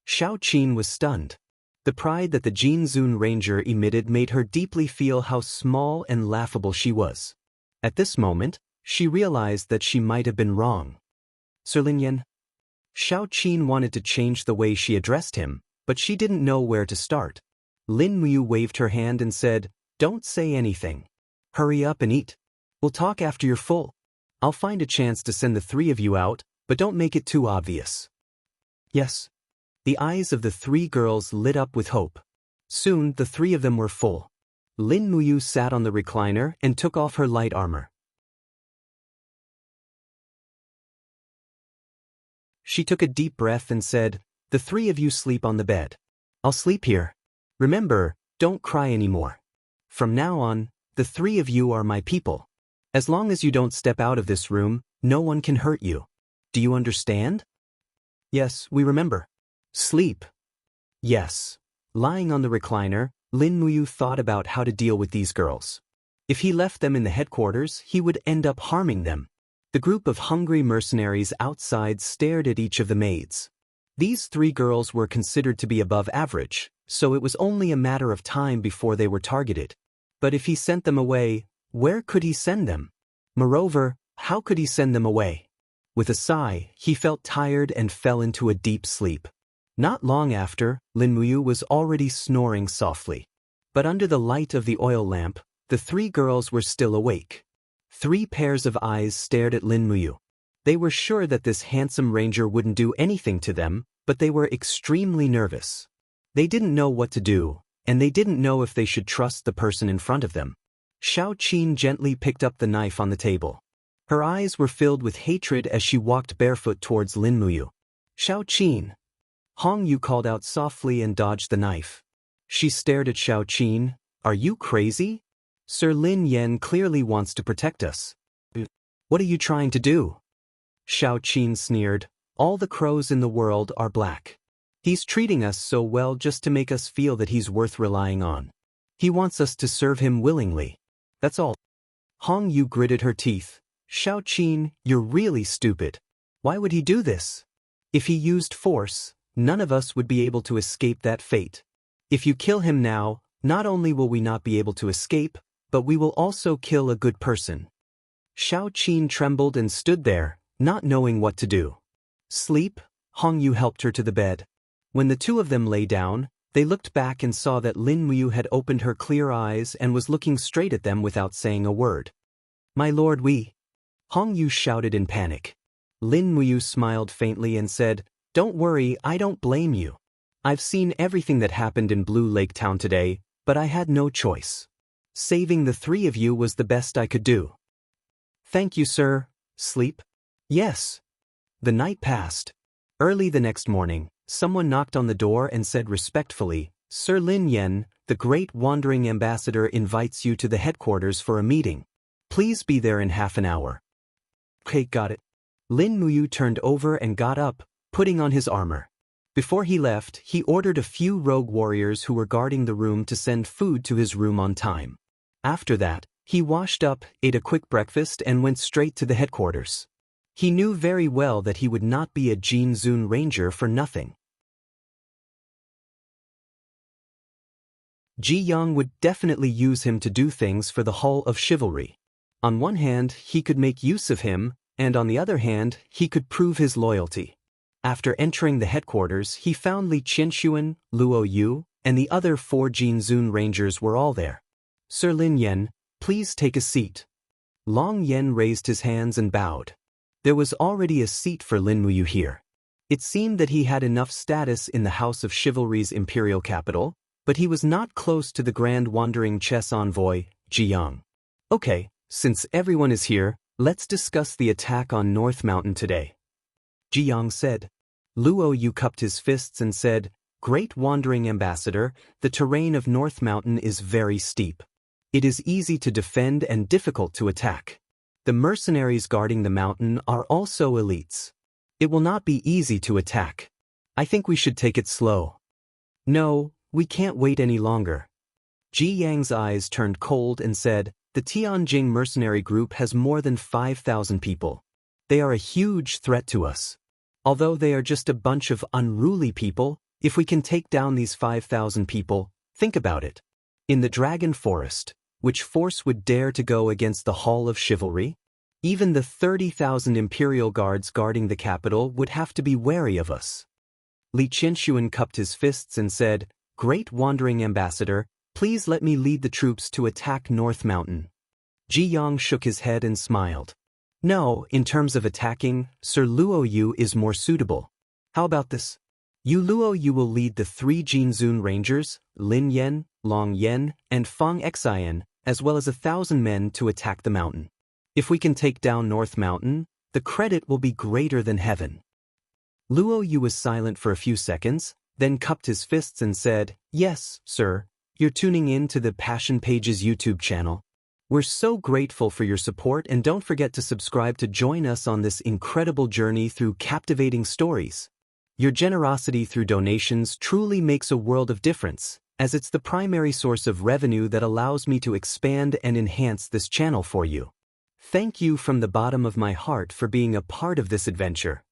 Xiao Qin was stunned. The pride that the Jinzun Ranger emitted made her deeply feel how small and laughable she was. At this moment, she realized that she might have been wrong. Sir Lin Yen? Xiao Qin wanted to change the way she addressed him, but she didn't know where to start. Lin Muyu waved her hand and said, don't say anything. Hurry up and eat. We'll talk after you're full. I'll find a chance to send the three of you out, but don't make it too obvious. Yes. The eyes of the three girls lit up with hope. Soon, the three of them were full. Lin Muyu sat on the recliner and took off her light armor. She took a deep breath and said, the three of you sleep on the bed. I'll sleep here. Remember, don't cry anymore. From now on, the three of you are my people. As long as you don't step out of this room, no one can hurt you. Do you understand? Yes, we remember. Sleep. Yes. Lying on the recliner, Lin Muyu thought about how to deal with these girls. If he left them in the headquarters, he would end up harming them. The group of hungry mercenaries outside stared at each of the maids. These three girls were considered to be above average, so it was only a matter of time before they were targeted. But if he sent them away, where could he send them? Moreover, how could he send them away? With a sigh, he felt tired and fell into a deep sleep. Not long after, Lin Muyu was already snoring softly. But under the light of the oil lamp, the three girls were still awake. 3 pairs of eyes stared at Lin Muyu. They were sure that this handsome ranger wouldn't do anything to them, but they were extremely nervous. They didn't know what to do, and they didn't know if they should trust the person in front of them. Xiao Qin gently picked up the knife on the table. Her eyes were filled with hatred as she walked barefoot towards Lin Muyu. Xiao Qin. Hong Yu called out softly and dodged the knife. She stared at Xiao Qin. Are you crazy? Sir Lin Yen clearly wants to protect us. What are you trying to do? Xiao Qin sneered. All the crows in the world are black. He's treating us so well just to make us feel that he's worth relying on. He wants us to serve him willingly. That's all. Hong Yu gritted her teeth. Xiao Qin, you're really stupid. Why would he do this? If he used force, none of us would be able to escape that fate. If you kill him now, not only will we not be able to escape, but we will also kill a good person. Xiao Qin trembled and stood there, not knowing what to do. Sleep? Hong Yu helped her to the bed. When the two of them lay down, they looked back and saw that Lin Muyu had opened her clear eyes and was looking straight at them without saying a word. My lord, Hong Yu shouted in panic. Lin Muyu smiled faintly and said, Don't worry, I don't blame you. I've seen everything that happened in Blue Lake Town today, but I had no choice. Saving the three of you was the best I could do. Thank you, sir. Sleep? Yes. The night passed. Early the next morning, someone knocked on the door and said respectfully, Sir Lin Yen, the great wandering ambassador invites you to the headquarters for a meeting. Please be there in half an hour. Okay, got it. Lin Muyu turned over and got up, putting on his armor. Before he left, he ordered a few rogue warriors who were guarding the room to send food to his room on time. After that, he washed up, ate a quick breakfast and went straight to the headquarters. He knew very well that he would not be a Jinzun Ranger for nothing. Ji Yang would definitely use him to do things for the Hall of Chivalry. On one hand, he could make use of him, and on the other hand, he could prove his loyalty. After entering the headquarters, he found Li Qianxuan, Luo Yu, and the other 4 Jinzun Rangers were all there. Sir Lin Yan, please take a seat. Long Yan raised his hands and bowed. There was already a seat for Lin Muyu here. It seemed that he had enough status in the House of Chivalry's imperial capital, but he was not close to the Grand Wandering Chess Envoy, Jiang. Okay, since everyone is here, let's discuss the attack on North Mountain today. Jiang said. Luo Yu cupped his fists and said, Great Wandering Ambassador, the terrain of North Mountain is very steep. It is easy to defend and difficult to attack. The mercenaries guarding the mountain are also elites. It will not be easy to attack. I think we should take it slow. No, we can't wait any longer. Ji Yang's eyes turned cold and said, The Tianjing mercenary group has more than 5,000 people. They are a huge threat to us. Although they are just a bunch of unruly people, if we can take down these 5,000 people, think about it. In the Dragon Forest, which force would dare to go against the Hall of Chivalry? Even the 30,000 Imperial Guards guarding the capital would have to be wary of us. Li Qianxuan cupped his fists and said, Great Wandering Ambassador, please let me lead the troops to attack North Mountain. Ji Yang shook his head and smiled. No, in terms of attacking, Sir Luo Yu is more suitable. How about this? Luo Yu will lead the 3 Jinzun Rangers, Lin Yan, Long Yan, and Fang Xian, as well as 1,000 men to attack the mountain. If we can take down North Mountain, the credit will be greater than heaven. Luo Yu was silent for a few seconds, then cupped his fists and said, Yes, sir, you're tuning in to the Passion Pages YouTube channel. We're so grateful for your support, and don't forget to subscribe to join us on this incredible journey through captivating stories. Your generosity through donations truly makes a world of difference, as it's the primary source of revenue that allows me to expand and enhance this channel for you. Thank you from the bottom of my heart for being a part of this adventure.